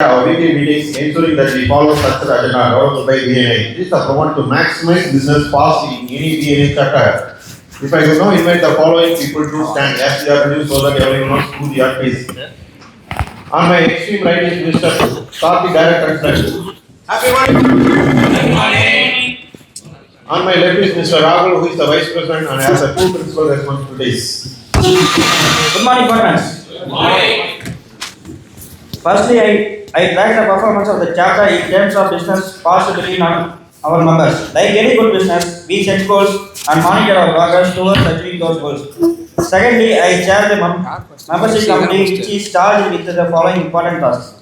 our weekly meetings, ensuring that we follow structured agenda developed by BNI. This is the promote to maximize business fast in any BNI sector. If I could now invite the following people to stand as they are produced so that everyone knows who they are, please. On my extreme right is Mr. Karthi, Director Construction. Happy morning. On my left is Mr. Rahul, who is the Vice President and has the two principal responsibilities. Good morning, partners. Good morning. Firstly, I track the performance of the chapter in terms of business passed between our members. Like any good business, we set goals and monitor our progress towards achieving those goals. Secondly, I chair the membership committee which is charged with the following important tasks.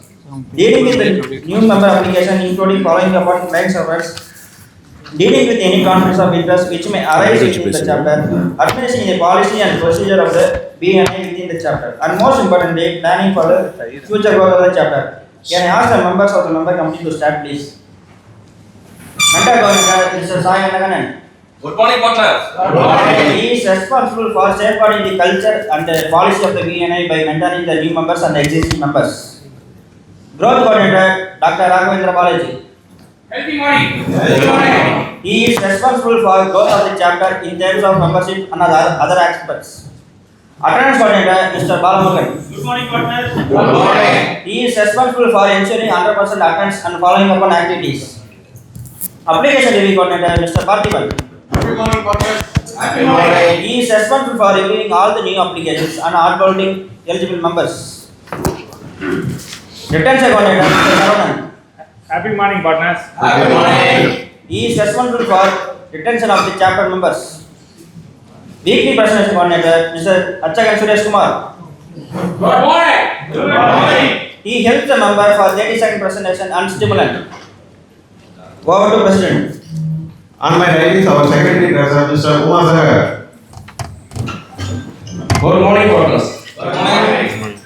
Dealing with the new member application including following important client servers, dealing with any conflicts of interest which may arise within the chapter, administering the policy and procedure of the BNI within the chapter, and most importantly, planning for the future growth of the chapter. Can I ask the members of the member committee to start, please? Mentor Coordinator, Mr. Sai Naganan. Good morning, partners. He is responsible for safeguarding the culture and the policy of the BNI by mentoring the new members and the existing members. Growth Coordinator, Dr. Raghavendra Balaji. Healthy morning. He is responsible for growth of the chapter in terms of membership and other aspects. Attendance Coordinator, Mr. Balamurugan. Good morning, partners. Good morning. He is responsible for ensuring 100% attendance and following up on activities. Application Review Coordinator, Mr. Parthiban. Good morning, partners. Happy morning. He is responsible for reviewing all the new applications and onboarding eligible members. Retention Coordinator, Mr. Saronan. Happy morning, partners. Happy morning. He is responsible for retention of the chapter members. Weekly Presentation Coordinator, Mr. Achagan Suresh Kumar. Good morning. Good morning. He helps the member for 30-second presentation and stimulant. Over to President. On my right is our Secretary Treasurer, Mr. Kumar Sagar. Good morning, partners. Good morning.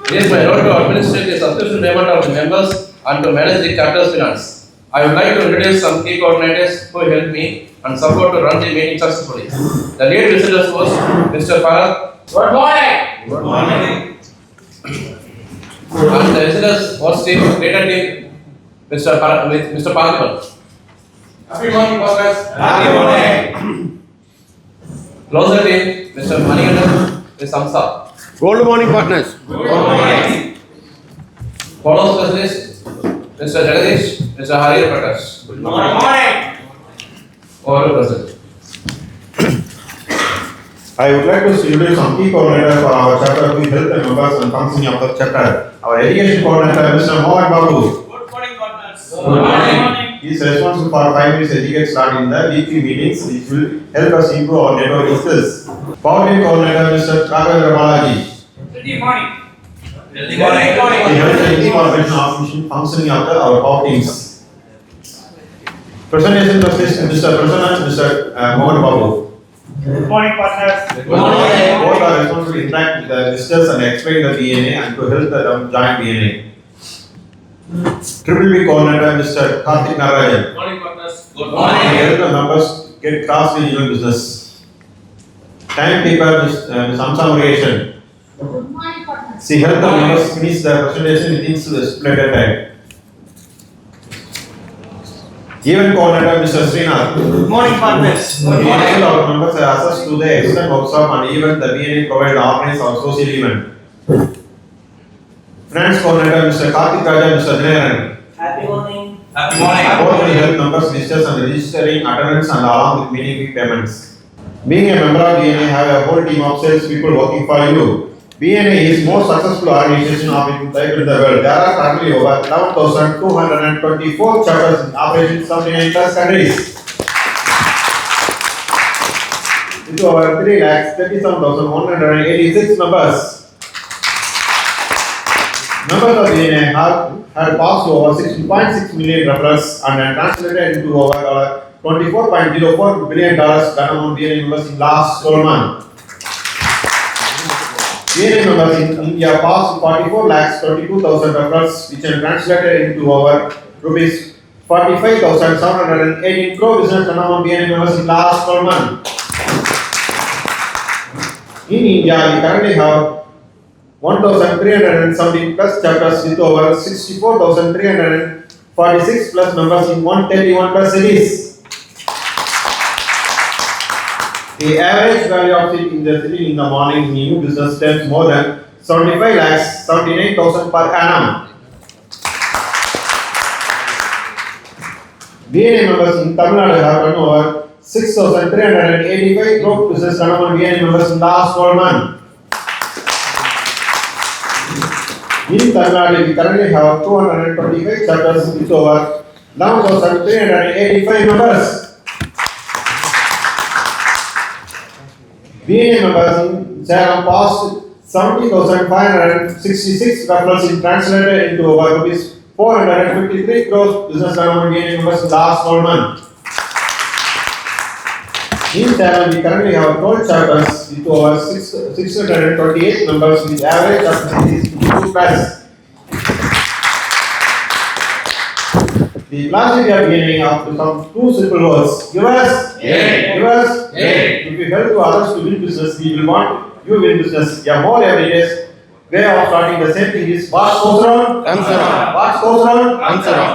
It is my role to administrate the subscription payment of the members and to manage the chapter's finance. I would like to introduce some key coordinators who helped me and support to run the meeting successfully. The lead visitors was Mr. Parag. Good morning. Good morning. And the visitors was team, greater team, Mr. Parthiban. Happy morning, partners. Happy morning. Closer team, Mr. Manigandan, Ms. Samsa. Good morning, partners. Good morning. Follow specialist, Mr. Jagadish, Mr. Harir Prakash. Good morning. Over to President. I would like to introduce some key coordinators for our chapter to help the members and functioning of the chapter. Our education coordinator, Mr. Mohan Babu. Good morning, partners. Good morning. He is responsible for 5 minutes educate start in the weekly meetings, which will help us improve our networking skills. Powertrain coordinator, Mr. Raghavendra Balaji. Good morning. He helps the information of functioning of our power teams. Presentation specialist, Mr. Prasanna, Mr. Mohan Babu. Good morning, partners. Good morning. Both are responsible to interact with the visitors and explain the DNA and to help the joint DNA. Triple B coordinator, Mr. Karthik Narayan. Good morning, partners. Good To help the members get cross-regional business. Timekeeper, Ms. Amsa Murugesan. Good morning, partners. She helped the members finish the presentation within the stipulated time. Event coordinator, Mr. Srinath. Good morning, partners. He enabled our members access to the extent workshop and even the BNI provide organize our social event. Finance coordinator, Mr. Karthik Raja, Mr. Dinaran. Happy morning. Happy morning. Both will help members, visitors and registering attendance and along with meeting fee payments. Being a member of BNI, have a whole team of sales people working for you. BNI is most successful organization of its type in the world. There are currently over 11,224 chapters in operation in 79 plus countries. With over 3,37,186 members. Members of BNI have had passed over 16.6 million referrals and translated into over $24.04 billion done among BNI members in last 12 months. BNI members in India passed 44,22,000 referrals, which are translated into over rupees 45,718 crore business done among BNI members in last 12 months. In India, we currently have 1,317 plus chapters with over 64,346 plus members in 131 plus cities. The average value of sitting in the city in the morning in new business terms more than 75 lakhs 79,000 per annum. VNA members in Tamil Nadu have run over 6,385 crore business turnover VNA members in the last 12 months. In Tamil Nadu, we currently have 225 chapters with over 11,385 members. VNA members in Salem passed 70,566 referrals in translated into over rupees 453 crores business turnover VNA members in the last 12 months. In Salem, we currently have 12 chapters with over 628 members with average of 2 plus. The philosophy of VNA of some two simple words. Give us. Give us. If we help to others to win business, we will want you win business. Yeah, more every day. Way of starting the same thing is what goes wrong? Answer on. What goes wrong? Answer on.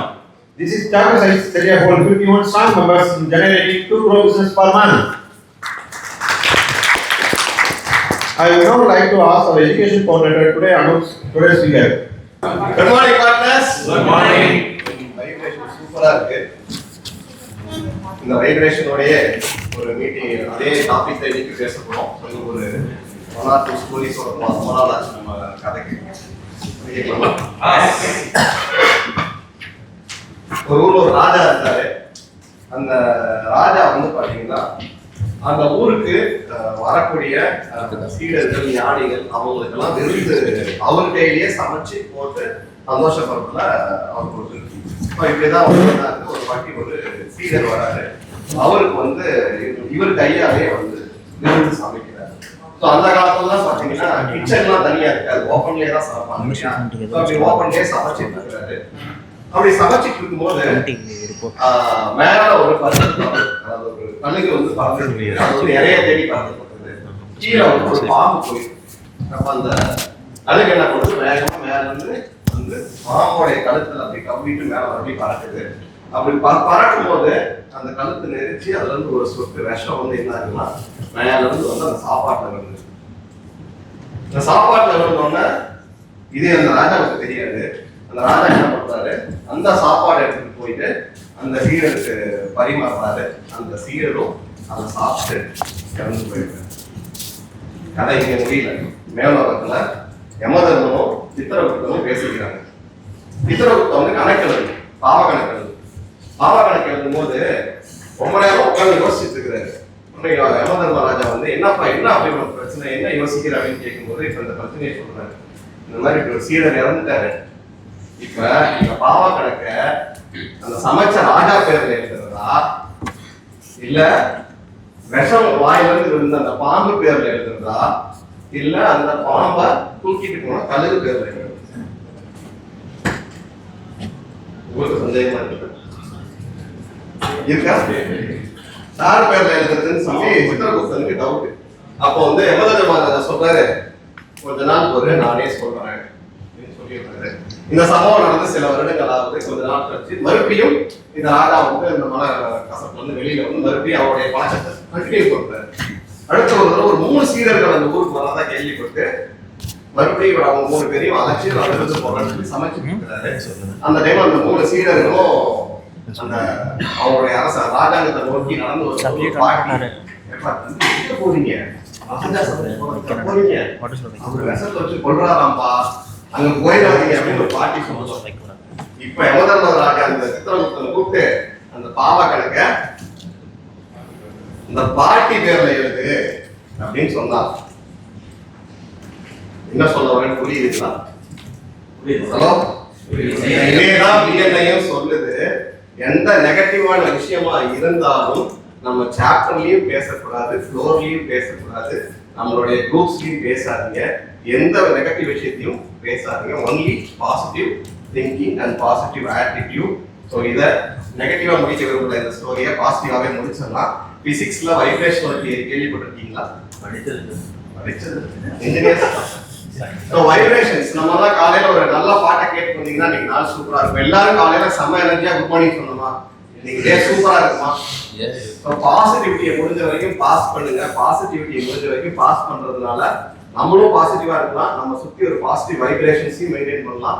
This is chapter size area whole 51 strong members in generating 2 crore business per month. I would now like to ask our education coordinator today announce today's speaker. Good morning, partners. Good morning. Vibration சூப்பரா இருக்கு. இந்த வைப்ரேஷனோடய ஒரு meeting அதே topic தான் இன்னைக்கு பேச போறோம். ஒரு 1 or 2 ஸ்டோரிஸ் ஒரு மோரல் ஆச்சு நம்ம கதைக்கு. கேட்கலாமா? ஒரு ஊர்ல ஒரு ராஜா இருந்தாரு. அந்த ராஜா வந்து பாத்தீங்கன்னா அந்த ஊருக்கு வரக்கூடிய சீடர்கள் ஞானிகள் அவங்களுக்கெல்லாம் விருந்து அவர் கையிலேயே சமைச்சு போட்டு சந்தோஷப்படுறதுல அவர் கொடுத்து இப்படிதான் ஒரு வாட்டி ஒரு சீடர் வராரு. அவருக்கு வந்து இவர் கையாலே வந்து விருந்து சமைக்கிறாரு. ஸோ அந்த காலத்துலலாம் பார்த்தீங்கன்னா கிச்சன்லாம் தனியா இருக்காது, ஓப்பன்லேயே தான் சமைப்பாங்க. அப்படி ஓப்பன்லேயே சமைச்சிட்டு இருக்கிறாரு. அப்படி சமைச்சிட்டு இருக்கும்போது மேல ஒரு பருத்து, அதாவது ஒரு கழுகு வந்து பறந்து நிறைய தேடி பறந்து கீழே வந்து ஒரு பாம்பு போயிருக்கு. அப்ப அந்த கழுகு என்ன பண்ணுது, வேகமா மேல இருந்து வந்து பாம்போடைய கழுத்துல அப்படி கவ்விட்டு மேல மறுபடியும் பறக்குது. அப்படி பறக்கும் போது அந்த கழுத்து நெரிச்சு அதுல இருந்து ஒரு சொட்டு விஷம் வந்து என்ன ஆகுதுன்னா மேல இருந்து வந்து அந்த சாப்பாட்டுல வருது. இந்த சாப்பாட்டுல இருந்தோடனே இது அந்த ராஜாவுக்கு தெரியாது. அந்த ராஜா என்ன பண்றாரு, அந்த சாப்பாடு எடுத்துட்டு போயிட்டு அந்த சீடருக்கு பரிமாறுறாரு. அந்த சீடரும் அதை சாப்பிட்டு இறந்து போயிடுறாரு. கதை இங்க முடியல. மேலோகத்துல யமதர்மனும் சித்திரகுப்தனும் பேசிக்கிறாங்க. சித்திரகுப்தன் வந்து கணக்கு எழுது, பாவ கணக்கு எழுது. பாவ கணக்கு எழுதும் போது ரொம்ப நேரம் உட்காந்து யோசிச்சுட்டு இருக்கிறாரு. யமதர்ம ராஜா வந்து என்னப்பா என்ன அப்படி ஒரு பிரச்சனை, என்ன யோசிக்கிறாங்கன்னு கேட்கும்போது இப்ப இந்த பிரச்சனையை சொல்றாரு. இந்த மாதிரி ஒரு சீடர் இறந்துட்டாரு. இப்ப இந்த பாவ கணக்க அந்த சமைச்ச ராஜா பேர்ல எழுதுறதா இல்ல விஷம் வாயில இருந்து இருந்த அந்த பாம்பு பேர்ல எழுதுறதா இல்ல அந்த பாம்பை தூக்கிட்டு போன கழுகு பேர்ல எழுதுறதா? உங்களுக்கு சந்தேகமா இருக்கு இருக்கா? யார் பேர்ல எழுதுறதுன்னு சொல்லி சித்திரகுப்தனுக்கு டவுட். அப்போ வந்து யமதர்மராஜா சொல்றாரு, கொஞ்ச நாள் ஒரு நானே சொல்றேன் சொல்லிடுறாரு. இந்த சம்பவம் நடந்து சில வருடங்கள் ஆகுது. கொஞ்ச நாள் கழிச்சு மறுபடியும் இந்த ராஜா வந்து இந்த மன கசப்பு வந்து வெளியில வந்து மறுபடியும் அவருடைய பழக்கத்தை கண்டினியூ பண்றாரு. அடுத்த ஒரு தடவை ஒரு 3 சீடர்கள் அந்த ஊருக்கு வரதா கேள்விப்பட்டு மறுபடியும் அவங்க 3 பேரையும் அழைச்சி விருந்து போடுறான்னு சொல்லி சமைச்சு கொடுக்குறாரு. அந்த டைம் அந்த 3 சீடர்களும் அந்த அவங்களுடைய அரச ராஜாங்கத்தை நோக்கி நடந்து ஒரு போறீங்க விஷத்தை வச்சு கொள்றாராம்பா, அங்க போயிடாதீங்க அப்படின்னு ஒரு பாட்டி சொல்லுவோம். இப்ப யமதர்ம ராஜா அந்த சித்திரகுப்தனை கூப்பிட்டு அந்த பாவ கணக்க இந்த பாட்டி பேர்ல எழுது அப்படின்னு சொன்னா என்ன சொல்ல வரேன்னு புரியுதுங்களா? ஹலோ, இதேதான் பிஎன்ஐயும் சொல்லுது. எந்த நெகட்டிவான விஷயமா இருந்தாலும் நம்ம சாப்டர்லயும் பேசக்கூடாது, ஃப்ளோர்லயும் பேசக்கூடாது, நம்மளுடைய குரூப்ஸ்லயும் பேசாதீங்க. எந்த நெகட்டிவ் விஷயத்தையும் பேசாதீங்க. Only positive thinking and positive attitude. So இதை நெகட்டிவா முடிக்க விரும்பல. இந்த ஸ்டோரியை பாசிட்டிவாவே முடிச்சோம்னா பிசிக்ஸ்ல வைப்ரேஷனல் தியரி கேள்விப்பட்டிருக்கீங்களா? படிச்சது இன்ஜினியர்ஸ் ஸோ வைப்ரேஷன்ஸ் நம்ம தான் காலையில ஒரு நல்ல பாட்டை கேட்டு வந்தீங்கன்னா இன்னைக்கு நாள் சூப்பரா இருக்கும். எல்லாரும் காலையில செம்ம எனர்ஜியா குட் மார்னிங் சொன்னோமா, இன்னைக்கு டே சூப்பரா இருக்குமா? ஸோ பாசிட்டிவிட்டியை முடிஞ்ச வரைக்கும் பாஸ் பண்ணுங்க. பாசிட்டிவிட்டியை முடிஞ்ச வரைக்கும் பாஸ் பண்றதுனால நம்மளும் பாசிட்டிவா இருக்கலாம், நம்ம சுத்தி ஒரு பாசிட்டிவ் வைப்ரேஷன்ஸையும் மெயின்டைன் பண்ணலாம்,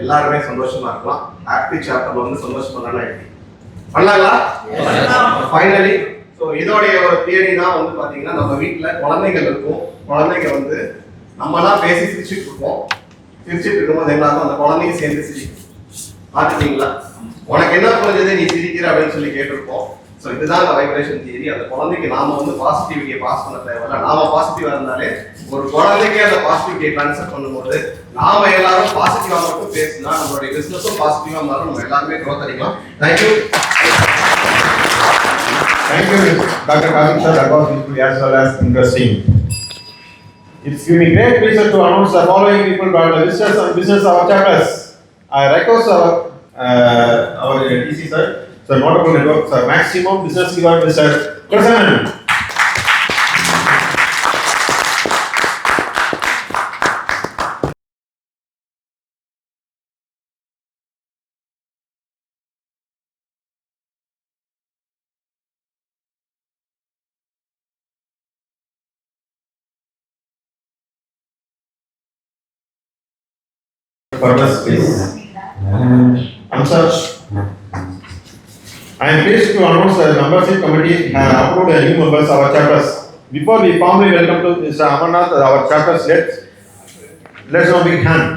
எல்லாருமே சந்தோஷமா இருக்கலாம். ஆக்டிவ் சாப்டர்ல வந்து சந்தோஷம் பண்ணலாங்களா? ஃபைனலி ஸோ இதோடைய ஒரு தியரி தான் வந்து பாத்தீங்கன்னா, நம்ம வீட்டுல குழந்தைகள் இருக்கும். குழந்தைங்க வந்து நம்மலாம் பேசி சிரிச்சுட்டு இருப்போம். சிரிச்சுட்டு இருக்கும்போது எல்லாரும் அந்த குழந்தைங்க சேர்ந்து சிரிக்கும். பார்த்துட்டீங்களா? உனக்கு என்ன புரிஞ்சது, நீ சிரிக்கிற அப்படின்னு சொல்லி கேட்டிருப்போம். ஸோ இதுதான் அந்த வைப்ரேஷன் தியரி. அந்த குழந்தைக்கு நாம வந்து பாசிட்டிவிட்டியை பாஸ் பண்ண தேவையில்ல. நாம பாசிட்டிவா இருந்தாலே ஒரு குழந்தைக்கு அந்த பாசிட்டிவிட்டியை ட்ரான்ஸ்ஃபர் பண்ணும்போது நாம எல்லாரும் பாசிட்டிவா மட்டும் பேசினா நம்மளுடைய பிசினஸும் பாசிட்டிவா மாறும், நம்ம எல்லாருமே growth அடைக்கலாம். Thank you. Thank you, Dr. Karthik sir. That was useful as well as interesting. It's giving me great pleasure to announce the following people by the visitors and business of our chapters. I request our DC sir, Sir Notable Network, Sir Maximum Business Giver, Mr. Prasannan. Purpose, please. Answer. I am pleased to announce the membership committee has approved a new members of our chapters. Before we formally welcome to Mr. Amarnath, our chapters, let's now big hand.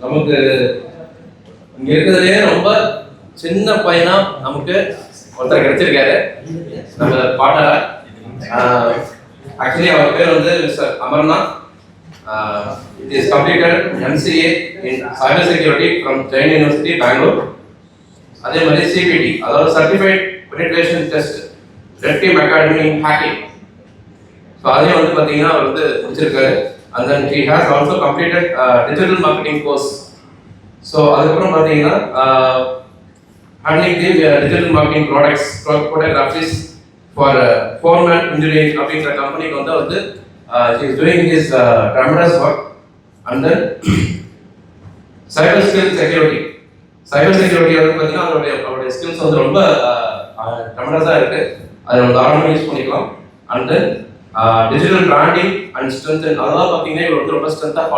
நமக்கு இங்க இருக்கிறதுலே ரொம்ப சின்ன பையனா நமக்கு ஒருத்தர் கிடைச்சிருக்காரு, நம்ம Potter. Actually அவர் பேர் வந்து mister Amarnath. It is completed MCA in cyber security from Jain university Bangalore. அதே மாதிரி CPT, அதாவது certified penetration test red team academy in hacking. So அதையும் வந்து பார்த்தீங்கன்னா அவர் வந்து முடிச்சிருக்காரு. And then he has also completed digital marketing course. So அதுக்கப்புறம் பார்த்தீங்கன்னா handling the digital marketing products, photographies for Foreman Engineering அப்படிங்கிற கம்பெனிக்கு வந்து he is doing his tremendous work. And then cyber skill security வந்து பார்த்தீங்கன்னா அவருடைய ஸ்கில்ஸ் வந்து ரொம்ப tremendous-ஆ இருக்கு, அதை நம்ம தாராளமாக யூஸ் பண்ணிக்கலாம். And then digital branding and strength, அதெல்லாம் பார்த்தீங்கன்னா இவர் வந்து ரொம்ப ஸ்ட்ரென்த்தாக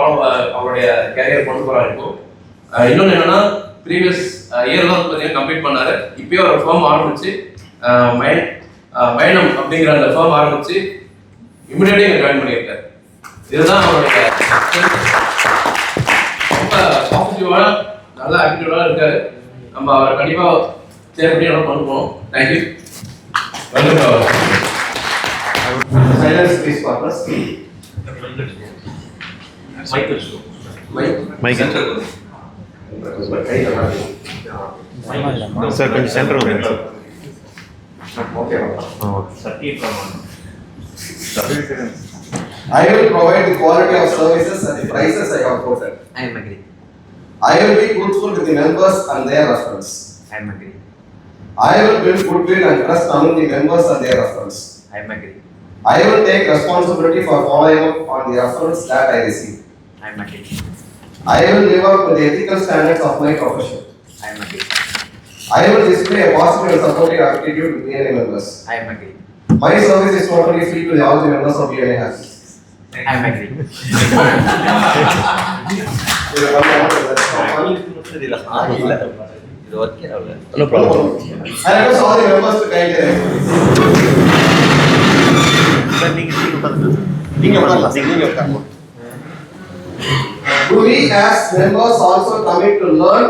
அவருடைய கேரியர் கொண்டு போகிறாரு. இப்போ இன்னொன்று என்னன்னா, ப்ரீவியஸ் இயர்ல வந்து பார்த்தீங்கன்னா கம்ப்ளீட் பண்ணாரு. இப்போயே ஒரு ஃபார்ம் ஆரம்பிச்சு மைனம் அப்படிங்கிற அந்த ஃபார்ம் ஆரம்பிச்சு இமிடியேட்டா இங்கே ஜாயின் பண்ணியிருக்காரு. இதுதான் அவருடைய ரொம்ப பாசிட்டிவான நல்ல ஆட்டிடியூடாக இருக்காரு. நம்ம அவரை கண்டிப்பாக சேர் பண்ணி எல்லாம் பண்ணுவோம். Thank you. Welcome. Silence please, partners. Mic. Sir, can you center over here? Okay. Okay. I will provide the quality of services and the prices I have quoted. I am agree. I will be truthful with the members and their reference. I am agree. I will build goodwill and trust among the members and their reference. I am agree. I will take responsibility for following up on the reference that I receive. I am agree. I will live up to the ethical standards of my profession. I am agree. I will display a positive and supportive attitude to BNA members. I am agree. My service is totally free to all the members of BNA House. I am agree. No problem. I request all the members to kindly Do we as members also commit to learn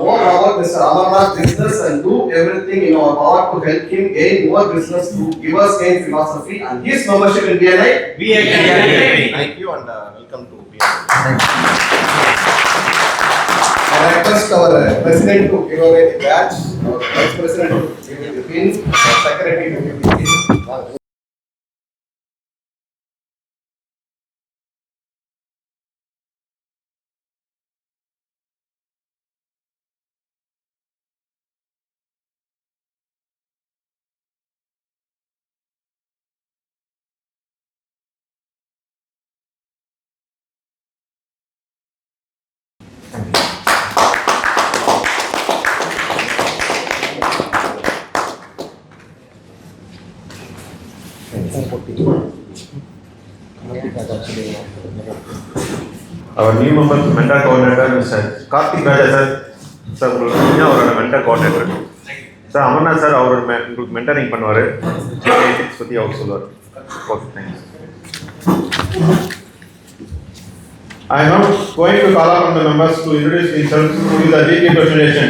more about Mr. Amarnath's business and do everything in our power to help him gain more business through Giver's Gain philosophy and his membership in BNI? We agree. Thank you and welcome to BNI. I request our president to give away the badge, our vice president to give me the pin, our secretary to give me the pin. Our new member, mentor coordinator, Mr. Karthik Raja sir. Sir, உங்களுக்கு அவரோட mentor coordinator. Sir, Amarnath sir அவரோட உங்களுக்கு mentoring பண்ணுவாரு. ethics பத்தி அவர் சொல்லுவார். Okay, thanks. I am now going to call upon the members to introduce themselves to the weekly presentation.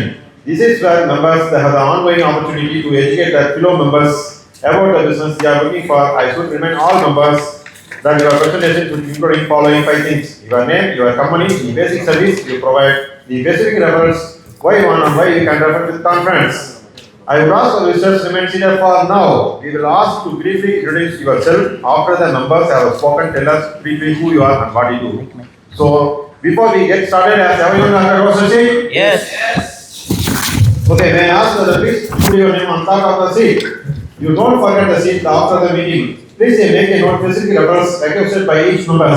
This is where members have the ongoing opportunity to educate their fellow members about the business they are looking for. I should remind all members that your presentation should include following 5 things: your name, your company, the basic service you provide, the basic referrals, why you want and why you can refer to the conference. I would ask the visitors remain seated for now. We will ask to briefly introduce yourself. After the members have spoken, tell us briefly who you are and what you do. So, before we get started, has everyone heard about the seat? Yes. Okay, may I ask that please put your name on top of the seat. You don't forget the seat after the meeting. Please make a note specific reference requested by each member.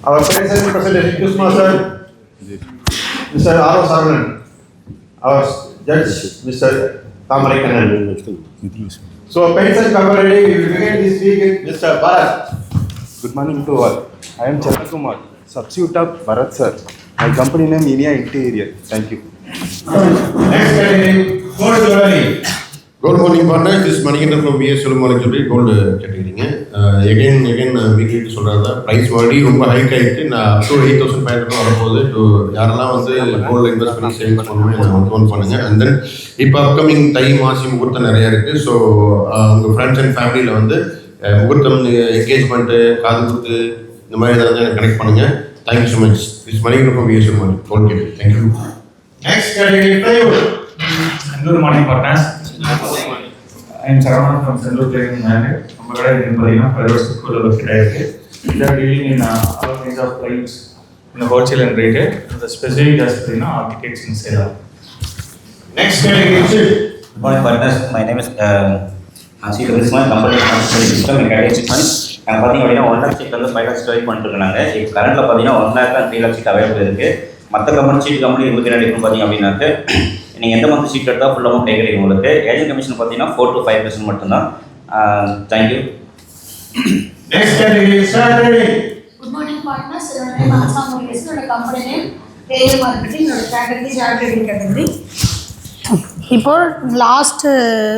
Our president presentation, Kusma sir, Mr. R. Sarnan, our judge, Mr. Tamarikanan. So, pension coverage, we will begin this week with Mr. Bharat. Good morning to all. I am Chandrakumar, substitute of Bharat sir. My company name Inia Interior. Thank you. Next category, gold jewelry. Good morning partners, this is Manikandan from BS Solomon Jewelry gold கேட்டீங்க. again weekly சொல்கிறதா price மறுபடியும் ரொம்ப hike ஆகிட்டு நான் up to 8,500 வரும்போது to யாரெல்லாம் வந்து கோல்டில் இன்வெஸ்ட் பண்ணி சேவிங்ஸ் பண்ணுவோம் ஃபோன் பண்ணுங்கள். அண்ட் தென் இப்போ அப்கமிங் தை மாசி முகூர்த்தம் நிறையா இருக்குது. ஸோ உங்கள் ஃப்ரெண்ட்ஸ் அண்ட் ஃபேமிலியில் வந்து முகூர்த்தம் என்கேஜ்மெண்ட்டு காது குத்து இந்த மாதிரி ஏதாவது எனக்கு கனெக்ட் பண்ணுங்கள். Thank you so much. This Manikandan from BS Solomon gold கேட்டீங்க. Thank you. Next category, plywood. Good morning, partners. I am Saravanan from Central Trading Manager. நம்ம கடை பார்த்தீங்கன்னா 5 வருஷத்துக்குள்ள ஒரு கடை இருக்கு. We are dealing in all kinds of clients in the wholesale and retail. The specific as பார்த்தீங்கன்னா architects and sales. Next category, shift. Good morning, partners. My name is Ashish Risman, company system and guidance system. நாங்கள் பார்த்தீங்க அப்படின்னா 1 lakh seat வந்து 5 lakhs try பண்ணிட்டு இருக்காங்க. இப்போ கரண்ட்டில் பார்த்தீங்கன்னா 1 lakh and 3 lakh seat available இருக்குது. மற்ற கம்பெனி சீட் கம்பெனி உங்களுக்கு என்ன டிஃபரெண்ட் பார்த்தீங்க அப்படின்னாக்கு நீங்கள் எந்த மந்த் சீட் எடுத்தால் ஃபுல் அமௌண்ட் கிடைக்கும் உங்களுக்கு. ஏஜென்ட் கமிஷன் பார்த்தீங்கன்னா 4 to 5% மட்டும்தான். Thank you. Next category, start trading. Good morning, partners. My name is Asam Mukesh. My company name AL Marketing. My category share trading category. இப்போ last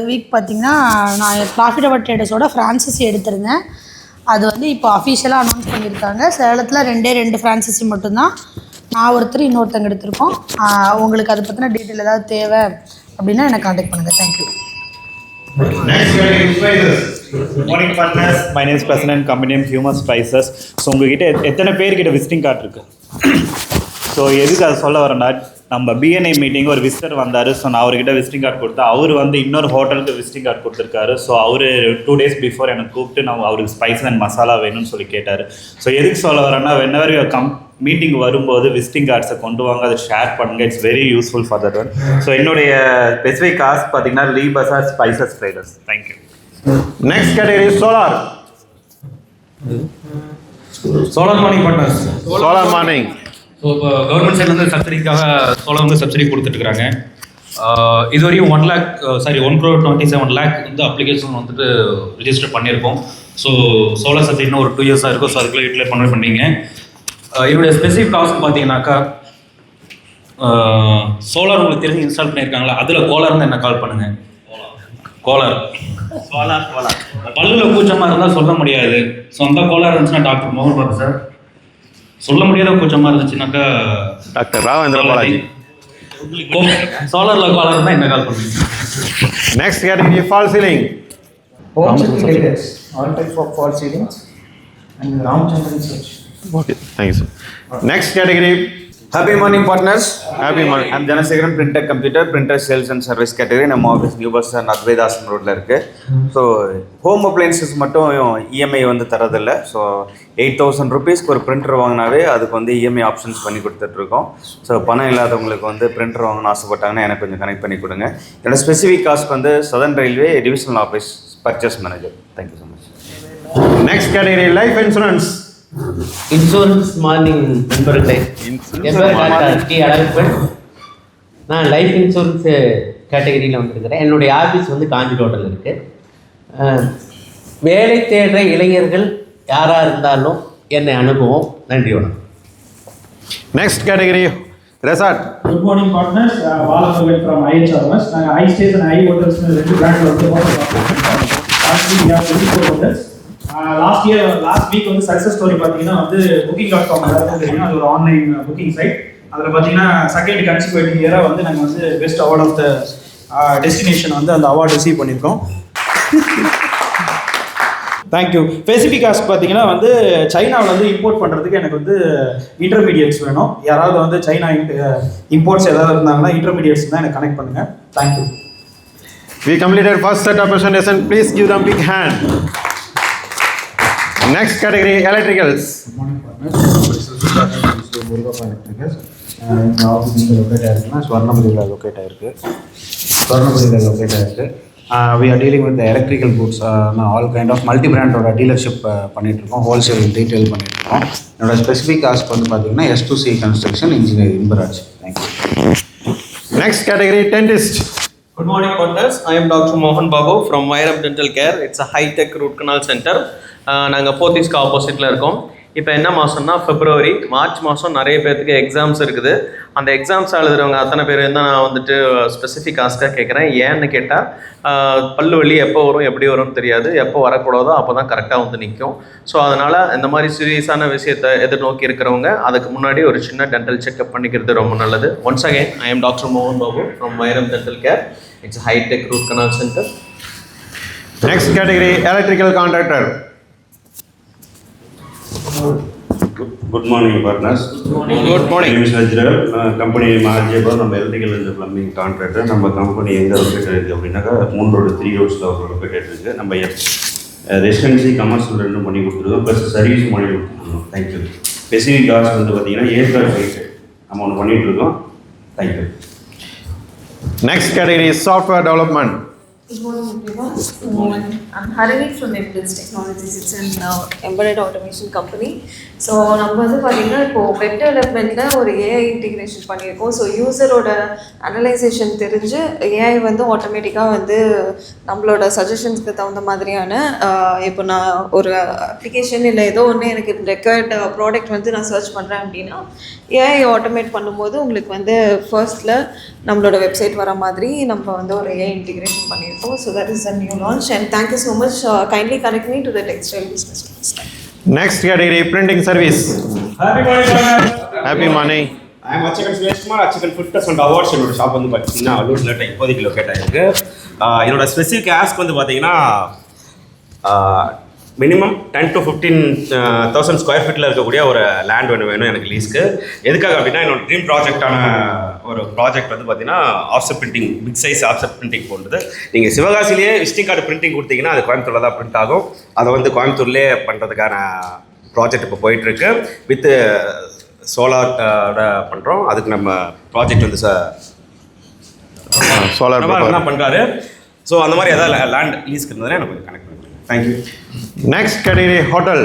week பார்த்தீங்கன்னா நான் profitable ட்ரேடர்ஸோட franchisee எடுத்திருந்தேன். அது வந்து இப்போ அஃபிஷியலாக அனௌன்ஸ் பண்ணியிருக்காங்க. சேலத்தில் 2 ஃப்ரான்சைசி மட்டும்தான். நான் ஒருத்தர் இன்னொருத்தங்க எடுத்திருக்கோம். உங்களுக்கு அதை பற்றின டீட்டெயில் ஏதாவது தேவை அப்படின்னா எனக்கு கான்டாக்ட் பண்ணுங்கள். Thank you. Next category, spices. Good morning, partners. My name is President, company name Human Spices. So உங்ககிட்ட எத்தனை பேர்கிட்ட விசிட்டிங் கார்டு இருக்கு? ஸோ எதுக்கு அதை சொல்ல வரேன்னா, நம்ம பிஎன்ஐ மீட்டிங் ஒரு விசிட்டர் வந்தார். ஸோ நான் அவர்கிட்ட விசிட்டிங் கார்டு கொடுத்தேன். அவர் வந்து இன்னொரு ஹோட்டலுக்கு விசிட்டிங் கார்டு கொடுத்துருக்காரு. ஸோ அவர் 2 days பிஃபோர் எனக்கு கூப்பிட்டு நான் அவருக்கு ஸ்பைஸ் அண்ட் மசாலா வேணும்னு சொல்லி கேட்டார். ஸோ எதுக்கு சொல்ல வரேன்னா, வென்எவர் யூ மீட்டிங் வரும்போது விசிட்டிங் கார்ட்ஸை கொண்டு வாங்க, அதை ஷேர் பண்ணுங்கள். It's very useful for that one. So என்னுடைய ஸ்பெசிஃபிக் காஸ்ட் பார்த்தீங்கன்னா Lee bazaar spices traders. Thank you. Next category, solar. Solar morning partners. Solar morning. So இப்போ கவர்மெண்ட் சைட்லேருந்து சப்சிடிக்காக சோலார் வந்து சப்சிடி கொடுத்துட்ருக்காங்க. இது வரையும் 1,27 lakh வந்து அப்ளிகேஷன் வந்துட்டு ரிஜிஸ்டர் பண்ணியிருக்கோம். ஸோ சோலார் சப்சிடினா ஒரு 2 years தான் இருக்கும். ஸோ அதுக்குள்ளே யூட்டிலைஸ் பண்ணீங்க. என்னுடைய ஸ்பெசிஃபிக் காஸ்ட் பார்த்தீங்கன்னாக்கா, சோலார் உங்களுக்கு தெரிஞ்சு இன்ஸ்டால் பண்ணியிருக்காங்களா, அதில் கோலார்னு என்ன கால் பண்ணுங்கள். கோலார் பல்லில் கூச்சமாக இருந்தால் சொல்ல முடியாது. ஸோ அந்த கோலார் இருந்துச்சுன்னா டாக்டர் மோகன் பாபு சார். சொல்ல முடியாத கூச்சமாக இருந்துச்சுனாக்கா டாக்டர் ராவேந்திர பாலாஜி. சோலாரில் கோலார் இருந்தால் என்ன கால் பண்ணுங்க. Next category, fall ceiling. All types of fall ceilings and Ramchandran search. Okay, thank you sir. Next category. Happy morning, partners. Happy morning. I'm Janasekaran, printer computer, printer sales and service category. நம்ம office new bus stand அத்வைதாசன் ரோட்டில் இருக்குது. So home appliances மட்டும் EMI வந்து தரதில்லை. So 8,000 rupeesக்கு ஒரு printer வாங்கினாவே அதுக்கு வந்து EMI options பண்ணி கொடுத்துட்ருக்கோம். ஸோ பணம் இல்லாதவங்களுக்கு வந்து பிரிண்டர் வாங்கணும்னு ஆசைப்பட்டாங்கன்னா எனக்கு கொஞ்சம் கனெக்ட் பண்ணி கொடுங்க. என்னோட ஸ்பெசிஃபிக் காஸ்ட் வந்து southern railway divisional office purchase manager. Thank you so much. Next category, life insurance. Insurance morning நண்பர்களே, என் பேர் டாக்டர் டி அழகப்பன். நான் லைஃப் இன்சூரன்ஸ் கேட்டகரியில் வந்துருக்கிறேன். என்னுடைய ஆஃபீஸ் வந்து காஞ்சி ரோட்டில் இருக்குது. வேலை தேடுற இளைஞர்கள் யாராக இருந்தாலும் என்னை அணுகுவோம். நன்றி, வணக்கம். Next category, resort. Good morning partners, Balamurugan from IHRMS. நாங்கள் ஐ ஸ்டேஸ் அண்ட் ஐ ஹோட்டல்ஸ்னு 2 பிராண்டில் வந்து ஹோட்டல்ஸ். லாஸ்ட் வீக் வந்து சக்ஸஸ் ஸ்டோரி பார்த்தீங்கன்னா வந்து booking.com எல்லாருக்கும் தெரியும், அது ஒரு ஆன்லைன் புக்கிங் சைட். அதில் பார்த்தீங்கன்னா செகண்ட் கன்சிக்யூட்டிவ் இயராக வந்து நாங்கள் வந்து best award of the destination வந்து அந்த அவார்டு ரிசீவ் பண்ணியிருக்கோம். தேங்க்யூ. ஸ்பெசிஃபிக் ஆஸ்க் பார்த்தீங்கன்னா வந்து சைனாவில் வந்து இம்போர்ட் பண்ணுறதுக்கு எனக்கு வந்து இன்டர்மீடியட்ஸ் வேணும். யாராவது வந்து சைனா இம்போர்ட்ஸ் ஏதாவது இருந்தாங்கன்னா இன்டர்மீடியட்ஸ் தான் எனக்கு கனெக்ட் பண்ணுங்கள். Thank you. We completed first set of presentation. Please give them big hand. Next category, electricals. Good morning partners. Murugappa Electricals. இந்த ஆஃபீஸ் இங்கே லொக்கேட் ஆகிருக்குன்னா ஸ்வர்ணபுரியில் லொக்கேட் ஆகிருக்கு. We are dealing with the electrical goods, all kind of multi-brand dealership பண்ணிட்டுருக்கோம், wholesale retail பண்ணிட்டுருக்கோம். என்னோட specific cost வந்து பார்த்தீங்கன்னா S2C construction engineering barrage. Thank you. Next category, dentist. Good morning partners, I am Dr. Mohan Babu from Vairam Dental Care. It's a high-tech root canal center. நாங்கள் போத்தீஸ்க்கு ஆப்போசிட்டில் இருக்கோம். இப்போ என்ன மாதம்னா February, மார்ச் மாதம் நிறைய பேர்த்துக்கு எக்ஸாம்ஸ் இருக்குது. அந்த எக்ஸாம்ஸ் எழுதுறவங்க அத்தனை பேர் தான் நான் வந்துட்டு ஸ்பெசிஃபிக் ஆஸ்க்காக கேட்குறேன். ஏன்னு கேட்டால் பல்லு வலி எப்போ வரும் எப்படி வரும்னு தெரியாது, எப்போ வரக்கூடாதோ அப்போ தான் கரெக்டாக வந்து நிற்கும். ஸோ அதனால் இந்த மாதிரி சீரியஸான விஷயத்தை எதிர்நோக்கி இருக்கிறவங்க அதுக்கு முன்னாடி ஒரு சின்ன டென்டல் செக்அப் பண்ணிக்கிறது ரொம்ப நல்லது. Once again, I am doctor மோகன் Babu from Vairam dental care. It's hi tech root canal centre. Next category, electrical contractor. Good morning partners. Good morning. My name is Ajral. Company Mahajeba, நம்ம electrical and plumbing contractor. நம்ம company எங்கே locate இருக்குது அப்படின்னாக்கா 3 road 3 roadsல locate இருக்குது. நம்ம residency commercial ரெண்டும் பண்ணி கொடுத்துருக்கோம், ப்ளஸ் சர்வீஸ் பண்ணி கொடுத்துருக்கோம். தேங்க்யூ. ஸ்பெசிஃபிக் காஸ்ட் வந்து பார்த்தீங்கன்னா ஏற்காடு சைட்டு நம்ம ஒன்று பண்ணிகிட்ருக்கோம். Thank you. Next category is software development. Good morning everyone. I'm Harini from Evidence Technologies. It's an embedded automation company. So நம்ம வந்து பார்த்திங்கன்னா இப்போது வெப் டெவலப்மெண்ட்டில் ஒரு ஏஐ இன்டிகிரேஷன் பண்ணியிருக்கோம். ஸோ யூசரோட அனலைசேஷன் தெரிஞ்சு ஏஐ வந்து ஆட்டோமேட்டிக்காக வந்து நம்மளோட சஜஷன்ஸ்க்கு தகுந்த மாதிரியான இப்போ நான் ஒரு அப்ளிகேஷன் இல்லை ஏதோ ஒன்று எனக்கு ரெக்வயர்ட் ப்ராடக்ட் வந்து நான் சர்ச் பண்ணுறேன் அப்படின்னா ஏஐ ஆட்டோமேட் பண்ணும்போது உங்களுக்கு வந்து ஃபர்ஸ்ட்டில் நம்மளோட வெப்சைட் வர மாதிரி நம்ம வந்து ஒரு ஏஐ இன்டிகிரேஷன் பண்ணியிருக்கோம். So that is a new launch and thank you so much. Kindly connect me to the textile business. Next category, printing service. Happy morning. Happy morning. I am Achakan Sumeshkumar, Achakan Food Trust and Awards. என்னோட shop வந்து பார்த்தீங்கன்னா லூட்ல இப்போதைக்கு locate ஆகிருக்கு. என்னோட specific ask வந்து பார்த்தீங்கன்னா minimum 10 to 15,000 square ஃபீட்டில் இருக்கக்கூடிய ஒரு லேண்ட் வேணும் எனக்கு லீஸ்க்கு. எதுக்காக அப்படின்னா என்னோட ட்ரீம் ப்ராஜெக்டான ஒரு ப்ராஜெக்ட் வந்து பார்த்தீங்கன்னா offset printing, big size offset printing போன்றது. நீங்கள் சிவகாசிலேயே விசிட்டிங் கார்டு பிரிண்டிங் கொடுத்தீங்கன்னா அது கோயம்புத்தூரில் தான் பிரிண்ட் ஆகும். அதை வந்து கோயம்புத்தூர்லேயே பண்ணுறதுக்கான ப்ராஜெக்ட் இப்போ போயிட்டுருக்கு. வித்து சோலாரோட பண்ணுறோம். அதுக்கு நம்ம ப்ராஜெக்ட் வந்து சோலார் என்ன பண்ணுறாரு. ஸோ அந்த மாதிரி எதாவது லேண்ட் லீஸ்க்கு இருந்ததுன்னா எனக்கு கொஞ்சம் கனெக்ட் பண்ணுறேன். Thank you. Next category, hotel.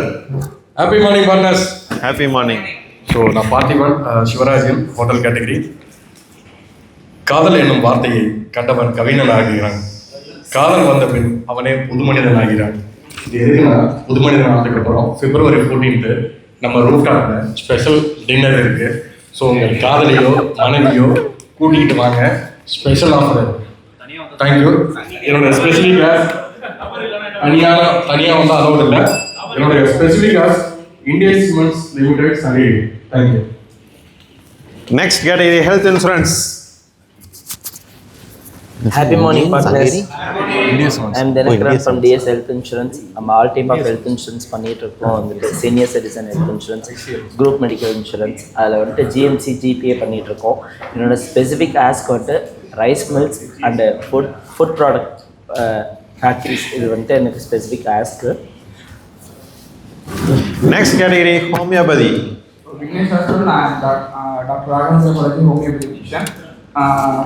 Happy morning partners. Happy morning. So நான் பார்த்திபன், சிவராஜன், ஹோட்டல் கேட்டகரி. காதல் என்னும் வார்த்தையை கண்டவன் கவிஞன் ஆகிறான், காதல் வந்த பின் அவனே புது மனிதன் ஆகிறான். இது எதுக்குன்னா புது மனிதன் ஆனதுக்கு அப்புறம் February 14th நம்ம ரூஃப்டாப்பில் ஸ்பெஷல் டின்னர் இருக்குது. ஸோ உங்கள் காதலையோ மனைவியோ கூட்டிகிட்டு வாங்க, ஸ்பெஷல் ஆஃபர். தேங்க்யூ. என்னோட ஸ்பெசிஃபிக் தனியாக வந்து அலோடு இல்லை. என்னுடைய ஸ்பெசிஃபிக் இந்தியன் சிமெண்ட்ஸ் லிமிடெட் சரி. Thank you. Next category, health insurance. Happy morning partners. I'm Dinakaran from DS Health Insurance. நம்ம all type of health insurance பண்ணிட்டு இருக்கோம். வந்துட்டு senior citizen health insurance, group medical insurance, அதில் வந்துட்டு GMC GPA பண்ணிட்டு இருக்கோம். என்னோட ஸ்பெசிஃபிக் ஆஸ்க் வந்துட்டு rice mills and food product factories. இது வந்துட்டு எனக்கு specific ask. Next category, homeopathy. Vignesh Hostel, நான் doctor Raghavan homeopathy physician.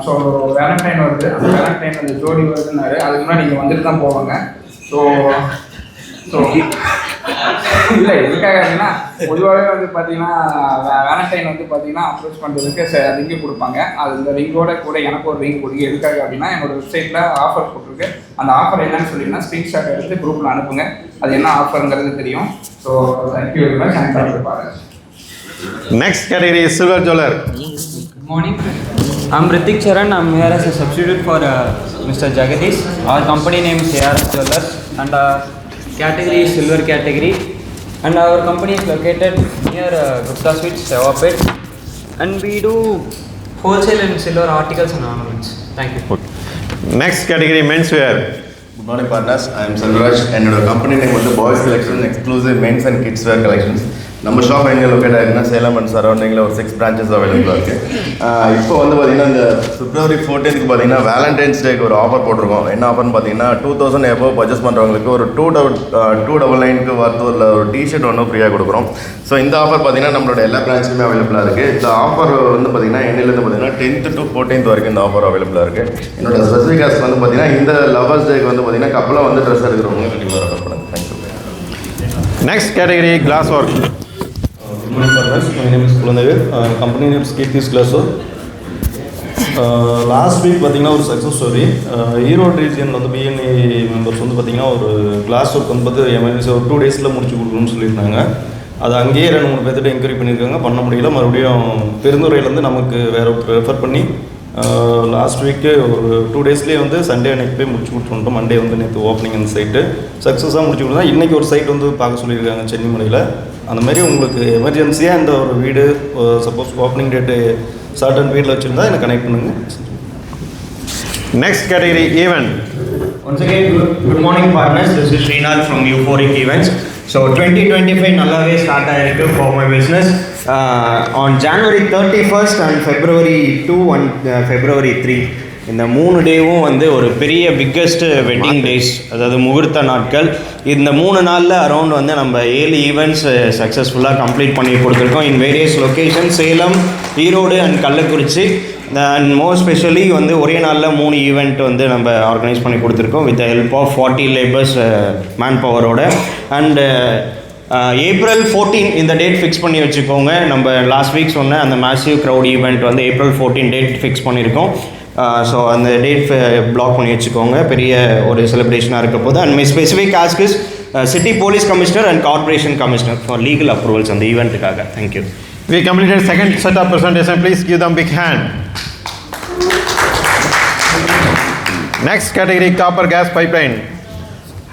So Valentine வருது, அந்த வேலண்டைன் அந்த ஜோடி வருதுன்னாரு. அதுக்கு முன்னாடி நீங்கள் வந்துட்டு தான் போவாங்க. ஸோ இல்லை எதுக்காக அப்படின்னா பொதுவாகவே வந்து பார்த்தீங்கன்னா வேலண்டைன் வந்து பார்த்தீங்கன்னா அப்ரோச் பண்ணுறதுக்கு ரிங்கு கொடுப்பாங்க. அது இந்த ரிங்கோட கூட எனக்கு ஒரு ரிங் கொடுங்க. எதுக்காக அப்படின்னா என்னோட வெப்சைட்டில் ஆஃபர் போட்டிருக்கு. அந்த ஆஃபர் என்னன்னு சொல்லிங்கன்னா ஸ்க்ரீன்ஷாட் எடுத்து குரூப்பில் அனுப்புங்க. அது என்ன ஆஃபருங்கிறது தெரியும். So thank you very much. Next category is silver jeweler. Good morning. I'm Ritik Charan. I'm here as a substitute for Mr. Jagadish. Our company name is ARS Jewelers and category is silver category. And our company is located near Gupta Switch, Sevapet. And we do wholesale and silver articles and ornaments. Thank you. Next category menswear. Good morning partners. I am Selvaraj and our company name is Boys Collection, exclusive men's and kids wear collections. நம்ம shop எங்கே locate ஆகிருக்குன்னா Salem and சரௌண்டிங்கில் ஒரு 6 branches அவைலபிளாக இருக்குது. இப்போ வந்து பார்த்திங்கன்னா இந்த February 14th பார்த்தீங்கன்னா வேலண்டைன்ஸ் டேக்கு ஒரு ஆஃபர் போட்டிருக்கோம். என்ன ஆஃபர்னு பார்த்தீங்கன்னா 2000 எபோவ் பர்ச்சேஸ் பண்ணுறவங்களுக்கு ஒரு 299க்கு வரது ஒரு டிஷர்ட் ஒன்று ஃப்ரீயாக கொடுக்குறோம். ஸோ இந்த ஆஃபர் பார்த்தீங்கன்னா நம்மளோட எல்லா பிரான்ச்சுமே அவைலபிளாக இருக்குது. இந்த ஆஃபர் வந்து பார்த்திங்கன்னா என்னிலேருந்து பார்த்தீங்கன்னா 10th to 14th வரைக்கும் இந்த ஆஃபர் அவைலபிளாக இருக்குது. என்னோட ஸ்பெசிஃபிக் ஆஸ்க் வந்து பார்த்திங்கன்னா இந்த லவர்ஸ் டேக்கு வந்து பார்த்திங்கன்னா கப்பலாக வந்து ட்ரெஸ் எடுக்கிறவங்க கண்டிப்பாக ரெஃபர் பண்ணுங்கள். Thank you. Next category glass work. Good morning partners, my name is Kulandevi. Company name is Kirti's Glasswork. Last week பார்த்தீங்கன்னா ஒரு சக்ஸஸ் ஸ்டோரி. ஈரோடு ரீஜியனில் வந்து பிஎன்ஐ மெம்பர்ஸ் வந்து பார்த்திங்கன்னா ஒரு கிளாஸ் ஒர்க் வந்து பார்த்து எமர்ஜென்சி ஒரு 2 days முடிச்சு கொடுக்கணும்னு சொல்லியிருந்தாங்க. அது அங்கேயே 2-3 பேர்த்திட்ட என்கொயரி பண்ணியிருக்காங்க, பண்ண முடியல. மறுபடியும் பெருந்துறையிலேருந்து நமக்கு வேறு ரெஃபர் பண்ணி லாஸ்ட் வீக்கு ஒரு 2 daysலேயே வந்து சண்டே அன்னைக்கு போய் முடிச்சு கொடுத்துட்டோம். மண்டே வந்து நேற்று ஓப்பனிங் அந்த சைட்டு சக்ஸஸாக முடிச்சு கொடுத்தா. இன்றைக்கி ஒரு சைட் வந்து பார்க்க சொல்லியிருக்காங்க சென்னிமலையில். அந்த மாதிரி உங்களுக்கு எமர்ஜென்சியாக இந்த ஒரு வீடு சப்போஸ் ஓப்பனிங் டேட்டு சர்டன் வீட்டில் வச்சுருந்தா எனக்கு கனெக்ட் பண்ணுங்கள். Next category event. Once again, good morning partners. This is Srinath from Euphoric Events. So 2025 நல்லாவே ஸ்டார்ட் ஆகிருக்கு for my business. On January 31st and February 2 and February 3 இந்த 3 டேவும் வந்து ஒரு பெரிய பிக்கஸ்ட் வெட்டிங் டேஸ், அதாவது முகூர்த்த நாட்கள். இந்த 3 நாளில் அரௌண்ட் வந்து நம்ம 7 ஈவெண்ட்ஸ் சக்ஸஸ்ஃபுல்லாக கம்ப்ளீட் பண்ணி கொடுத்துருக்கோம் in various location, Salem, Erode and Kallakurichi. And more specially வந்து ஒரே நாளில் 3 ஈவெண்ட் வந்து நம்ம ஆர்கனைஸ் பண்ணி கொடுத்துருக்கோம் with help of 40 labours man பவரோட. அண்டு April 14 இந்த டேட் ஃபிக்ஸ் பண்ணி வச்சுக்கோங்க. நம்ம லாஸ்ட் வீக் சொன்ன அந்த மேசிவ் க்ரௌட் ஈவெண்ட் வந்து April 14 டேட் ஃபிக்ஸ் பண்ணியிருக்கோம். ஸோ அந்த டேட் பிளாக் பண்ணி வச்சுக்கோங்க. பெரிய ஒரு செலிப்ரேஷனாக இருக்க போது. And my specific ask is city police commissioner and corporation commissioner for legal approvals அந்த ஈவெண்ட்டுக்காக. Thank you. We completed second set of presentation. Please give them big hand. Next category copper gas pipeline.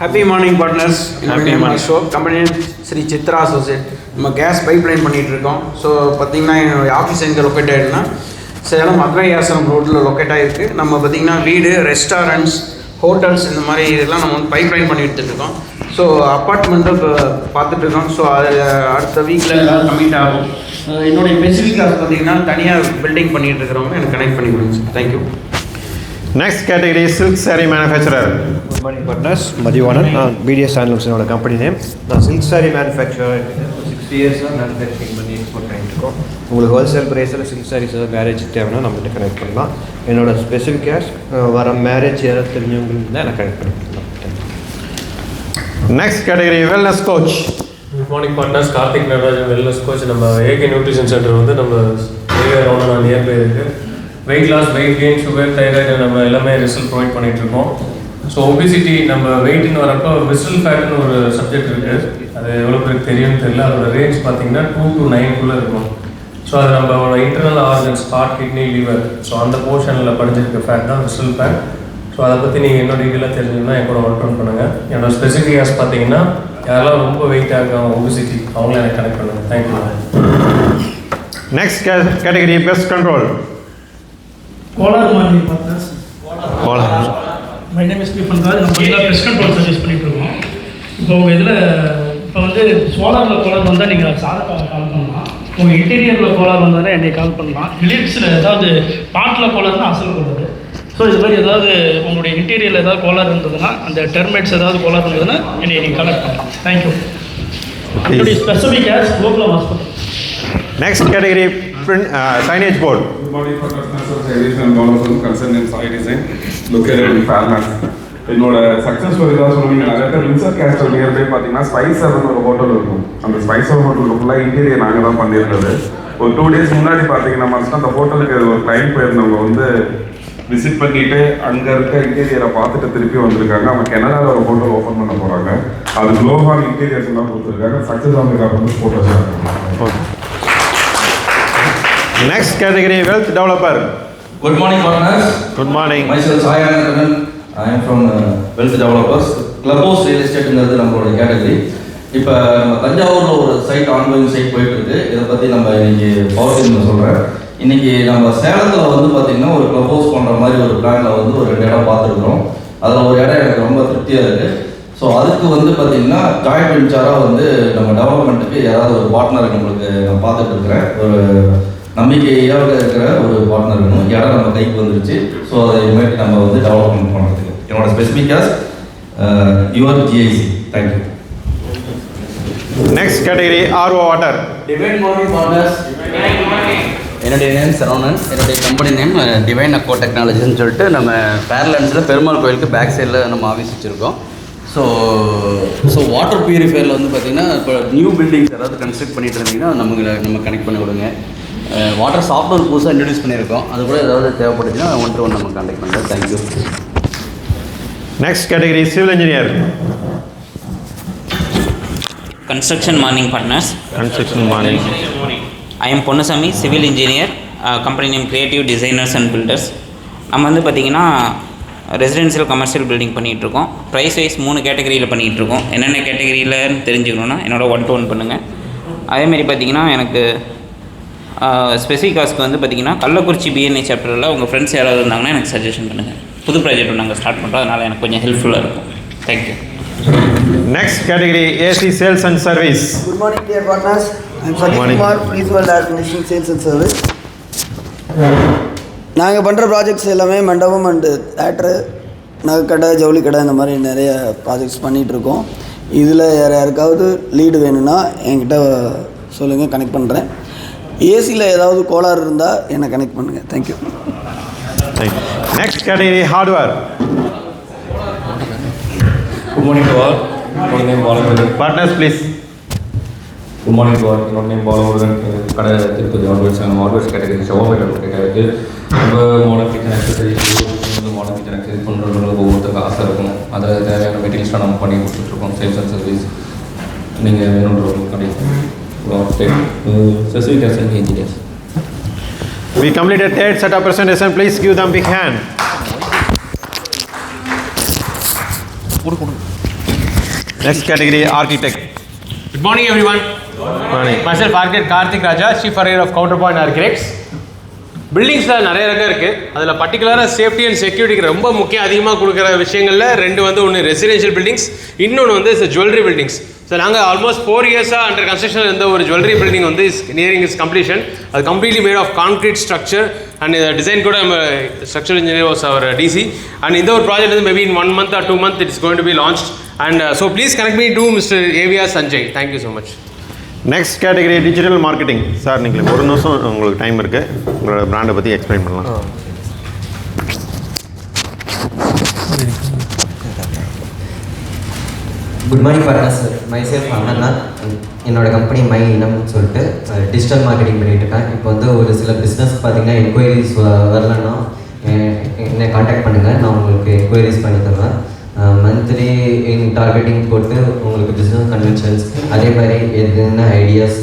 Happy morning partners. Happy morning show. Company Sri Chitra Associate. நம்ம case pipeline பண்ணிகிட்டு இருக்கோம். So பார்த்திங்கன்னா என்னுடைய office எங்கே locate ஆகிடுன்னா Salem அக்ரையாசனம் ரோட்டில் locate ஆகிருக்கு. நம்ம பார்த்திங்கன்னா வீடு, ரெஸ்டாரண்ட்ஸ், ஹோட்டல்ஸ் இந்த மாதிரி இதெல்லாம் நம்ம வந்து பைப்லைன் பண்ணி எடுத்துகிட்ருக்கோம். ஸோ அப்பார்ட்மெண்ட்டும் இப்போ பார்த்துட்ருக்கோம். ஸோ அது அடுத்த வீக்கில் எல்லாம் கம்மிட் ஆகும். என்னுடைய ஸ்பெசிஃபிக் காசு பார்த்திங்கன்னா தனியாக பில்டிங் பண்ணிகிட்டு இருக்கிறவங்க எனக்கு கனெக்ட் பண்ணி கொடுங்க sir. Thank you. Next category is silk saree manufacturer. Good morning partners, Madhivanan, BDS Handlooms என்னோட கம்பெனி நேம். நான் சில்க் சாரி மேனுஃபேக்சரர் 60 இயர்ஸாக மேனுஃபேக்சரிங் பண்ணி எக்ஸ்போர்ட் பண்ணிட்டு இருக்கோம். உங்களுக்கு ஹோல்சேல் ப்ரைஸில் சில்க் சாரீஸ் மேரேஜ் தேவைன்னா நம்மகிட்ட கனெக்ட் பண்ணலாம். என்னோட ஸ்பெசிஃபிக் கேஷ் வர மேரேஜ் யாராவது தெரிஞ்சவங்களுக்கு தான் எனக்கு கனெக்ட் பண்ணிக்கலாம். Next category wellness coach. Good morning partners, Karthik Natarajan wellness coach. நம்ம ஏகே நியூட்ரிஷன் சென்டர் வந்து நம்ம ஏரியா ரவுண்டாக நியர்பை இருக்குது. Weight loss, weight gain, sugar, thyroid நம்ம எல்லாமே ரிசல்ட் ப்ரொவைட் பண்ணிகிட்ருக்கோம். ஸோ ஒபிசிட்டி நம்ம வெயிட்னு வரப்போ விசில் ஃபேட்னு ஒரு சப்ஜெக்ட் இருக்குது. அது எவ்வளோ பேருக்கு தெரியும்னு தெரியல. அதோட ரேஞ்ச் பார்த்தீங்கன்னா 2 to 9 இருக்கும். ஸோ அது நம்மளோட internal organs, heart, kidney, liver, so அந்த போர்ஷனில் படிஞ்சிருக்க ஃபேட் தான் விசில் ஃபேட். ஸோ அதை பற்றி நீங்கள் இன்னும் டீட்டெயிலாக தெரிஞ்சுக்கணும்னா என் கூட ஒர்க் அவுட் பண்ணுங்கள். என்னோட ஸ்பெசிஃபிக் ஆஸ் பார்த்தீங்கன்னா யாரெல்லாம் ரொம்ப வெயிட்டாக இருக்காங்க, ஒபிசிட்டி, அவங்கள எனக்கு கனெக்ட் பண்ணுங்கள். Thank you. Next category pest control. Kolar morning partners. My name is Stephen Raj. நம்ம இதில் பெஸ்ட் கண்ட்ரோல் சர்வீஸ் பண்ணிகிட்டு இருக்கோம். இப்போ உங்கள் இதில் இப்போ வந்து சோலாரில் கோலார் வந்தால் நீங்கள் சாதக்காக கால் பண்ணலாம். உங்கள் இன்டீரியரில் கோலார் வந்தால் என்னை கால் பண்ணலாம். லிப்ஸில் ஏதாவது பாட்டில் கோலார்னா அசல் கோலார். ஸோ இது மாதிரி ஏதாவது உங்களுடைய இன்டீரியரில் ஏதாவது கோலார் இருந்ததுன்னா, அந்த டெர்மைட்ஸ் ஏதாவது கோலார் இருந்ததுன்னா என்னை நீங்கள் கலெக்ட் பண்ணலாம். தேங்க்யூ. என்னுடைய specific case Gokulam hospital. Next category signage board. Good morning for customers of Additional Bonus concerned in site design located in Falmouth. என்னோட சக்ஸஸ் ஸ்டோரி தான் சொல்லுவீங்க. நிறைய பேர் வின்சர் கேஸ்டல் நியர்பை பார்த்தீங்கன்னா ஸ்பைசர்னு ஒரு ஹோட்டல் இருக்கும். அந்த ஸ்பைசர் ஹோட்டலுக்கு ஃபுல்லாக இன்டீரியர் நாங்கள் தான் பண்ணியிருந்தது. ஒரு 2 days முன்னாடி பார்த்தீங்கன்னா ஃபஸ்ட்டு அந்த ஹோட்டலுக்கு ஒரு கிளைண்ட் போயிருந்தவங்க வந்து விசிட் பண்ணிட்டு அங்கே இருக்க இன்டீரியரை பார்த்துட்டு திருப்பி வந்திருக்காங்க. அவங்க கனடாவில் ஒரு ஹோட்டல் ஓப்பன் பண்ண போகிறாங்க. அது குளோபால் இன்டீரியர்ஸ் எல்லாம் கொடுத்துருக்காங்க. சக்ஸஸ் ஆனதுக்கு வந்து photos okay. Next category wealth developer. Good morning, partners. Good morning. Myself Sai Anandan. I am from Wealth Developers. Clubhouse Real Estate-ங்கிறது நம்மளோட கேட்டகரி. இப்போ நம்ம தஞ்சாவூரில் ஒரு சைட் ஆன்கோயிங் சைட் போயிட்டு இருக்கு. இதை பற்றி நம்ம இன்னைக்கு பவர் சொல்கிறேன். இன்னைக்கு நம்ம சேலத்தில் வந்து பார்த்தீங்கன்னா ஒரு கிளப் ஹவுஸ் பண்ணுற மாதிரி ஒரு பிளானில் வந்து ஒரு 2 இடம் பார்த்துருக்குறோம். அதில் ஒரு இடம் எனக்கு ரொம்ப திருப்தியாக இருக்குது. ஸோ அதுக்கு வந்து பார்த்தீங்கன்னா ஜாயிண்ட் வெஞ்சராக வந்து நம்ம டெவலப்மெண்ட்டுக்கு யாராவது ஒரு பார்ட்னர் நம்மளுக்கு நான் பார்த்துட்டு இருக்கிறேன். ஒரு நம்பிக்கையாக இருக்கிற ஒரு பார்ட்னர் வேணும். இடம் நம்ம கைக்கு வந்துருச்சு. ஸோ அதை இனிமேட்டு நம்ம வந்து டெவலப்மெண்ட் பண்ணுறதுக்கு என்னோட specific ask your GIC. Thank you. Next category RO water. Divine morning partners. என்னுடைய நேம் சரவணன். என்னுடைய கம்பெனி நேம் டிவைன் அக்கோ டெக்னாலஜின்னு சொல்லிட்டு நம்ம பேரலன்ஸில் பெருமாள் கோயிலுக்கு பேக் சைடில் நம்ம ஆஃபீஸ் வச்சுருக்கோம். ஸோ வாட்டர் பியூரிஃபையரில் வந்து பார்த்திங்கன்னா இப்போ நியூ பில்டிங்ஸ் ஏதாவது கன்ஸ்ட்ரக்ட் பண்ணிட்டு இருந்தீங்கன்னா நம்ம கனெக்ட் பண்ணி விடுங்க. வாட்டர் சாஃப்ட்வேர் புதுசாக இன்ட்ரடியூஸ் பண்ணியிருக்கோம். அது கூட ஏதாவது தேவைப்பட்டுச்சுன்னா 1-to-1 நம்ம கான்டாக்ட் பண்ணுறோம். Thank you. Next category civil engineer. Construction morning partners. Construction morning. I am Ponnasamy, civil engineer, company name Creative Designers and Builders. நம்ம வந்து பார்த்திங்கன்னா ரெசிடென்ஷியல் கமர்ஷியல் பில்டிங் பண்ணிகிட்ருக்கோம். ப்ரைஸ் வைஸ் 3 கேட்டகரியில் பண்ணிகிட்ருக்கோம். என்னென்ன கேட்டகரியில் தெரிஞ்சுக்கணுன்னா என்னோட 1-to-1 பண்ணுங்கள். அதேமாதிரி பார்த்திங்கன்னா எனக்கு ஸ்பெசிஃபிக் காஸ்க்கு வந்து பார்த்திங்கன்னா கள்ளக்குறிச்சி பிஎன்ஐ சாப்டரில் உங்கள் ஃப்ரெண்ட்ஸ் யாராவது இருந்தாங்கன்னா எனக்கு சஜஷன் பண்ணுங்கள். புது ப்ராஜெக்ட் நாங்கள் ஸ்டார்ட் பண்ணுறோம். அதனால் எனக்கு கொஞ்சம் ஹெல்ப்ஃபுல்லாக இருக்கும். Thank you. Next category AC sales and service. Good morning dear partners. I am Sadiq Kumar, Principal Air Conditioning Sales and Service. நாங்கள் பண்ணுற ப்ராஜெக்ட்ஸ் எல்லாமே மண்டபம் அண்டு தேட்ரு, நகைக்கடை, ஜவுளி கடை, இந்த மாதிரி நிறைய ப்ராஜெக்ட்ஸ் பண்ணிகிட்ருக்கோம். இதில் யாருக்காவது லீடு வேணும்னா என்கிட்ட சொல்லுங்கள், கனெக்ட் பண்ணுறேன். ஏசியில் ஏதாவது கோளாறு இருந்தால் என்னை கனெக்ட் பண்ணுங்கள். Thank you. Next category hardware. Good morning to all. My name Balamurugan. Partners please. Good morning to all. My name Balamurugan. கடை திருப்பதி ஆர்வர்ஸ் கேட்டகரி ஷோமேட்டர் கேட்டகரி ரொம்ப மாடர்ன் கிச்சன் ஆக்சசரிஸ் வந்து மாடர்ன் கிச்சன் ஆக்சசரிஸ் பண்ணுறவங்களுக்கு ஒவ்வொருத்தருக்கு ஆசை இருக்கும். அதை தேவையான மெட்டீரியல்ஸ்லாம் நம்ம பண்ணி கொடுத்துட்ருக்கோம். சேல்ஸ் அண்ட் சர்வீஸ் நீங்கள் வேணுன்றவங்களுக்கு கிடைக்கும். Specific as engineers. We completed 3rd set of presentation. Please give them big hand. Next category architect. Good morning everyone. Good morning. Myself architect Karthik Raja, Chief Surveyor of Counterpoint Architects. பில்டிங்ஸில் நிறைய ரகம் இருக்குது. அதில் பர்டிகுலராக safety and செக்யூரிட்டிக்கு ரொம்ப முக்கியம் அதிகமாக கொடுக்குற விஷயங்களில் 2 வந்து ஒன்று ரெசிடென்ஷியல் பில்டிங்ஸ், இன்னொன்று வந்து ஜுவல்லரி பில்டிங்ஸ். ஸோ நாங்கள் ஆல்மோஸ்ட் 4 இயர்ஸாக அண்டர் கன்ஸ்ட்ரக்ஷன் இருந்த ஒரு ஜுவல்லரி பில்டிங் வந்து நியரிங் இஸ் கம்ப்ளீஷன். அது completely made of concrete structure and design கூட நம்ம ஸ்ட்ரக்சர் இன்ஜினியர் வாஸ் அவர் டிசி. அண்ட் இந்த ஒரு ப்ராஜெக்ட் வந்து maybe in 1 month or 2 months it is going to be launched. And so please connect me to Mr. AVR Sanjay. Thank you so much. Next category digital marketing. Sir நீங்கள் 1 நிமிஷம் உங்களுக்கு time இருக்குது, உங்களோட பிராண்டை பற்றி explain பண்ணலாம். Good morning partners. Myself அண்ணா. என்னோட company my இனம்னு சொல்லிட்டு டிஜிட்டல் மார்க்கெட்டிங் பண்ணிகிட்டு இருக்கேன். இப்போ வந்து ஒரு சில பிஸ்னஸ் பார்த்தீங்கன்னா என்கொயரிஸ் வரலன்னா என்னை காண்டாக்ட் பண்ணுங்கள், நான் உங்களுக்கு என்கொயரிஸ் பண்ணி தருவேன். மந்த்லி டார்கெட்டிங் போட்டு உங்களுக்கு பிஸ்னஸ் கன்வென்ஷன்ஸ், அதே மாதிரி என்ன ideas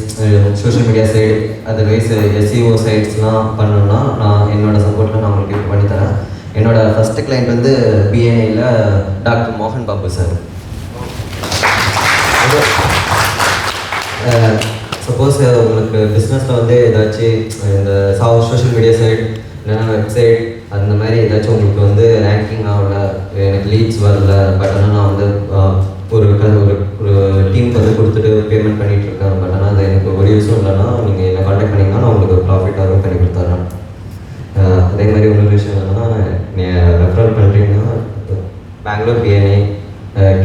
social media side otherwise SEO சைட்ஸ்லாம் பண்ணணுன்னா நான் என்னோட சப்போர்ட்டில் நான் உங்களுக்கு பண்ணித்தரேன். என்னோட ஃபஸ்ட்டு கிளைண்ட் வந்து பிஎன்ஐயில் டாக்டர் மோகன் பாபு சார். சப்போஸ் உங்களுக்கு பிஸ்னஸில் வந்து ஏதாச்சும் இந்த சோஷியல் மீடியா சைட் இல்லைன்னா வெப்சைட் அந்த மாதிரி ஏதாச்சும் உங்களுக்கு வந்து ரேங்கிங் ஆகல, எனக்கு லீட்ஸ் வரல, பட் ஆனால் நான் வந்து ஒரு டீமுக்கு வந்து கொடுத்துட்டு பேமெண்ட் பண்ணிகிட்டு இருக்கேன், பட் ஆனால் அது எனக்கு ஒரு யூஸும் இல்லைன்னா நீங்கள் என்னை காண்டாக்ட் பண்ணிங்கன்னா நான் உங்களுக்கு ப்ராஃபிட்டாகவும் பண்ணி கொடுத்துட்றேன். அதே மாதிரி இன்னொரு விஷயம் என்னென்னா, நீங்கள் ரெஃபரல் பண்ணுறீங்கன்னா பெங்களூர் பிஎன்ஐ,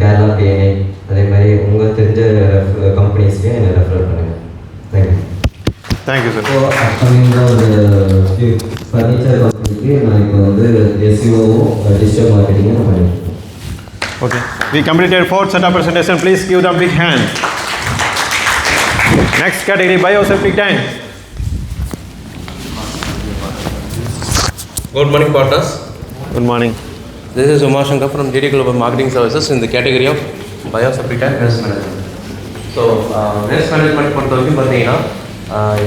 கேரளா பிஎன்ஐ, அதே மாதிரி உங்களுக்கு தெரிஞ்ச கம்பெனிஸ்லேயும் என்னை ரெஃபரல் பண்ணுங்கள். தேங்க்யூ. Thank you sir. ஸோ அப்கமிங்கில் ஒரு ஃபர்னிச்சர் கம்பெனிக்கு நான் இப்போ வந்து எஸ்இஓவும் டிஜிட்டல் மார்க்கெட்டிங்கும் நான் பண்ணியிருக்கேன். Okay. We completed 4th set of presentation. Please give them a big hand. Next category, bioseptic tank. Good morning, partners. Good morning. This is Umar Shankar from GD Global Marketing Services in the category of bioseptic and waste management. So, waste management பொறுத்த வரைக்கும் பார்த்தீங்கன்னா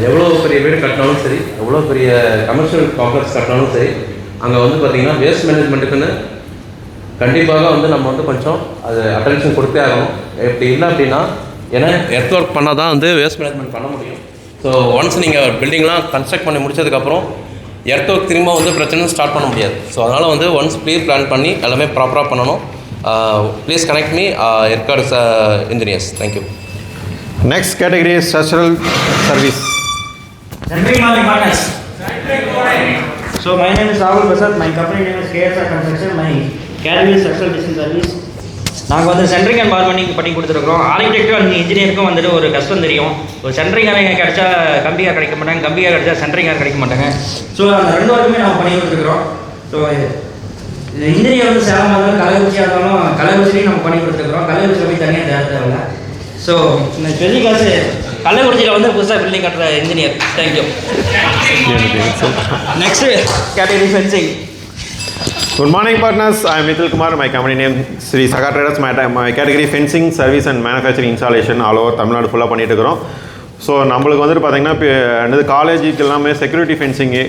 எவ்வளோ பெரிய வீடு கட்டினாலும் சரி, எவ்வளோ பெரிய கமர்ஷியல் காம்ப்ளெக்ஸ் கட்டினாலும் சரி, அங்கே வந்து பார்த்தீங்கன்னா வேஸ்ட் மேனேஜ்மெண்ட்டுக்குன்னு கண்டிப்பாக வந்து நம்ம வந்து கொஞ்சம் அது அட்டென்ஷன் கொடுத்தே ஆகணும். எப்படி இல்லை அப்படின்னா, ஏன்னா எர்த் ஒர்க் பண்ணால் தான் வந்து வேஸ்ட் மேனேஜ்மெண்ட் பண்ண முடியும். ஸோ ஒன்ஸ் நீங்கள் பில்டிங்லாம் கன்ஸ்ட்ரக்ட் பண்ணி முடிச்சதுக்கப்புறம் எர்த் ஒர்க் திரும்ப வந்து பிரச்சனை ஸ்டார்ட் பண்ண முடியாது. ஸோ அதனால் வந்து ஒன்ஸ் ப்ளீஸ் பிளான் பண்ணி எல்லாமே ப்ராப்பராக பண்ணணும். Please connect me airguard engineers. Thank you. Next category is structural service. Good morning, partners. So my name is Rahul Prasad. My company name is KSR Construction. My category is structural design service. நாங்கள் வந்து centring and பார்மனிங் பண்ணி கொடுத்துருக்கோம். ஆர்கிடெக்டும் அந்த இன்ஜினியருக்கும் வந்துட்டு ஒரு கஷ்டம் தெரியும். ஒரு சென்ட்ரிங்காக கிடைச்சா கம்பியாக கிடைக்க மாட்டாங்க, கம்பியாக கிடைச்சா சென்ட்ரிங்காக கிடைக்க மாட்டாங்க. ஸோ அந்த ரெண்டு வாரமே நம்ம பண்ணி கொடுத்துருக்குறோம். ஸோ இன்ஜினியர் வந்து சேலமாக இருந்தாலும் கள்ளக்குறிச்சியாக இருந்தாலும் கள்ளக்குறிச்சிலையும் நம்ம பண்ணி கொடுத்துருக்குறோம். கள்ளக்குறிச்சியில் போய் தனியாக தேவையில்லை. ஸோ இந்த பெரிய காசு கள்ளக்குறிச்சியில் வந்து புதுசாக பில்டிங் கட்டுற engineer. Thank you. Next category fencing. Good morning, partners. I am Mithil Kumar. My company name Sri Saga Traders. My category fencing, service and manufacturing installation all over Tamil Nadu ஃபுல்லாக பண்ணிட்டு இருக்கிறோம். ஸோ நம்மளுக்கு வந்துட்டு பார்த்தீங்கன்னா காலேஜுக்கு எல்லாமே security fencing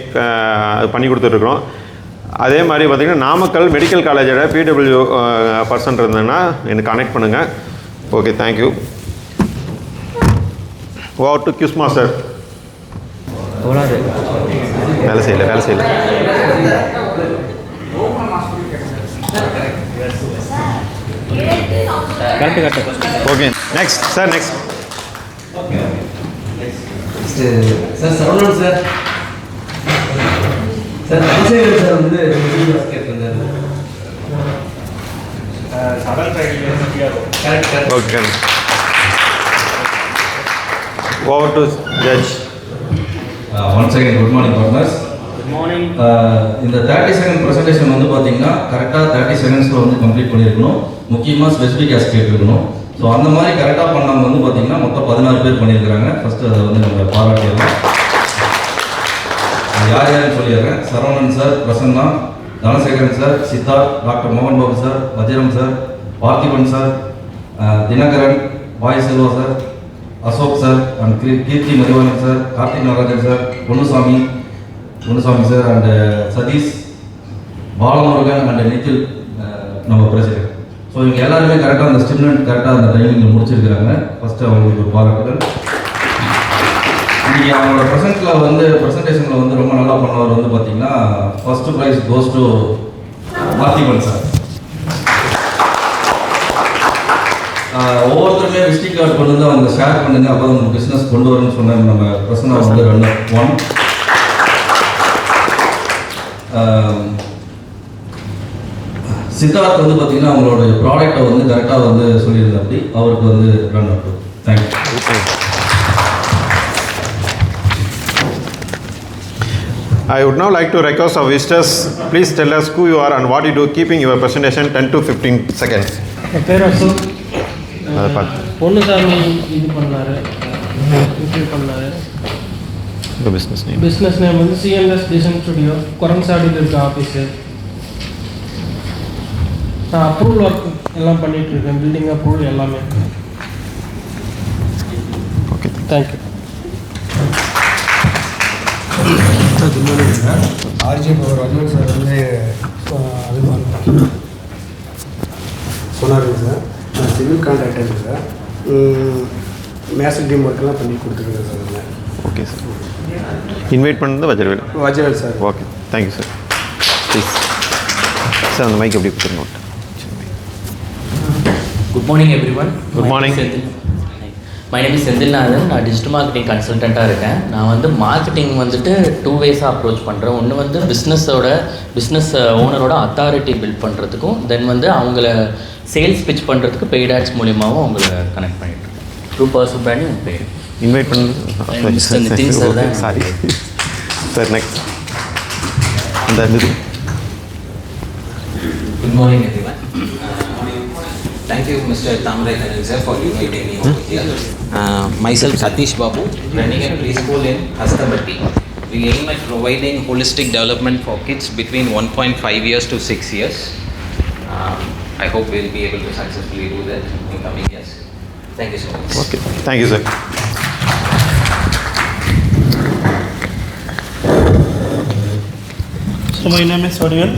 பண்ணி கொடுத்துட்ருக்குறோம். அதே மாதிரி பார்த்திங்கன்னா நாமக்கல் மெடிக்கல் காலேஜோட பிடபிள்யூ பர்சன் இருந்ததுன்னா எனக்கு கனெக்ட் பண்ணுங்கள். Okay, thank you. Over to quiz master. வேலை செய்யல. Correct. Okay, next sir. Next sir Saravanan sir. Sir Abhishekan sir வந்து கேட்டிருந்தாரு. Okay. Over to judge. Once again good morning partners. இந்த 30 செகண்ட் ப்ரெசன்டேஷன் வந்து பார்த்தீங்கன்னா கரெக்டாக 30 செகண்ட்ஸில் வந்து கம்ப்ளீட் பண்ணியிருக்கணும். முக்கியமாக ஸ்பெசிஃபிக் ஆஸ்பெக்ட் இருக்கணும். ஸோ அந்த மாதிரி கரெக்டாக பண்ணவங்க வந்து பார்த்தீங்கன்னா மொத்தம் 16 பேர் பண்ணியிருக்கிறாங்க. ஃபஸ்ட்டு அதை வந்து நம்ம பாராட்டிடலாம். யாருன்னு சொல்லிடுறேன். Saravanan sir, Prasanna, Dhanasekaran sir, Siddharth, doctor மோகன் Babu sir, Vajiram sir, Parthiban sir, Dinakaran, Bhai Selva sir, Ashok sir, and Keerthi Mathivanan sir, Karthik Narajan sir, Ponnusamy sir, and Sathish, Balamurugan and Nithil நம்ம பிரசிடென்ட். ஸோ இவங்க எல்லாருமே கரெக்டாக அந்த ஸ்டிமுலண்ட் கரெக்டாக அந்த ட்ரைனிங்கில் முடிச்சிருக்கிறாங்க. ஃபஸ்ட்டு அவங்களுக்கு ஒரு பாராட்டுகள். இன்றைக்கி அவங்களோட ப்ரெசன்டேஷனில் வந்து ரொம்ப நல்லா பண்ணவர் வந்து பார்த்தீங்கன்னா first prize goes to Parthiban sir. ஒவ்வொருத்தருமே விசிட்டிங் கார்டு கொண்டு வந்து அவங்க ஷேர் பண்ணுங்க, அப்போ தான் உங்கள் பிஸ்னஸ் கொண்டு வரணும்னு சொன்னாங்க. நம்ம பிரசன்னா வந்து ரன்னர் 1. சித்தார்த் வந்து பார்த்தீங்கன்னா அவங்களோட ப்ராடக்டை வந்து கரெக்டாக வந்து சொல்லியிருந்தேன். அப்படி அவருக்கு வந்து runner 2. Thank you. I would now like to request our visitors, please tell us who you are and what you do, keeping your presentation 10 to 15 seconds. என் பேர் அசோக். பொன்னுசாமி இது பண்ணார், பிஸ்னஸ் நேம் வந்து சிஎன்எஸ் டிசைன் ஸ்டுடியோ, குரங்சாடியில் இருக்க ஆஃபீஸு. நான் approval work எல்லாம் பண்ணிகிட்ருக்கேன், பில்டிங் அப்ரூவல் எல்லாமே. Okay, thank you. Good morning sir. RG power Ajmal sir வந்து அது சொன்னாருங்க சார். நான் civil contractor sir. Mason team ஒர்க்கெல்லாம் பண்ணி கொடுத்துருக்கேன் சார். Okay sir. இன்வைட் பண்ணது Vajravel sir. Okay, thank you sir. Please sir அந்த மைக் எப்படி கொடுத்துருங்க. Good morning everyone. Good morning. My name is Senthilnathan. நான் டிஜிட்டல் மார்க்கெட்டிங் கன்சல்டண்ட்டாக இருக்கேன். நான் வந்து மார்க்கெட்டிங் வந்துட்டு 2 ways அப்ரோச் பண்ணுறேன். ஒன்று வந்து பிஸ்னஸ் ஓனரோட அத்தாரிட்டி பில்ட் பண்ணுறதுக்கும், தென் வந்து அவங்கள சேல்ஸ் பிச் பண்ணுறதுக்கு பெய்ட் ஆட்ஸ் மூலியமாகவும் அவங்கள கனெக்ட் பண்ணிட்டுருக்கேன். Through personal branding paid. Invite பண்ணது மிஸ்டர் நிதின் சார் தான். Sorry sir. நெக்ஸ்ட் அந்த good morning everyone. Thank you, Mr. Tamrai Kanil sir, for inviting me over here. Myself Satish Babu, running a preschool in Hastabatti. We aim at providing holistic development for kids between 1.5 years to 6 years. I hope we'll be able to successfully do that in coming years. Thank you so much. Okay, thank you, sir. So my name is Sodian,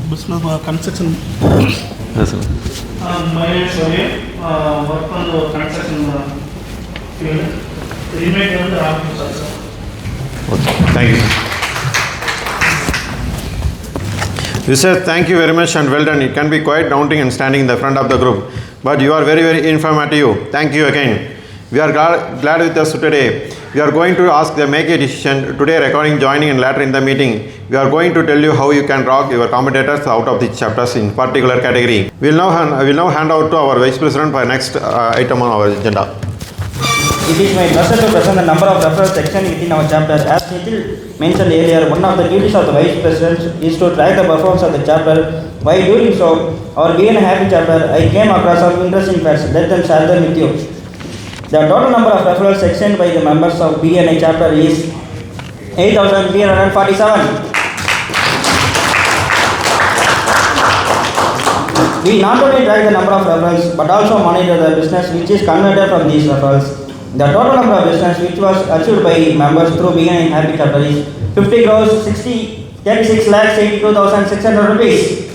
business construction. Yes, sir. My name is Sodian, work on the construction field. Remake on the office, sir. Okay, thank you. Sir, thank you very much and well done. It can be quite daunting and standing in the front of the group, but you are very, very informative. Thank you again. We are glad with us today. We are going to ask them make a decision today, recording, joining and later in the meeting. We are going to tell you how you can rock your competitors out of the chapters in particular category. We will now hand over to our Vice President for next item on our agenda. It is my pleasure to present the number of referrals section within our chapter. As Nikhil mentioned earlier, one of the duties of the Vice President is to track the performance of the chapter. While doing so, our Be a Happy chapter, I came across some interesting facts. Let them share them with you. The total number of referrals sectioned by the members of BNI chapter is 8,347. We not only track the number of referrals but also monitor the business which is converted from these referrals. The total number of business which was achieved by members through BNI Happy chapter is 50 crores 36 lakhs 82,600 rupees.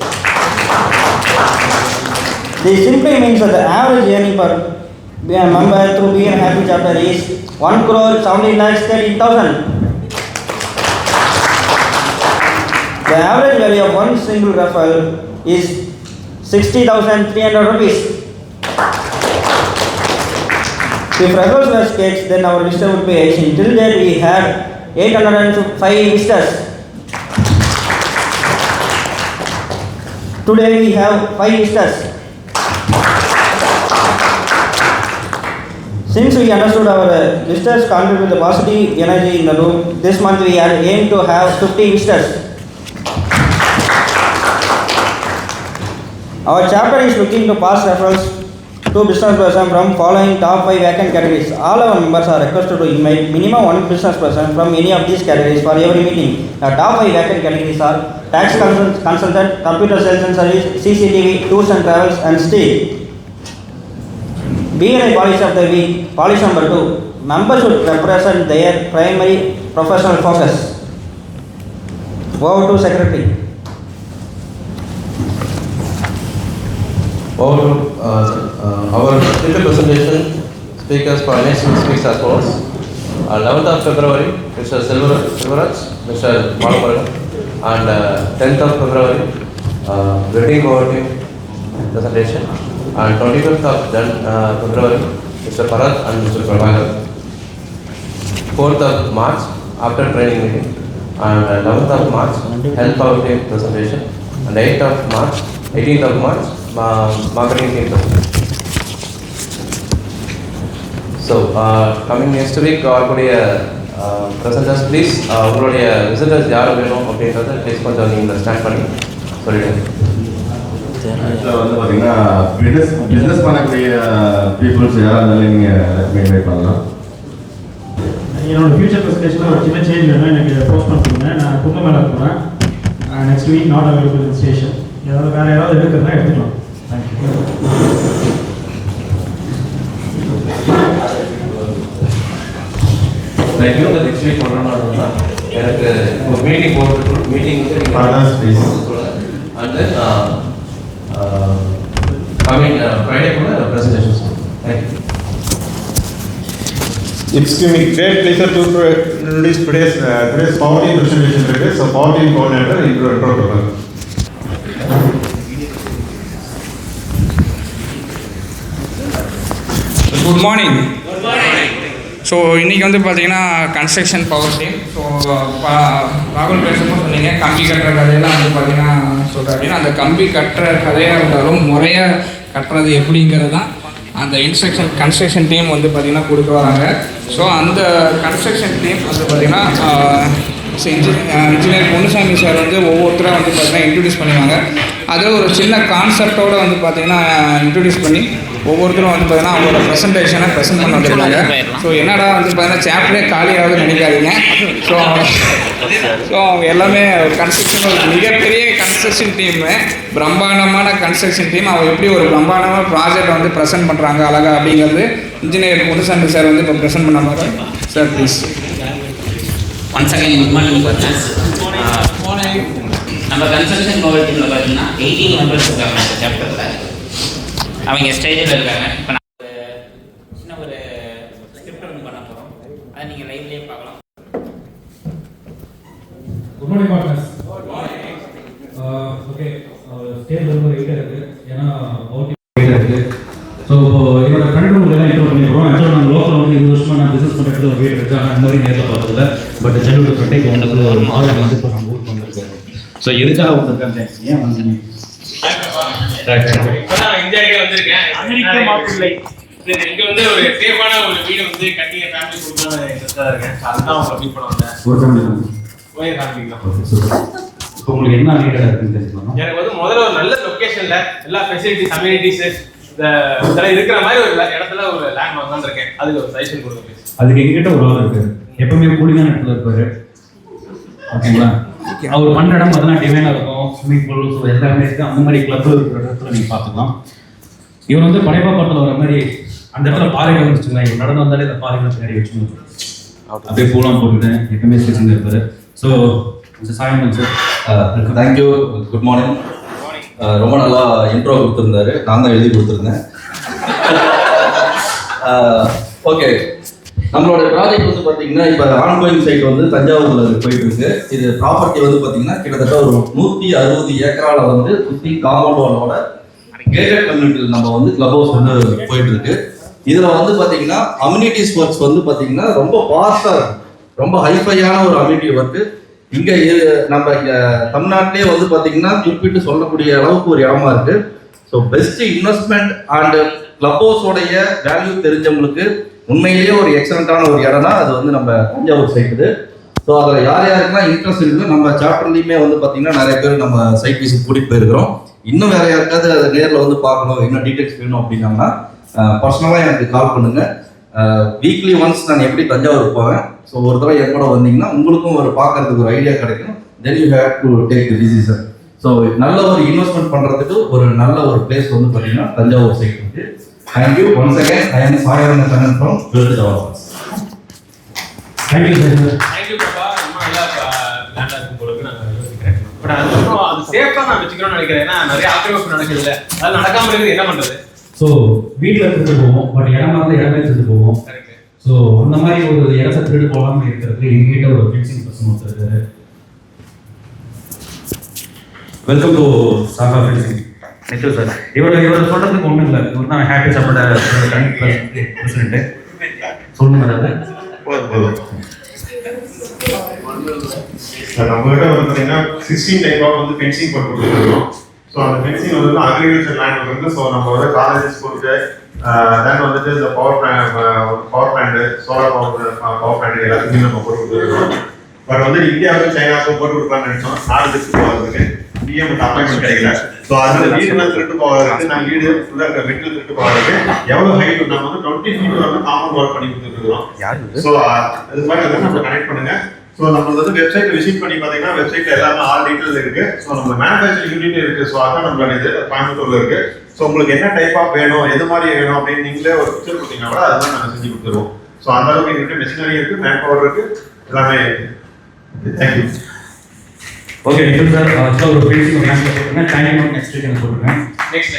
This simply means that the average earning per member through BNI Happy chapter is 1 crore 17 lakhs 13,000. The average value of one single referral is 60,300 rupees. If referrals were scarce, then our visitor would be Asian. Till date, we had 805 visitors. Today, we have 5 visitors. Since we understood our visitors contribute the positive energy in the room, this month we are aimed to have 50 visitors. Our chapter is looking to pass referrals to business person from following top 5 vacant categories. All our members are requested to invite minimum one business person from any of these categories for every meeting. The top 5 vacant categories are tax consultant, computer sales and service, CCTV, tours and travels and steel. BNI policy of the week, policy number 2. Members should represent their primary professional focus. Over to Secretary. Over to our speaker presentation. Speakers for next week speaks as follows. 11th of February, Mr. Silvaraj, Mr. Malaparagan, and 10th of February, wedding overview presentation, and 25th of February, Mr. Parath and Mr. Prabhakar. 4th of March, after training meeting, and 11th of March, health outing presentation, and 18th of March, marketing team presentation. So, coming next week, அவர்களுடைய presenters please, உங்களுடைய visitors யார் வேணும் அப்படின்றத please கொஞ்சம் நீங்கள் stand பண்ணி சொல்லிடுங்க. ஆக்சுவலாக வந்து பார்த்தீங்கன்னா பிஸ்னஸ் பண்ணக்கூடிய பீப்புள்ஸ் யாராக இருந்தாலும் நீங்கள் இன்வைட் பண்ணலாம். என்னோட ஃபியூச்சர் ப்ரெசன்டேஷனில் ஒரு சின்ன சேஞ்ச் வேணும், எனக்கு போஸ்ட்போன் பண்ணுங்க. நான் கும்பமேளா போகிறேன் next week, not available in station. ஏதாவது வேறு ஏதாவது எடுக்கிறதா எடுத்துக்கலாம். தேங்க்யூ. ரெகுலர் நெக்ஸ்ட் வீக் பண்ணணும்னா எனக்கு ஒரு மீட்டிங் போட்டு meeting and then coming Friday கூட presentations. Thank you. It's giving me great pleasure to introduce today's PowerTeam presentation. So PowerTeam coordinator intro. Good morning. So இன்றைக்கி வந்து பார்த்தீங்கன்னா கன்ஸ்ட்ரக்ஷன் பவர் டீம். ஸோ ராகுல் பேசும்போது சொன்னீங்க கம்பி கட்டுற கதையெல்லாம் வந்து பார்த்தீங்கன்னா சொல்கிறாரு. அந்த கம்பி கட்டுற கதையாக இருந்தாலும் முறையாக கட்டுறது எப்படிங்கிறது தான் அந்த கன்ஸ்ட்ரக்ஷன் டீம் வந்து பார்த்திங்கன்னா கொடுக்க வராங்க. ஸோ அந்த கன்ஸ்ட்ரக்ஷன் டீம் வந்து பார்த்திங்கன்னா இன்ஜினியர் பொன்னுசாமி சார் வந்து ஒவ்வொருத்தராக வந்து பார்த்திங்கன்னா இன்ட்ரடியூஸ் பண்ணுவாங்க. அதில் ஒரு சின்ன கான்செப்டோடு வந்து பார்த்திங்கன்னா இன்ட்ரடியூஸ் பண்ணி ஒவ்வொருத்தரும் வந்து பார்த்தீங்கன்னா அவங்களோட ப்ரெசன்டேஷனை ப்ரெசென்ட் பண்ண வந்திருக்காங்க. ஸோ என்னடா வந்து பார்த்தீங்கன்னா சாப்டரே காலியாகுதுன்னு நினைக்காதீங்க. ஸோ அவங்க எல்லாமே ஒரு கன்ஸ்ட்ரக்ஷன், ஒரு மிகப்பெரிய கன்ஸ்ட்ரக்ஷன் டீமு, பிரம்மாண்டமான கன்ஸ்ட்ரக்ஷன் டீம். அவங்க எப்படி ஒரு பிரம்மாண்டமான ப்ராஜெக்டை வந்து ப்ரெசென்ட் பண்ணுறாங்க அழகாக அப்படிங்கிறது இன்ஜினியர் முனுசாமி சார் வந்து இப்போ ப்ரெசென்ட் பண்ண மாதிரி. Sir please. Once again good morning partners. நம்ம கன்ஸ்ட்ரக்ஷன் ப்ராஜெக்ட் டீமில் பார்த்தீங்கன்னா 18 மெம்பர்ஸ் இருக்காங்க இந்த சாப்டரில். அவங்க ஸ்டேஜில் இருக்காங்க. இப்போ நான் சின்ன ஒரு ஸ்கிரிப்ட் ஒன்று பண்ண போகிறோம், அதை நீங்கள் லைவ்லேயே பார்க்கலாம். Good morning partners. Okay, stage ரொம்ப வெயிட்டாக இருக்குது, ஏன்னா அவுட்டிங் வெயிட்டாக இருக்குது. ஸோ என்னோட ஃப்ரெண்ட் எல்லாம் இன்ட்ரோ பண்ணிடுறோம். ஆக்சுவலாக நான் லோக்கல் வந்து 20 வருஷமாக நான் பிஸ்னஸ் பண்ணுறது ஒரு வீடு இருக்குது. ஆனால் இந்த மாதிரி நேரில் பார்த்ததில்ல. பட் சென்னை ஃப்ரெண்டை கொண்டது ஒரு மாதம் வந்து இப்போ நம்ம ஊருக்கு வந்திருக்காரு. ஸோ எதுக்காக வந்திருக்காங்க, ஏன் வந்தீங்க? இப்பதான் இந்தியாவுக்கு வந்திருக்கேன். அமெரிக்கா மாப்பிள்ளை இங்க வந்து ஒரு சேஃபான ஒரு வீடு வந்து கட்டி ஃபேமிலி கொடுக்கணும்னு இன்ட்ரெஸ்டா இருக்கேன். அதுதான் உங்களை மீட் பண்ண வந்தேன். ஒரு ஃபேமிலி இப்போ உங்களுக்கு என்ன நீட்டாக இருக்குன்னு தெரிஞ்சுக்கணும். எனக்கு வந்து முதல்ல ஒரு நல்ல லொக்கேஷன்ல எல்லா ஃபெசிலிட்டிஸ் அம்யூனிட்டிஸ் இதெல்லாம் இருக்கிற மாதிரி ஒரு இடத்துல ஒரு லேண்ட் வாங்கலாம்னு இருக்கேன். அதுக்கு ஒரு சஜஷன் கொடுங்க. அதுக்கு எங்கிட்ட ஒரு ஆள் இருக்கு, எப்பவுமே கூலிங்கான இடத்துல இருப்பாரு. ஓகேங்களா? அவர் பண்ணுற இடம் பார்த்தீங்கன்னா டிவைனாக இருக்கும், ஸ்விம்மிங் பூல் எல்லாமே இருக்குது. அந்த மாதிரி கிளப் இருக்கிற இடத்துல நீங்கள் பார்த்துக்கலாம். இவர் வந்து படைப்பாப்பத்தில் வர மாதிரி அந்த இடத்துல பாறைகள் வச்சுக்கலாம். இவர் நடந்து வந்தாலே இந்த பாறைகளை பின்னாடி வச்சுக்கணும். அப்படியே பூலாம் போட்டுட்டேன், எப்பவுமே ஸ்டேஷன் இருப்பார். ஸோ சாயந்தரம் சார். தேங்க்யூ. Good morning. ரொம்ப நல்லா இன்ட்ரோ கொடுத்துருந்தாரு, நான் தான் எழுதி கொடுத்துருந்தேன். ஓகே, நம்மளோட ப்ராஜெக்ட் வந்து பார்த்தீங்கன்னா இப்போ ஆன்கோயிங் சைட் வந்து தஞ்சாவூரில் போயிட்டு இருக்கு. இது ப்ராப்பர்ட்டி வந்து பார்த்தீங்கன்னா கிட்டத்தட்ட ஒரு 160 ஏக்கரால் வந்து சுற்றி காம்பவுண்ட் வாலோட கேட்டட் கம்யூனிட்டியில் நம்ம வந்து கிளப் ஹவுஸ் வந்து போயிட்டு இருக்கு. இதில் வந்து பார்த்தீங்கன்னா அம்யூனிட்டிஸ் ஒர்க்ஸ் வந்து பார்த்தீங்கன்னா ரொம்ப ஃபாஸ்ட்டாக இருக்கும், ரொம்ப ஹைஃபையான ஒரு அம்யூனிட்டி ஒர்க்கு. இங்கே நம்ம இங்கே தமிழ்நாட்டிலே வந்து பார்த்தீங்கன்னா குறிப்பிட்டு சொல்லக்கூடிய அளவுக்கு ஒரு இடமா இருக்கு. So best investment and club ஹவுஸோடைய வேல்யூ தெரிஞ்சவங்களுக்கு உண்மையிலேயே ஒரு எக்ஸலண்டான ஒரு இடம்னா அது வந்து நம்ம தஞ்சாவூர் சைட்டு. ஸோ அதில் யார் யாருக்கெல்லாம் இன்ட்ரெஸ்ட் இருக்குது, நம்ம சாப்டர்லையுமே வந்து பார்த்தீங்கன்னா நிறைய பேர் நம்ம சைட் விசிட் கூட்டிகிட்டு போயிருக்கிறோம். இன்னும் வேற யாருக்காவது அதை நேரில் வந்து பார்க்கணும், இன்னும் டீட்டெயில்ஸ் வேணும் அப்படின்னாங்கன்னா பர்சனலாக எனக்கு கால் பண்ணுங்கள். வீக்லி ஒன்ஸ் நான் எப்படி தஞ்சாவூர் போவேன். ஸோ ஒரு தடவை என் கூட வந்தீங்கன்னா உங்களுக்கும் ஒரு பார்க்கறதுக்கு ஒரு ஐடியா கிடைக்கும். Then you have to take the decision. So நல்ல ஒரு இன்வெஸ்ட்மெண்ட் பண்ணுறதுக்கு ஒரு நல்ல ஒரு பிளேஸ் வந்து பார்த்தீங்கன்னா தஞ்சாவூர் சைட் இருக்குது. Thank you once again. I am Sayananda Kannan from Wealth Developers. Thank you sir. Thank you பாப்பா. ரொம்ப நல்லா லேண்டா இருக்கும் போல இருக்கு நான் யோசிக்கிறேன். பட் அது சேஃபா நான் வெச்சுக்கணும்னு நினைக்கிறேன். ஏன்னா நிறைய ஆக்கிரமிப்பு நடக்குது இல்ல, அது நடக்காம இருக்குது, என்ன பண்றது? ஸோ வீட்டில் எடுத்துட்டு போவோம், பட் இடமா இருந்தால் இடமே எடுத்துட்டு போவோம். ஸோ அந்த மாதிரி ஒரு இடத்த திருடு போகாமல் இருக்கிறதுக்கு எங்ககிட்ட ஒரு ஃபென்சிங் பர்சன் ஒருத்தர் இருக்காரு. Welcome to Saga fencing. Thank you sir. இவர் சொல்றதுக்கு ஒன்றும் இல்லை, இவர் தான் ஹேப்பி சாப்பிட பிரசிடென்ட். சொல்லுங்க அதாவது போதும். நம்மகிட்ட வந்து பார்த்தீங்கன்னா 16 டைப் ஆஃப் வந்து ஃபென்சிங் போட்டு கொடுத்துருக்கோம். ஸோ அந்த ஃபென்சிங் வந்து அக்ரிகல்ச்சர் லேண்ட் வந்து ஸோ நம்ம வந்து காலேஜஸ் கொடுத்து தென் வந்துட்டு இந்த power plant solar power plant எல்லாத்துக்குமே நம்ம போட்டு கொடுத்துருக்கோம். பட் வந்து இந்தியாவுக்கு சைனாவுக்கும் போட்டு கொடுக்கலாம்னு நினைச்சோம். 4 டிஸ்ட்ரிக்ட் போகிறதுக்கு பிஎம் அப்பாயின்மெண்ட் கிடைக்கல. ஸோ அது வீடுலாம் திருட்டு போகிறதுக்கு நான் வீடு ஃபுல்லாக இருக்க மெட்டல் திருட்டு போகிறதுக்கு எவ்வளோ ஹைட் நம்ம வந்து 20 ஃபீட் வந்து காமன் ஒர்க் பண்ணி கொடுத்துருக்கோம். ஸோ அது மாதிரி வந்து நம்ம கனெக்ட் பண்ணுங்க. ஸோ நம்ம வந்து வெப்சைட் விசிட் பண்ணி பார்த்தீங்கன்னா வெப்சைட்ல எல்லாமே ஆல் டீட்டெயில்ஸ் இருக்கு. ஸோ நம்ம மேனுஃபேக்சரிங் யூனிட் இருக்கு. ஸோ அதான் நம்மளோட இது கோயம்புத்தூர்ல இருக்கு. ஸோ உங்களுக்கு என்ன டைப் ஆஃப் வேணும், எது மாதிரி வேணும் அப்படின்னு நீங்களே ஒரு பிக்சர் கொடுத்தீங்கன்னா கூட அதெல்லாம் நாங்கள் செஞ்சு கொடுத்துருவோம். ஸோ அந்த அளவுக்கு எங்ககிட்ட மெஷினரி இருக்கு, மேன் பவர் இருக்கு, எல்லாமே இருக்கு. தேங்க்யூ. Okay sir. ஒரு ஃபென்சிங் போட்டுருங்க. டைம் நெக்ஸ்ட் வீக் போட்டுருங்க. நெக்ஸ்ட்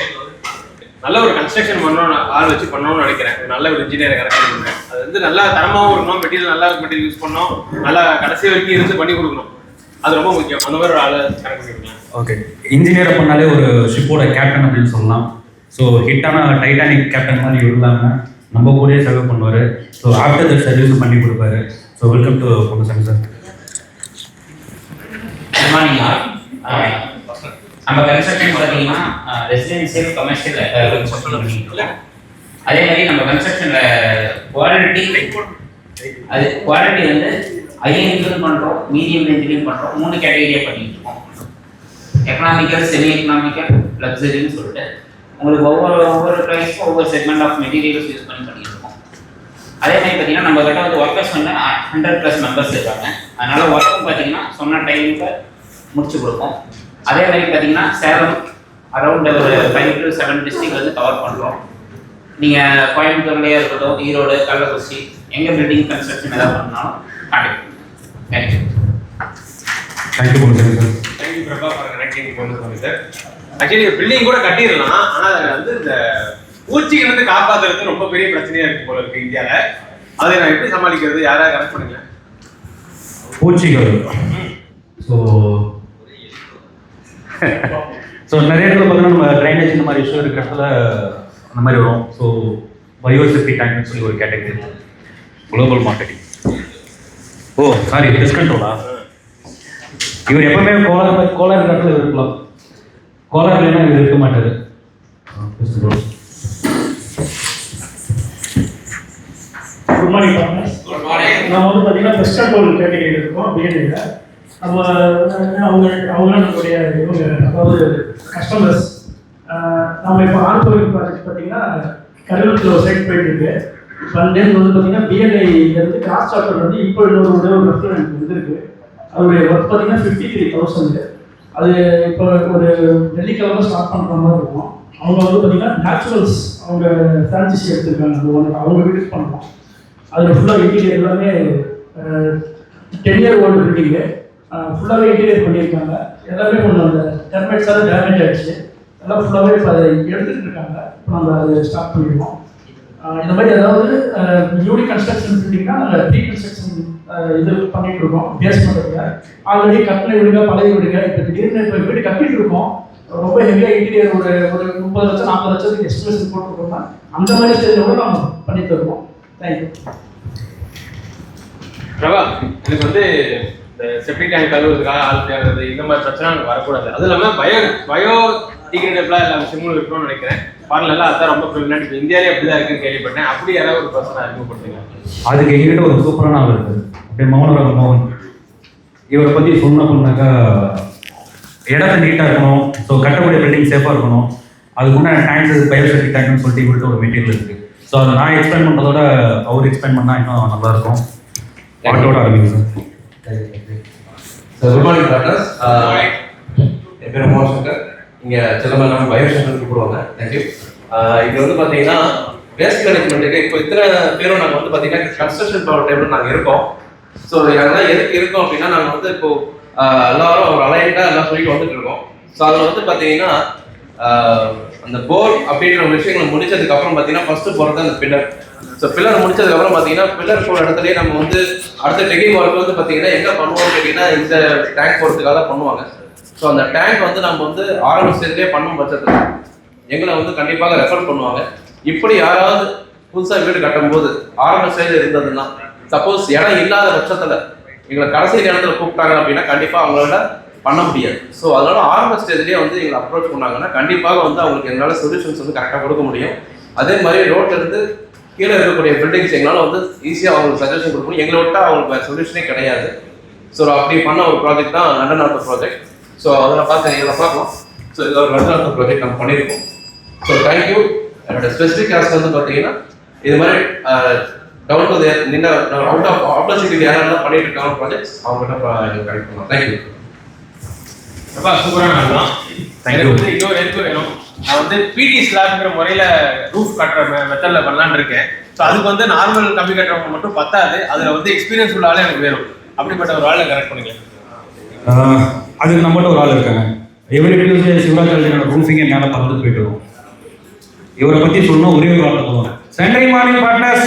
நல்ல ஒரு கன்ஸ்ட்ரக்ஷன் பண்ணணும், ஆள் வச்சு பண்ணணும்னு நினைக்கிறேன். நல்ல ஒரு இன்ஜினியரை கரெக்ட் பண்ணுறேன். அது வந்து நல்லா தரமாகவும் இருக்கணும், மெட்டீரியல் நல்லா மெட்டீரியல் யூஸ் பண்ணணும், நல்லா கடைசி வரைக்கும் இருந்து பண்ணி கொடுக்கணும். அது ரொம்ப முக்கியம். அந்த மாதிரி ஒரு ஆளை கரெக்ட் பண்ணிக்கலாம். ஓகே, இன்ஜினியரை பண்ணாலே ஒரு ஷிப்போட கேப்டன் அப்படின்னு சொல்லலாம். ஸோ ஹிட்டான டைட்டானிக் கேப்டன் மாதிரி இல்லாமல் நம்ம கூடயே சர்வ் பண்ணுவார். ஸோ ஆஃப்டர் த சர்வீஸ் பண்ணி கொடுப்பாரு. So welcome to Ponnusamy sir. Good morning all. நம்ம கன்ஸ்ட்ரக்ஷன் பார்த்தீங்கன்னா ரெசிடென்சியல் கமர்ஷியல் கன்ஸ்ட்ரக்ஷன் பண்ணிட்டு இருக்கோம். அதே மாதிரி நம்ம கன்ஸ்ட்ரக்ஷன்ல குவாலிட்டி வந்து ஹை இன்ஜினியரிங் பண்ணுறோம், மீடியம் இன்ஜினியரிங் பண்ணுறோம், 3 கேட்டகரியாக பண்ணிட்டு இருக்கோம். எக்கனாமிக்கல், செமி எக்கனாமிக்கல், லக்ஸரின்னு சொல்லிட்டு உங்களுக்கு ஒவ்வொரு ப்ரைஸ்க்கும் ஒவ்வொரு செக்மெண்ட் ஆஃப் மெட்டீரியல்ஸ் யூஸ் பண்ணியிருக்கோம். அதே மாதிரி பார்த்தீங்கன்னா நம்ம கிட்ட வந்து ஒர்க்கர்ஸ் வந்து 100+ மெம்பர்ஸ் இருக்காங்க. அதனால் ஒர்க்கும் பார்த்தீங்கன்னா சொன்ன டைமுக்கு முடிச்சு கொடுப்போம். அதே மாதிரி பார்த்தீங்கன்னா சேலம் அரௌண்ட் ஒரு 5 to 7 டிஸ்ட்ரிக்ட் வந்து கவர் பண்ணுறோம். நீங்கள் கோயம்புத்தூர்லேயே இருக்கட்டும், ஈரோடு, கள்ளக்குறிச்சி, எங்கே பில்டிங் கன்ஸ்ட்ரக்ஷன் ஏதாவது பண்ணாலும் கான்டாக்ட் பண்ணுங்கள். Thank you. Thank you sir. Thank you Prabha for connecting போனது சார். ஆக்சுவலி பில்டிங் கூட கட்டிடலாம், ஆனால் அதில் வந்து இந்த பூச்சிகள் வந்து காப்பாற்றுறது ரொம்ப பெரிய பிரச்சனையாக இருக்குது போல இருக்குது இந்தியாவில். அதை நான் எப்படி சமாளிக்கிறது? யாராவது கனெக்ட் பண்ணுங்க. பூச்சிகள் ஸோ நிறைய இடத்துல பார்த்தீங்கன்னா நம்ம ட்ரைனேஜ் இந்த மாதிரி இஷ்யூ இருக்கிற இடத்துல அந்த மாதிரி வரும். ஸோ பயோசெஃப்டி டேங்க்னு சொல்லி ஒரு கேட்டகரி குளோபல் மார்க்கெட்டிங். ஓ சாரி, டிஸ்கண்ட்ரோலா? இவர் எப்பவுமே கோலார் இடத்துல இருக்கலாம், கோலார் இல்லைன்னா இவர் இருக்க மாட்டார். Good morning partners. நம்ம வந்து பார்த்தீங்கன்னா பெஸ்ட் கண்ட்ரோல் கேட்டகரியில் இருக்கோம். பிஎன்ஐல நம்ம அவங்க நம்மளுடைய இவங்க அதாவது கஸ்டமர்ஸ். நம்ம இப்போ ஆர்கோவிங் ப்ராஜெக்ட் பார்த்தீங்கன்னா கருவத்தில் ஒரு சைட் போயிட்டு இருக்கு. இப்போ அந்த வந்து பார்த்தீங்கன்னா பிஎன்ஐலேருந்து கிராஸ் சாப்டர் வந்து இப்போ இன்னொரு ரெஸ்டாரண்ட் வந்துருக்கு. அதோடைய ஒர்க் பார்த்தீங்கன்னா 53,000. அது இப்போ ஒரு வெள்ளிக்கிழமை ஸ்டார்ட் பண்ணுற மாதிரி இருக்கும். அவங்க வந்து பார்த்தீங்கன்னா நேச்சுரல்ஸ் அவங்க ஃப்ரான்ச்சைசி எடுத்துருக்காங்க. அந்த ஒன்று அவங்க விசிட் பண்ணலாம். அதில் ஃபுல்லாக இன்டீரியர் எல்லாமே 10 year ஓல்டு பில்டிங்கு. ஃபுல்லாகவே இன்டீரியர் பண்ணியிருக்காங்க. எல்லாமே கொஞ்சம் அந்த டெர்மைட்ஸாக டேமேஜ் ஆகிடுச்சு. எல்லாம் ஃபுல்லாகவே இப்போ அதை எடுத்துகிட்டு இருக்காங்க. இப்போ நம்ம அதை ஸ்டார்ட் பண்ணிடுவோம். இந்த மாதிரி ஏதாவது நியூலி கன்ஸ்ட்ரக்ஷன் பில்டிங்னா நாங்கள் ப்ரீ கன்ஸ்ட்ரக்ஷன் இது பண்ணிட்டு இருக்கோம். பேஸ்மெண்ட்டுக்கு ஆல்ரெடி கட்டின வீடுங்க, பழைய வீடுங்க. இப்போ திடீர்னு இப்போ வீடு கட்டிட்டு இருக்கோம். ரொம்ப ஹெவியாக இன்டீரியர் ஒரு 30 லட்சம் 40 லட்சத்துக்கு எஸ்டிமேஷன் போட்டுருக்கோம்னா அந்த மாதிரி ஸ்டேஜில் கூட நம்ம பண்ணி தருவோம். தேங்க்யூ. பிரபா, எனக்கு வந்து இந்த செப்டிக் டேங்க் கழுவுறதுக்காக ஆள் தேடுறது இந்த மாதிரி பிரச்சனை எனக்கு வரக்கூடாது. அது இல்லாமல் பயோ டிகிரேடபிளாக எல்லா விஷயமும் இருக்கணும்னு நினைக்கிறேன். ஃபாரின்லாம் அதான் ரொம்ப ப்ரிவிலேஜ். இப்போ இந்தியாவிலே அப்படி தான் இருக்குன்னு கேள்விப்பட்டேன். அப்படி யாராவது ஒரு பர்சனை அறிமுகப்படுத்துங்க. அதுக்கு எங்ககிட்ட ஒரு சூப்பரான ஆள் இருக்குது. அப்படியே மோகன். இவரை பற்றி சொன்னாக்கா இடத்த நீட்டாக இருக்கணும். ஸோ கட்டக்கூடிய பில்டிங் சேஃபாக இருக்கணும். அதுக்கு முன்னாடி டேங்க்ஸ் பயோசெப்டிக் டேங்க்னு சொல்லிட்டு இவர்கிட்ட ஒரு மெட்டீரியல் இருக்குது. ஸோ அதை நான் எக்ஸ்பிளைன் பண்ணுறதோட அவர் எக்ஸ்பிளைன் பண்ணால் இன்னும் நல்லாயிருக்கும். பாட்டோட ஆரம்பிக்கும் சார். Good morning doctors. என் பேர் மோகன். இங்கே செல்லமாக நம்ம பயோசென்டர் கூப்பிடுவாங்க. தேங்க்யூ. இங்கே வந்து பார்த்தீங்கன்னா வேஸ்ட் மேனேஜ்மெண்ட்டுக்கு இப்போ இத்தனை பேரும் நாங்கள் வந்து பார்த்தீங்கன்னா கன்ஸ்ட்ரக்ஷன் பவர் டைமில் நாங்கள் இருக்கோம். ஸோ நாங்கள்லாம் எதுக்கு இருக்கோம் அப்படின்னா நாங்கள் வந்து இப்போ எல்லாரும் ஒரு அலைன்டாக எல்லாம் சொல்லிட்டு வந்துட்டு இருக்கோம். ஸோ அதில் வந்து பார்த்தீங்கன்னா அந்த போர்ட் அப்படின்ற விஷயங்களை முடிச்சதுக்கப்புறம் பார்த்தீங்கன்னா ஃபர்ஸ்ட் போகிறது அந்த பில்லர். ஸோ பில்லர் முடிச்சதுக்கப்புறம் பார்த்தீங்கன்னா பில்லர் போகிற இடத்துலேயே நம்ம வந்து அடுத்த டெக்கிங் ஒர்க் வந்து பார்த்தீங்கன்னா எங்கே பண்ணுவோம்னு கேட்டிங்கன்னா இந்த டேங்க் போகிறதுக்காக பண்ணுவாங்க. ஸோ அந்த டேங்க் வந்து நம்ம வந்து ஆரம்ப ஸ்டேஜ்லேயே பண்ணும் பட்சத்தில் எங்களை வந்து கண்டிப்பாக ரெஃபர் பண்ணுவாங்க. இப்படி யாராவது புதுசாக வீடு கட்டும்போது ஆரம்ப ஸ்டேஜ் இருந்ததுன்னா சப்போஸ் இடம் இல்லாத பட்சத்தில் எங்களை கடைசி இடத்துல கூப்பிட்டாங்க அப்படின்னா கண்டிப்பாக அவங்களால பண்ண முடியாது. ஸோ அதனால ஆரம்ப ஸ்டேஜ்லேயே வந்து எங்களை அப்ரோச் பண்ணாங்கன்னா கண்டிப்பாக வந்து அவங்களுக்கு எங்களால் சொல்யூஷன்ஸ் வந்து கரெக்டாக கொடுக்க முடியும். அதே மாதிரி ரோட்ல இருந்து கீழே இருக்கக்கூடிய பில்டிங்ஸ் எங்களால் வந்து ஈஸியாக அவங்களுக்கு சஜஷன் கொடுக்க முடியும். எங்களை விட்டால் அவங்களுக்கு வேறு சொல்யூஷனே கிடையாது. ஸோ அப்படி பண்ண ஒரு ப்ராஜெக்ட் தான் லண்டன் ஆர்த்தோ ப்ராஜெக்ட். ஸோ அதில் பார்க்கலாம். ஸோ இதில் ஒரு லண்டன் ஆர்த்தோ ப்ராஜெக்ட் நம்ம பண்ணியிருக்கோம். So thank you. என்னோட ஸ்பெசிஃபிக் ஆஸ்க் வந்து பார்த்தீங்கன்னா இது மாதிரி டவுன் டு நின்ன அவுட் ஆஃப் சிட்டி யாரெல்லாம் பண்ணிட்டு இருக்காங்க ப்ராஜெக்ட்ஸ் அவங்ககிட்ட கனெக்ட் பண்ணலாம். தேங்க்யூ. ரொம்ப சூப்பரான ஆள் தான். எனக்கு வந்து இன்னொரு ஹெல்ப் வேணும். நான் வந்து பிடி ஸ்லாப்ங்கிற முறையில் ரூஃப் கட்டுற மெத்தடில் பண்ணலான்னு இருக்கேன். ஸோ அதுக்கு வந்து நார்மல் கம்பி கட்டுறவங்க மட்டும் பத்தாது. அதில் வந்து எக்ஸ்பீரியன்ஸ் உள்ள ஆளே எனக்கு வேணும். அப்படிப்பட்ட ஒரு ஆளை கரெக்ட் பண்ணுங்க. அதுக்கு நம்மகிட்ட ஒரு ஆள் இருக்காங்க. எவ்ரி டியூஸ்டே சிவராஜ் ரூஃபிங்கை மேலே பறந்து போயிட்டு வரும். இவரை பற்றி சொல்லணும் ஒரே ஒரு ஆள் சொல்லுவாங்க. Sunday morning partners.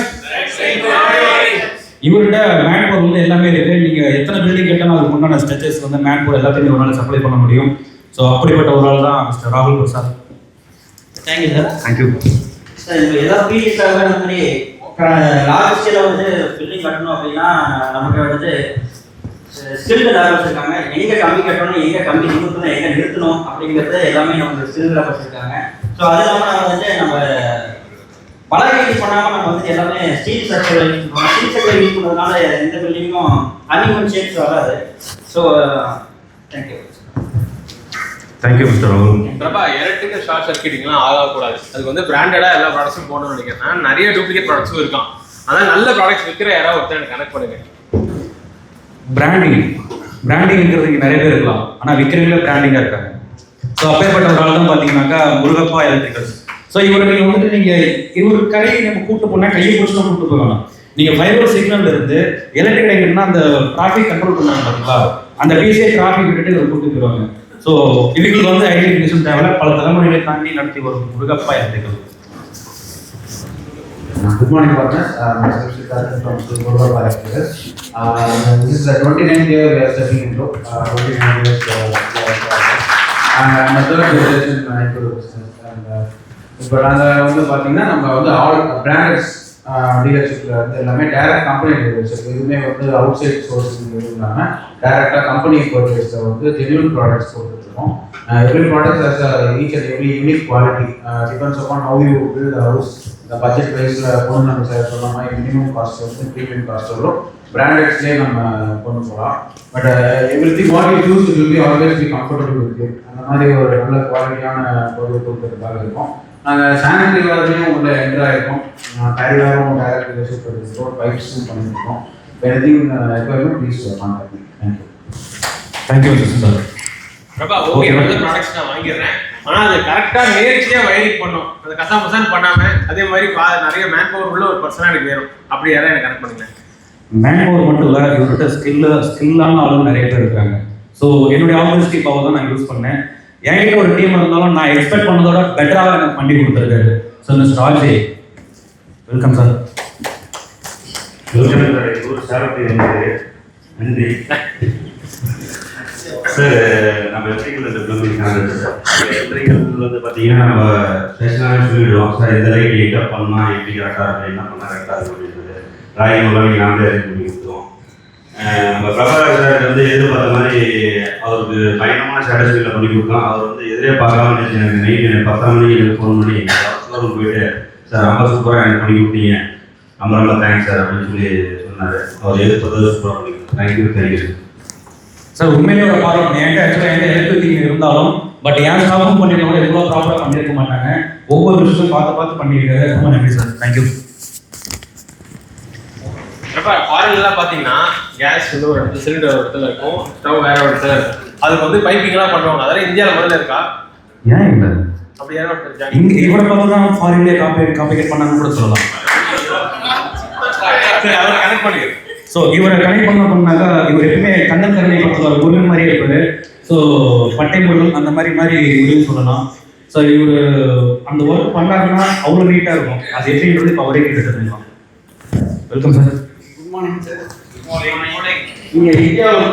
இவர்கிட்ட மேன் பவர் வந்து எல்லாமே இருக்கு. நீங்கள் எத்தனை பில்டிங் கேட்டாலும் அதுக்கு முன்னாடி ஸ்ட்ரெச்சஸ் வந்து மேன் பவர் எல்லாத்தையும் ஒரு நாள் சப்ளை பண்ண முடியும். ஸோ அப்படிப்பட்ட ஒரு ஆள் தான் மிஸ்டர் ராகுல் Prasad. Thank you sir. Thank you sir. இப்போ ஏதாவது பிடிஎஸ்க்காக இந்த மாதிரி லார்ஜ் ஸ்கேலில் வந்து பில்டிங் கட்டணும் அப்படின்னா நமக்கு வந்துட்டு ஸ்கில்டு லேபர்ஸ் இருக்காங்க. எங்கே கம்பி கட்டணும், எங்கே கம்பி நிறுத்தணும், எங்கே நிறுத்தணும் அப்படிங்கிறது எல்லாமே நமக்கு ஸ்கில்டு லேபர்ஸ் இருக்காங்க. ஸோ அது இல்லாமல் நம்ம வந்து நம்ம பலகை யூஸ் பண்ணாமல் நம்ம வந்து எல்லாமே ஸ்டீல் ஸ்ட்ரக்சர் யூஸ் பண்ணுவோம். ஸ்டீல் ஸ்ட்ரக்சர் யூஸ் பண்ணுறதுனால எந்த பில்டிங்கும் அன்இவன் ஷேப்ஸ் வராது. So thank you. தேங்க்யூ மிஸ்டர் ராகுல். பிரபா எலக்ட்ரிக்கல் ஷார்ட் சர்க்கியூட்டிங்லாம் ஆகக்கூடாது. அதுக்கு வந்து பிராண்டடாக எல்லா ப்ராடக்ட்ஸும் போகணும்னு நினைக்கிறேன். ஆனால் நிறைய டூப்ளிகேட் ப்ராடக்ட்ஸும் இருக்கான். அதான் நல்ல ப்ராடக்ட்ஸ் விற்கிற யாராவது ஒருத்தர் எனக்கு கனெக்ட் பண்ணுங்க. பிராண்டிங்கிறது இங்கே நிறைய பேர் இருக்கலாம், ஆனால் விற்கிறவங்களே பிராண்டிங்காக இருக்காங்க. ஸோ அப்பேற்பட்ட ஒரு ஆள் தான் பார்த்தீங்கன்னாக்கா முருகப்பா எலக்ட்ரிக்கல்ஸ். ஸோ இவருக்கு நீங்கள் வந்துட்டு நீங்கள் இவரு கடையை நம்ம கூப்பிட்டு போனால் கையை பிடிச்சி கூப்பிட்டு போகலாம். நீங்கள் 5 ரோட் சிக்னல் இருந்து எலக்ட்ரிக் டைகர்னா அந்த டிராஃபிக் கண்ட்ரோல் பண்ணுவாங்க பார்த்தீங்களா, அந்த பிசிஐ டிராஃபிக் விட்டுட்டு இவர் கூப்பிட்டு போயிடுவாங்க. ஸோ இவங்களுக்கு வந்து ஐடென்டிஃபிகேஷன் தேவை, பல தலைமுறைகளை தாண்டி நடத்தி வரும் Murugappa electrical. Good morning, partners. Myself Siddharth from Murugappa Electricals. This is the 29th year we are stepping into. 29 years and I'm a third generation into the business. And இப்போ நாங்கள் வந்து பார்த்தீங்கன்னா நம்ம வந்து ஆல் பிராண்டட்ஸ் டீலர்ஷிப்பில் வந்து எல்லாமே டைரக்ட் கம்பெனி டீலர்ஷிப், எதுவுமே வந்து அவுட் சைட் சோர்ஸிங் எதுவும் இல்லாமல் டைரெக்டாக கம்பெனி பர்ச்சேஸை வந்து ஜென்யூன் ப்ராடக்ட்ஸ் கொடுத்துருக்கோம். Every product has each and every unique quality. Depends upon how you build the house. The budget wise கொண்டு நம்ம சொல்லலாம். மினிமம் காஸ்ட் வந்து ப்ரீமியம் காஸ்ட் வரும். பிராண்டட்ஸ்லேயே நம்ம கொண்டு போகலாம். But everything what you use will be always be comfortable with it. அந்த மாதிரி ஒரு நல்ல குவாலிட்டியான பொருள் கொடுக்கறதுக்காக இருக்கும். நாங்கள் சானிட்டரி வேலையும் உள்ள என்ட்ராக இருக்கோம். டயர் வேரும் டைரக்ட் டீலர்ஷிப் பண்ணியிருக்கோம், பைப்ஸும் பண்ணியிருக்கோம். Anything requirement please contact me. Thank you sir. Prabha okay, நல்ல ப்ராடக்ட்ஸ் நான் வாங்கிடுறேன். ஆனால் அது கரெக்டாக நேர்த்தியாக வயரிங் பண்ணும். அது கசாமசான்னு பண்ணாமல் அதே மாதிரி நிறைய மேன் பவர் உள்ள ஒரு பர்சனாக எனக்கு வேணும். அப்படி யாரும் எனக்கு கனெக்ட் பண்ணுங்க. மேன் பவர் மட்டும் இல்லை, இவர்கிட்ட ஸ்கில்லான ஆளுங்க நிறைய பேர் இருக்காங்க. ஸோ என்னுடைய ஆப்பர்ச்சுனிட்டி பவர் தான் நான் யூஸ் பண்ணேன். என்கிட்ட ஒரு டீம் இருந்தாலும் நான் எக்ஸ்பெக்ட் பண்ணதோட பெட்டராக எனக்கு பண்ணி கொடுத்துருக்காரு. So mister Raje, welcome sir. Welcome sir. ஒரு சாரத்தை வந்து நன்றி சார். நம்ம எலக்ட்ரிக்கல் வந்து பார்த்தீங்கன்னா நம்ம ஸ்டேஷனாகவே சொல்லிவிடுவோம் சார், எந்த லைட் எங்கே பண்ணால் எப்படி கரெக்டாக இருக்கும், என்ன பண்ணால் கரெக்டாக இருக்கும் அப்படின்றது டிராயிங் மூலம் நாங்களே அரேஞ்ச் பண்ணி கொடுத்தோம். நம்ம பிரபாகர் சார் வந்து எதிர்பார்த்த மாதிரி அவருக்கு பயங்கரமான சாட்டிஸ்ஃபைடில் பண்ணி கொடுத்தோம். அவர் வந்து எதிரே பார்க்காம எனக்கு நைட்டு 10 மணிக்கு எனக்கு ஃபோன் பண்ணி ஷோரூம் போயிட்டு சார் ரொம்ப சூப்பராக எனக்கு பண்ணி கொடுத்தீங்க, ரொம்ப தேங்க்ஸ் சார் அப்படின்னு சொல்லி சொன்னார். அவர் எதிர்பார்த்தது சூப்பராக பண்ணி கொடுத்தோம். Thank you sir. உண்மையிலேயே ஒரு பாராட்டு. என்கிட்ட ஆக்சுவலாக எந்த எலக்ட்ரிக் இருந்தாலும் பட் என் ஸ்டாஃபும் பண்ணியிருந்தோட எவ்வளோ ப்ராப்பராக பண்ணியிருக்க மாட்டாங்க. ஒவ்வொரு விஷயத்தையும் பார்த்து பண்ணியிருக்காரு. ரொம்ப நன்றி சார். தேங்க்யூ. பிரபா ஃபாரின்லாம் பார்த்தீங்கன்னா கேஸ் வந்து ஒரு இடத்துல சிலிண்டர் ஒரு இடத்துல இருக்கும், ஸ்டவ் வேற ஒரு இடத்துல இருக்கும். அதுக்கு வந்து பைப்பிங்லாம் பண்ணுவாங்க. அதெல்லாம் இந்தியாவில் முதல்ல இருக்கா? ஏன் இல்லை? அப்படி யாரும் ஒருத்தர் இங்கே இவரை பார்த்து தான் ஃபாரின்லேயே காம்பேட் பண்ணாங்கன்னு கூட சொல்லலாம். சரி, அவரை கனெக்ட் பண்ணிடு. ஸோ இவரை கனெக்ட் பண்ணாக்கா இவர் எப்பவுமே கண்ணன் கருணை படத்தில் முருகன் மாதிரியே இருப்பார். ஸோ பட்டை முருகன் அந்த மாதிரி முருகன் சொல்லலாம். ஸோ இவர் அந்த ஒர்க் பண்ணாருன்னா அவ்வளோ நீட்டாக இருக்கும். அது எப்படின்றது இப்போ அவரே கிட்ட தெரிஞ்சுக்கலாம். Welcome sir. Good morning sir. இங்கே இந்தியாவில்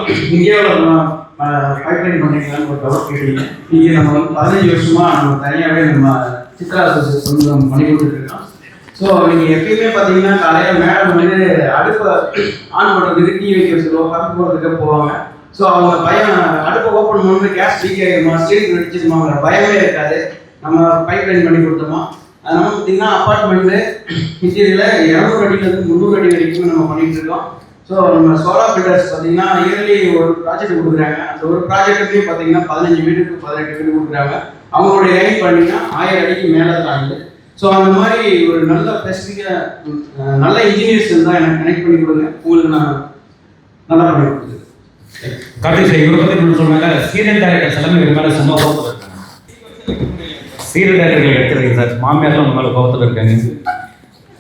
பைப்லைன் பண்ணிக்கலான்னு ஒரு டவுட் கேட்டீங்க. இங்கே நம்ம வந்து 15 வருஷமாக நம்ம தனியாகவே நம்ம சித்ரா அசோசியேஷன் வந்து நம்ம பண்ணி கொடுத்துருக்கோம். ஸோ நீங்கள் எப்பயுமே பார்த்தீங்கன்னா காலையில் மேடம் வந்து அடுப்பை ஆன் பண்ணுறதுக்கு டீ வைக்க சொல்லுவோம், கறந்து போகிறதுக்கு போவாங்க. ஸோ அவங்க பயம் அடுப்பை ஓப்பன் பண்ணும்போது கேஸ் லீக் ஆகிடுமா, ஸ்டீல் வெடிச்சிருமாங்கிற பயமே இருக்காது. நம்ம பைப் லைன் பண்ணி கொடுத்தோமா. அதனால பார்த்தீங்கன்னா அப்பார்ட்மெண்ட்டு இன்டீரியரில் 200 அடியிலேருந்து 300 அடி வரைக்கும் நம்ம பண்ணிகிட்டு இருக்கோம். ஸோ நம்ம சோலார் பில்டர்ஸ் பார்த்தீங்கன்னா இயர்லி ஒரு ப்ராஜெக்ட் கொடுக்குறாங்க. அந்த ஒரு ப்ராஜெக்ட்டுக்கு பார்த்தீங்கன்னா 15 வீட்டுக்கு 18 வீடு கொடுக்குறாங்க. அவங்களுடைய லைன் பார்த்தீங்கன்னா 1000 அடிக்கு மேலே தாங்குது. ஸோ அந்த மாதிரி ஒரு நல்ல ஸ்பெசிஃபிக்காக நல்ல இன்ஜினியர்ஸ் இருந்தால் எனக்கு கனெக்ட் பண்ணி கொடுங்க, உங்களுக்கு நான் நல்லா பண்ணி கொடுக்குறேன். கார்த்திக் சார், இவரை பற்றி சொன்னாங்க. சீரியல் டேரக்டர்ஸ் எல்லாமே இவர் மேலே சும்மா கோபத்தில் இருக்காங்க. சீரியல் டேரக்டர்கள் எடுத்துருக்கீங்க சார், மாமியார்லாம் உங்க மேலே கோபத்தில் இருக்காங்க.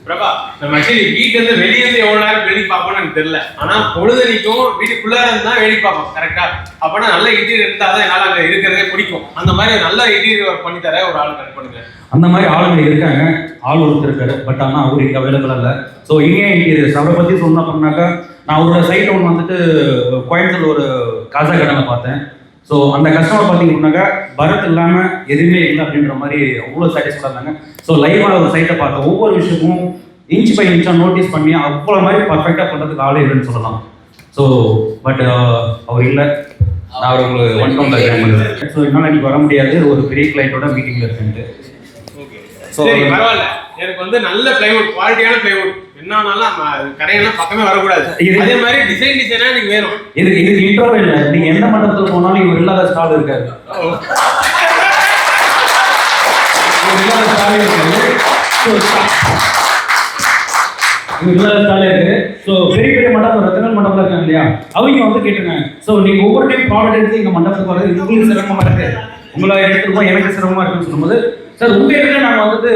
பிரபா நம்ம ஆக்சுவலி வீட்டிலேருந்து வெளியேருந்து எவ்வளோ நேரம் வேடிக்கை பார்ப்போம்னு எனக்கு தெரியல. ஆனால் பொழுதனிக்கும் வீட்டுக்குள்ளே இருந்தால் வேடிக்கை பார்ப்போம் கரெக்டாக. அப்போனா நல்ல இன்டீரியர் இருந்தால் தான் என்னால் அங்கே இருக்கிறதே பிடிக்கும். அந்த மாதிரி நல்ல இன்டீரியர் பண்ணி தர ஒரு ஆள் கனெக்ட் பண்ணுங்க. அந்த மாதிரி ஆளுங்க இருக்காங்க. ஆள் ஒருத்தர் இருக்காரு, பட் ஆனால் அவர் இங்கே அவைலபிளாக இல்லை. ஸோ இங்கே இன்டீரியர்ஸ் அவரை பற்றி சொன்னாக்கா, நான் அவரோட சைட் ஒன்று வந்துட்டு கோயம்புத்தூர் ஒரு காசா கடையில் பார்த்தேன். ஸோ அந்த கஸ்டமர் பார்த்தீங்கன்னாக்கா பரத் இல்லாமல் எதுவுமே இல்லை அப்படின்ற மாதிரி அவ்வளோ சாட்டிஸ்ஃபைடாக இருந்தாங்க. ஸோ லைவாக ஒரு சைட்டை பார்த்தேன். ஒவ்வொரு விஷயமும் இன்ச் பை இன்ச்சாக நோட்டீஸ் பண்ணி அவ்வளோ மாதிரி பர்ஃபெக்டாக பண்ணுறதுக்கு ஆளே இல்லைன்னு சொல்லலாம். ஸோ பட் அவர் இல்லை. நான் அவர் உங்களுக்கு 1 round ஸோ என்னால் இன்னைக்கு வர முடியாது, ஒரு பெரிய கிளைண்ட்டோட மீட்டிங்கில் இருக்குன்ட்டு. சரி பரவாயில்ல. எனக்கு வந்து நல்ல பிளைவுட், குவாலிட்டியான பிளைவுட் என்னன்னாலும் கடையெல்லாம் பக்கமே வரக்கூடாது. அதே மாதிரி டிசைனா எனக்கு வேணும். இதுக்கு இன்ட்ரோவே இல்லை. நீங்க எந்த மண்டபத்தில் போனாலும் இவர் இல்லாத ஸ்டால் இருக்காது. இல்லாத ஸ்டாலே இருக்கு. ஸோ பெரிய பெரிய மண்டபம், ரத்தனல் மண்டபம் இருக்காங்க இல்லையா, அவங்க வந்து கேட்டுருக்காங்க. ஸோ நீங்க ஒவ்வொரு டைம் ப்ராடக்ட் எடுத்து எங்க மண்டபத்துக்கு வரது உங்களுக்கு சிரமமா இருக்கு, உங்களை எடுத்துருக்கோம் எனக்கு சிரமமா இருக்குன்னு சொல்லும்போது, சார் உங்க இடத்துல நாங்கள் வந்துட்டு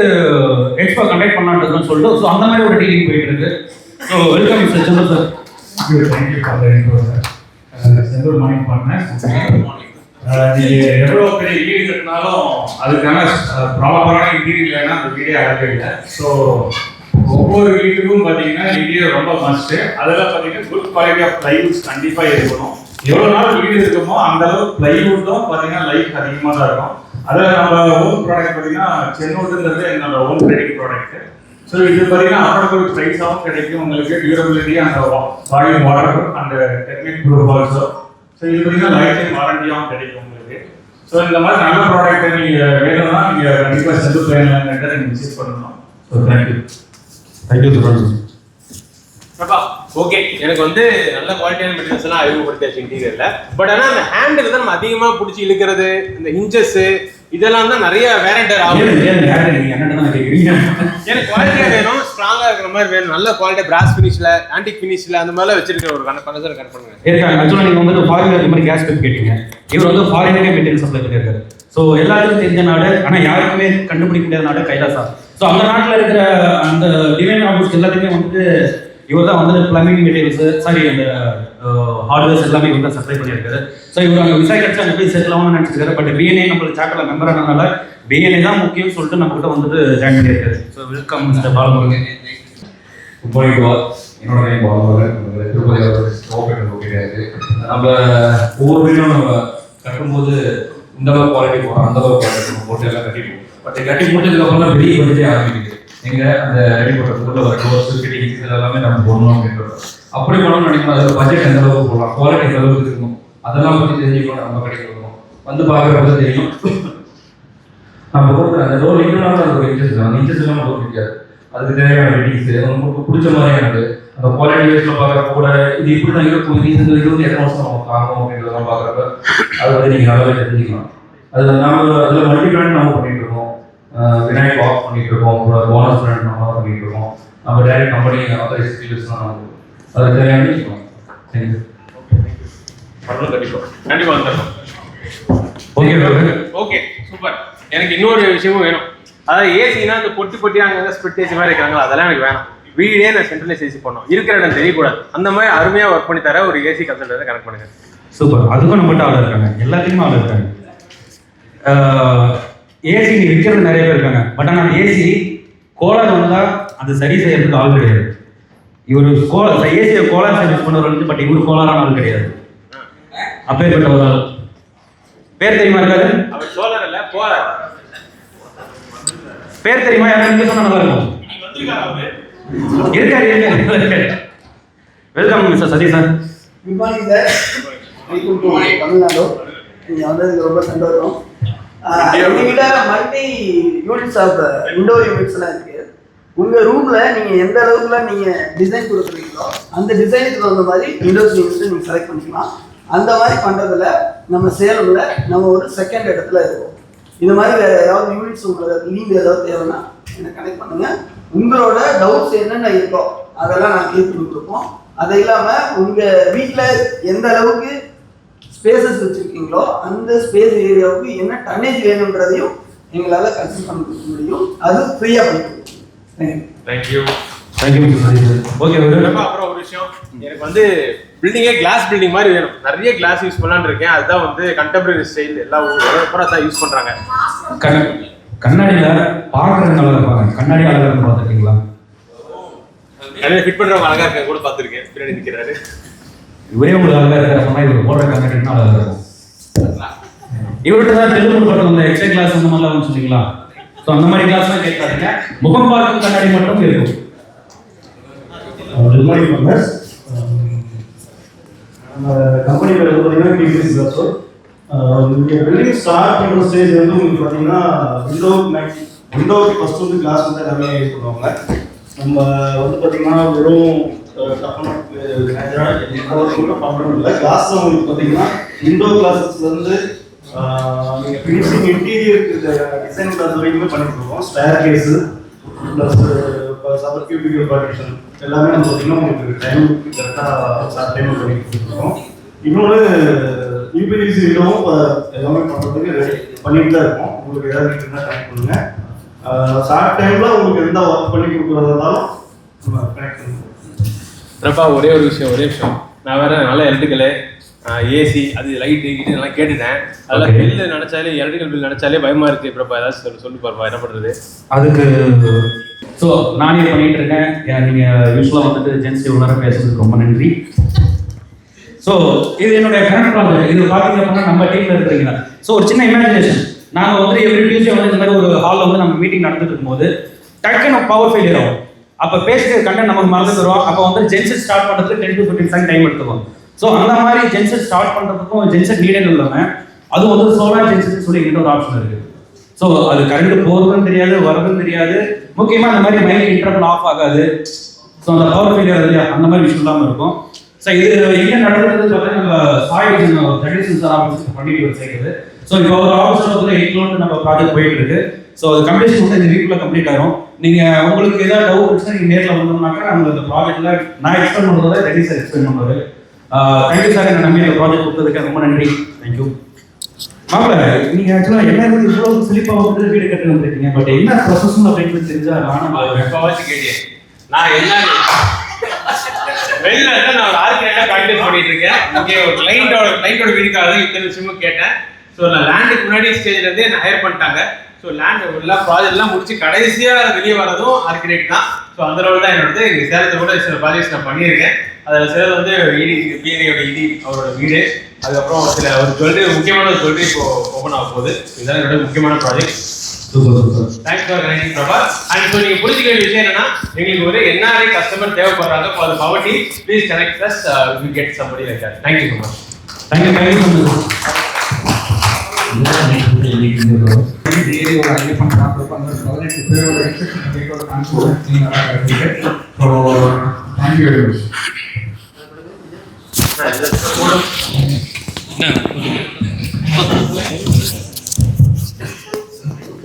எக்ஸ்போ கண்டக்ட் பண்ணலான்னு சொல்லிட்டு, ஸோ அந்த மாதிரி ஒரு டீலிங் போயிட்டு இருக்கு. So welcome mister Senthur sir. Thank you for the intro sir. Senthur morning பண்ணேன். நீங்கள் எவ்வளோ பெரிய வீடு கட்டினாலும் அதுக்கான ப்ராப்பரான இன்டீரியர் இல்லைன்னா அந்த வீடே அழகே இல்லை. ஸோ ஒவ்வொரு வீட்டுக்கும் பார்த்தீங்கன்னா இன்டீரியர் ரொம்ப மஸ்ட்டு. அதெல்லாம் பார்த்தீங்கன்னா குட் குவாலிட்டி ஆஃப் ப்ளைவுட்ஸ் கண்டிப்பாக இருக்கணும். எவ்வளோ நாள் வீடு இருக்குமோ அந்த அளவுக்கு ப்ளைவுட்டும் பார்த்தீங்கன்னா லைஃப் அதிகமாக தான் இருக்கும். அதில் நம்ம ஓன் ப்ராடக்ட் பார்த்தீங்கன்னா சென்னோடுங்கிறது என்னோட ஓன் ட்ரேடிங் ப்ராடக்ட். ஸோ இது பார்த்தீங்கன்னா அஃபோர்டபுள் ப்ரைஸாகவும் கிடைக்கும் உங்களுக்கு, டியூரபிலிட்டி அந்த வால்யூம் வாட்டர் அந்த டெக்னிக் ப்ரூஃப் ஆல்சோ. ஸோ இது பார்த்தீங்கன்னா லைஃப் டைம் வாரண்டியாகவும் கிடைக்கும் உங்களுக்கு. ஸோ இந்த மாதிரி நல்ல ப்ராடக்ட்டை நீங்கள் வேணும்னா நீங்கள் கண்டிப்பாக செந்தூர் பிளான் நீங்கள் விசிட் பண்ணணும். So thank you. Thank you sir. Okay, எனக்கு வந்து நல்ல குவாலிட்டியான மெட்டீரியல்ஸ் எல்லாம் அறிமுகப்படுத்தியாச்சு இன்டீரியர்ல. பட் ஆனால் அந்த ஹேண்டில் தான் நம்ம அதிகமாக பிடிச்சி இழுக்கிறது, இந்த ஹிஞ்சஸ் இதெல்லாம் தான் நிறைய வேரண்டர் ஆகும். எனக்கு குவாலிட்டியா வேணும், ஸ்ட்ராங்கா இருக்கிற மாதிரி வேணும், நல்ல குவாலிட்டி பிராஸ் ஃபினிஷ்ல, ஆன்டிக் ஃபினிஷ்ல அந்த மாதிரிலாம் வச்சிருக்கிற ஒரு கணக்கு கட் பண்ணுங்க. இருக்காங்க. ஆக்சுவலாக நீங்கள் வந்து ஃபாரின் இந்த மாதிரி கேஸ் பைப் கேட்டீங்க. இவர் வந்து ஃபாரினுக்கே மெட்டீரியல் சப்ளை பண்ணியிருக்காரு. ஸோ எல்லாத்துக்கும் தெரிஞ்ச நாடு, ஆனால் யாருக்குமே கண்டுபிடிக்க முடியாத நாடு கைலாசா. ஸோ அந்த நாட்டில் இருக்கிற அந்த டிவைன் ஆஃபீஸ் எல்லாத்தையுமே வந்துட்டு இவர் தான் வந்து பிளம்பிங் மெட்டீரியல்ஸ், சாரி அந்த ஹார்ட்வேர்ஸ் எல்லாமே இவர் தான் சப்ளை பண்ணியிருக்காரு. ஸோ இவர் அங்கே விசா கிடச்சி அங்கே போய் செட்டில் ஆகணும்னு நினச்சிருக்காரு. பட் பிஎன்ஏ நம்மளுக்கு சாட்டில் மெம்பர் ஆனதுனால பிஎன்ஏ தான் முக்கியம்னு சொல்லிட்டு நம்ம கிட்ட வந்துட்டு ஜாயின் பண்ணியிருக்காரு. So welcome mister Balamurugan. Good morning to all. என்னோட நேம் பாலமுருகன். திருப்பதியோட கிடையாது. நம்ம ஒவ்வொரு வீடும் நம்ம கட்டும்போது இந்த அளவு குவாலிட்டி போகிறோம், அந்த அளவு குவாலிட்டி போட்டு எல்லாம் கட்டிடுவோம். பட் கட்டி முடிச்சதுக்கப்புறம் தான் பெரிய பட்ஜெட்டே ஆரம்பிக்குது. எங்க அந்த ரெடி பண்ணுறதுக்குள்ள வர டோர்ஸ் ஃபிட்டிங்ஸ் இது எல்லாமே நம்ம போடணும் அப்படின்றது. அப்படி போனோம்னு நினைக்கணும், அதில் பட்ஜெட் எந்த அளவுக்கு போடலாம், குவாலிட்டி எந்த அளவுக்கு இருக்கணும், அதெல்லாம் பற்றி தெரிஞ்சுக்கணும். நம்ம கிடைக்கணும் வந்து பார்க்குறப்ப தெரியும். நம்ம போட்டு அந்த டோர் இன்டர்னாலும் அது ஒரு இன்ட்ரெஸ்ட், அந்த இன்ட்ரெஸ்ட் எல்லாம் டோர் கிடைக்காது. அதுக்கு தேவையான ஃபிட்டிங்ஸ் உங்களுக்கு பிடிச்ச மாதிரியானது, அந்த குவாலிட்டி வைஸில் பார்க்குறப்ப கூட இது இப்படி தான் இருக்கும், இது வந்து எத்தனை வருஷம் நம்ம காணும் அப்படின்றதெல்லாம் பார்க்குறப்ப அதை வந்து நீங்கள் நல்லாவே தெரிஞ்சுக்கலாம். அதில் நாம அதில் மல்டி பிராண்ட் நம்ம பண்ணிட்டு இருக்கோம். விநாயக் பாக்ஸ் பண்ணிட்டு இருக்கோம், போனஸ் பிராண்ட் நம்ம பண்ணிட்டு இருக்கோம். நம்ம டைரக்ட் கம்பெனி ஆத்தரைஸ் டீலர்ஸ்லாம் அதை தேவையான பண்ணிக்கலாம். தேங்க்யூ. கண்டிப்பாக வந்துடலாம். Okay okay super. எனக்கு இன்னொரு விஷயமும் வேணும். அதாவது ஏசினா இந்த பொட்டி பொட்டியாக அங்கே ஸ்பிட் ஏசி மாதிரி இருக்கிறாங்களா, அதெல்லாம் எனக்கு வேணும். வீடே நான் சென்ட்ரலைஸ் ஏசி பண்ணோம், இருக்கிற இடம் தெரியக்கூடாது. அந்த மாதிரி அருமையாக ஒர்க் பண்ணி தர ஒரு ஏசி கன்சல்டன்ட் கனெக்ட் பண்ணுங்க. சூப்பர். அதுக்கும் நம்மகிட்ட ஆள் இருக்காங்க, எல்லாத்துக்குமே ஆள் இருக்காங்க. ஏசி விற்கிறது நிறைய பேர் இருக்காங்க. பட் ஆனால் ஏசி கோளாறு வந்தால் அது சரி செய்யறதுக்கு ஆள் கிடையாது. இவர் ஏசியை கோளாறு சர்வீஸ் பண்ணுறவர் வந்து, பட் இவர் கோளாறான ஆள் கிடையாது. அப்பேற்பட்ட ஒரு ஆள். பேர் தெரியுமா இருக்காது? அவர் சோழர் இல்லை, போறார். பேர் தெரியுமா? யாரும் இங்கே சொன்னா நல்லா இருக்கும். இருக்காரு. Welcome mister Sathish sir. Good morning sir. Welcome to Tamil Nadu. நீங்கள் வந்ததுக்கு ரொம்ப சந்தோஷம். எங்ககிட்ட மல்டி யூனிட்ஸ் ஆஃப் இண்டோர் யூனிட்ஸ்லாம் இருக்குது. உங்கள் ரூமில் நீங்கள் எந்த அளவுக்குலாம் நீங்கள் டிசைன் கொடுக்குறீங்களோ அந்த டிசைனுக்கு தகுந்த மாதிரி இண்டோர் யூனிட்ஸை நீங்கள் செலக்ட் பண்ணிக்கலாம். அந்த மாதிரி பண்ணுறதுல நம்ம சேலமில் நம்ம ஒரு செகண்ட் இடத்துல இருக்கோம். இது மாதிரி வேறு ஏதாவது யூனிட்ஸ் உங்களுக்கு லீவ் ஏதாவது தேவைன்னா என்னை கனெக்ட் பண்ணுங்கள். உங்களோட டவுட்ஸ் என்னென்ன இருக்கோ அதெல்லாம் நான் கிளியர் பண்ணி கொடுப்போம். அது இல்லாமல் உங்கள் வீட்டில் எந்த அளவுக்கு ஸ்பேசஸ் வச்சுருக்கீங்களோ அந்த ஸ்பேஸ் ஏரியாவுக்கு என்ன டன்னேஜ் வேணுன்றதையும் எங்களால் கன்சல்ட் பண்ண முடியும். அது ஃப்ரீயாக பண்ணி கொடுக்கும். தேங்க்யூ. ஓகே. அப்புறம் ஒரு விஷயம், எனக்கு வந்து பில்டிங்கே கிளாஸ் பில்டிங் மாதிரி வேணும். நிறைய கிளாஸ் யூஸ் பண்ணலான்னு இருக்கேன். அதுதான் வந்து கண்டெம்பரரி ஸ்டைல் எல்லாம் தான் யூஸ் பண்றாங்க. கண்ணாடியில பாக்குறது நல்லா இருப்பாங்க. கண்ணாடி அழகா இருக்கு, பார்த்துருக்கீங்களா? நிறைய ஃபிட் பண்றவங்க அழகா இருக்க கூட பார்த்துருக்கேன். பின்னாடி நிற்கிறாரு. இவரே உங்களுக்கு அழகா இருக்கிற இவர் போடுற கண்ணாடினா அழகா இருக்கும். இவர்கிட்ட தான் தெலுங்கு படம் அந்த எக்ஸ்ட்ரா கிளாஸ் அந்த மாதிரிலாம் வந்து சொன்னீங்களா? ஸோ அந்த மாதிரி கிளாஸ்லாம் கேட்காதீங்க, முகம் பார்க்கும் கண்ணாடி மட்டும் இருக்கும். கம்பெனி பேர் வந்து பார்த்தீங்கன்னா டிபிசி சார். நீங்கள் பில்டிங் ஸ்டார்ட் பண்ணுற ஸ்டேஜ் வந்து உங்களுக்கு பார்த்தீங்கன்னா விண்டோ மேக்ஸ் விண்டோவுக்கு ஃபஸ்ட்டு வந்து கிளாஸ் வந்து எல்லாமே யூஸ் பண்ணுவாங்க. நம்ம வந்து பார்த்தீங்கன்னா வெறும் பண்ணுறோம் இல்லை, கிளாஸ் உங்களுக்கு பார்த்தீங்கன்னா விண்டோ கிளாஸஸ்லேருந்து நீங்கள் ஃபினிஷிங் இன்டீரியர் டிசைன் கிளாஸ் வரைக்குமே பண்ணிட்டுருக்கோம். ஸ்டேர் கேஸு ப்ளஸ் சபர் கியூபிக்கல் பார்ட்டிஷன் எல்லாமே நம்ம பார்த்தீங்கன்னா உங்களுக்கு டைமுக்கு கரெக்டாக டைமில் பண்ணி கொடுத்துருக்கோம். இன்னொன்று யூபிடிசி விண்டோவும் எல்லாமே பண்ணுறதுக்கு ரெடி பண்ணிட்டு தான் இருக்கோம். உங்களுக்கு ஏதாவது இருந்தால் கனெக்ட் பண்ணுங்கள். ஷார்ட் டைமில் உங்களுக்கு எந்த ஒர்க் பண்ணி கொடுக்குறதாலும் நம்ம கனெக்ட் பண்ணுவோம். பிரபா, ஒரே ஒரு விஷயம், நான் வேற நல்ல எலக்ட்ரிக்கலு ஏசி அது லைட்டு கிட்ட எல்லாம் கேட்டுட்டேன். அதெல்லாம் பில்லு நினச்சாலே எலக்ட்ரிக்கல் பில் நினச்சாலே பயமாக இருக்குது. பிரபா ஏதாச்சும் சொல்லி பாருப்பா, என்ன பண்ணுறது? அதுக்கு ஸோ நானே பண்ணிட்டு இருக்கேன். நீங்கள் யூஸ்வலாக வந்துட்டு ஜென்ஸ் இவ்வளோ நேரம் பேசுறதுக்கு ரொம்ப நன்றி. ஸோ இது என்னுடைய கரண்ட் ப்ராஜெக்ட். இது பார்த்தீங்க அப்படின்னா நம்ம டீமில் இருக்கிறீங்க. ஸோ ஒரு சின்ன இமேஜினேஷன், நாங்கள் வந்து எவ்ரி டியூஸ்டே வந்து இந்த மாதிரி ஒரு ஹாலில் வந்து நம்ம மீட்டிங் நடந்துட்டு இருக்கும்போது டக்குன்னு பவர் ஃபெயிலியர் ஆகும். அப்போ பேசுகிற கண்டென்ட் நமக்கு மறந்துடுவோம். அப்போ வந்து ஜென்செட் ஸ்டார்ட் பண்ணுறதுக்கு 10 to 15 செகண்ட் டைம் எடுத்துக்கும். ஸோ அந்த மாதிரி ஜென்செட் ஸ்டார்ட் பண்ணுறதுக்கும் ஜென்செட் நீடட் இல்லாமல் அது வந்து சோலார் ஜென்செட்னு சொல்லி எங்கிட்ட ஒரு ஆப்ஷன் இருக்குது. ஸோ அது கரண்ட் போகிறதுன்னு தெரியாது, வரதுன்னு தெரியாது. முக்கியமாக அந்த மாதிரி மைக் இன்டர்வல் ஆஃப் ஆகாது. ஸோ அந்த பவர் ஃபெயிலியர் இல்லையா, அந்த மாதிரி விஷயம் இல்லாமல் இருக்கும். ஸோ இது எங்கே நடந்தது பார்த்தீங்கன்னா நம்ம சாய் ட்ரெடிஷனல் சார் ஆஃபீஸ் பண்ணிட்டு சேர்க்குது. ஸோ இப்போ ஒரு ஆஃபீஸில் வந்து 8 கிலோமீட்டர் நம்ம ப்ராஜெக்ட் போயிட்டு இருக்கு. ஸோ அது கம்ப்ளீஷன் வந்து இந்த வீக்குள்ள கம்ப்ளீட் ஆகும். நீங்கள் உங்களுக்கு ஏதாவது டவுட் இருந்துச்சுன்னா நீங்கள் நேரில் வந்தோம்னாக்கா நம்ம இந்த ப்ராஜெக்ட்டில் நான் எக்ஸ்பிளைன் பண்ணுறதை ரெடி சார் எக்ஸ்பிளைன் பண்ணுவார். தேங்க்யூ சார், என்ன நம்பி இந்த ப்ராஜெக்ட் கொடுத்ததுக்கு ரொம்ப நன்றி. தேங்க்யூ. மாப்பிள்ள, நீங்கள் ஆக்சுவலாக எல்லாருமே இவ்வளோ சிலிப்பாக வந்து வீடு கட்டி வந்துருக்கீங்க. பட் என்ன ப்ரொசஸ் அப்படின்னு தெரிஞ்சால் நானும் எப்போவாச்சும் கேட்டேன். நான் எல்லாரும் வெளில இருந்தால் நான் ஒரு ஆர்கிடெக்டாக ப்ராக்டிஸ் பண்ணிட்டு இருக்கேன். இங்கே ஒரு கிளைண்டோட வீடுக்காக இத்தனை விஷயமும் கேட்டேன். ஸோ நான் லேண்டுக்கு முன்னாடி ஸ்டேஜ்லேருந்தே நான் ஹையர் பண்ணிட்டாங்க. ஸோ லேண்ட் எல்லாம் ப்ராஜெக்ட்லாம் முடிச்சு கடைசியாக வெளியே வரதும் ஆர்கிடெக்ட் தான். ஸோ அந்த அளவு தான் என்னோட இங்கே சேலத்தில் கூட சில ப்ராஜெக்ட்ஸ் நான் பண்ணியிருக்கேன். அதில் சிலது வந்து பிஎன்ஐயோட அவரோட வீடு, அதுக்கப்புறம் சில ஒரு ஜுவல்லரி, முக்கியமான ஒரு ஜுவல்லரி இப்போ ஓப்பன் ஆக போகுது. இதுதான் என்னோட முக்கியமான project. Thanks for connecting Prabha. And இப்போ நீங்கள் புரிஞ்சுக்க வேண்டிய விஷயம் என்னன்னா, எங்களுக்கு ஒரு NRI கஸ்டமர் தேவைப்படுறாங்க for property. Please connect us, we get somebody like that. Thank you so much. Thank you so much.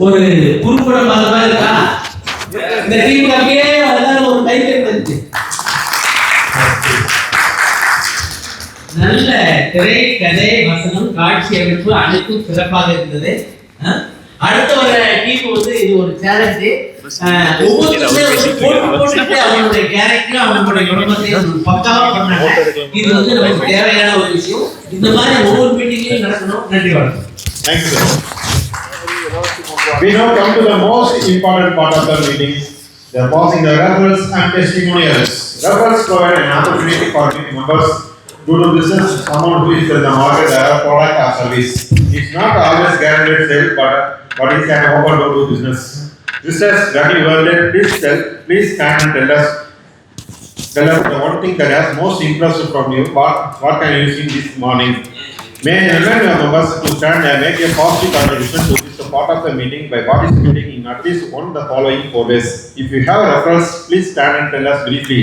ஒரு குறும்படம் மாதிரி இருக்கா இந்த டீம் அப்படியே எல்லாரும் ஒரு டைம் இருந்துச்சு. நல்ல திரை, கதை, வசனம், காட்சி அமைப்பு அனைத்தும் சிறப்பாக இருந்தது. அடுத்த ஒரு டீம் வந்து இது ஒரு சேலஞ்சு. ஒவ்வொருத்தருமே போட்டு அவங்களுடைய கேரக்டர், அவங்களுடைய குடும்பத்தையும் பக்காவா பண்ணாங்க. இது வந்து நமக்கு தேவையான ஒரு விஷயம். இந்த மாதிரி ஒவ்வொரு மீட்டிங்லையும் நடக்கணும். நன்றி, வணக்கம். Thank you, sir. We now come to the most important part of the meeting, the passing the referrals and testimonials. Referrals provide an opportunity for meeting members to do business someone who is in the market a product or service. It's not always guaranteed sale, but it can open to do business. Sisters, that you learned, please stand and tell us the one thing that has most impressed from you. What can you see this morning? May I remind your members to stand and make a positive contribution to this part of the meeting by participating in at least one of the following 4 ways. If you have referrals, please stand and tell us briefly.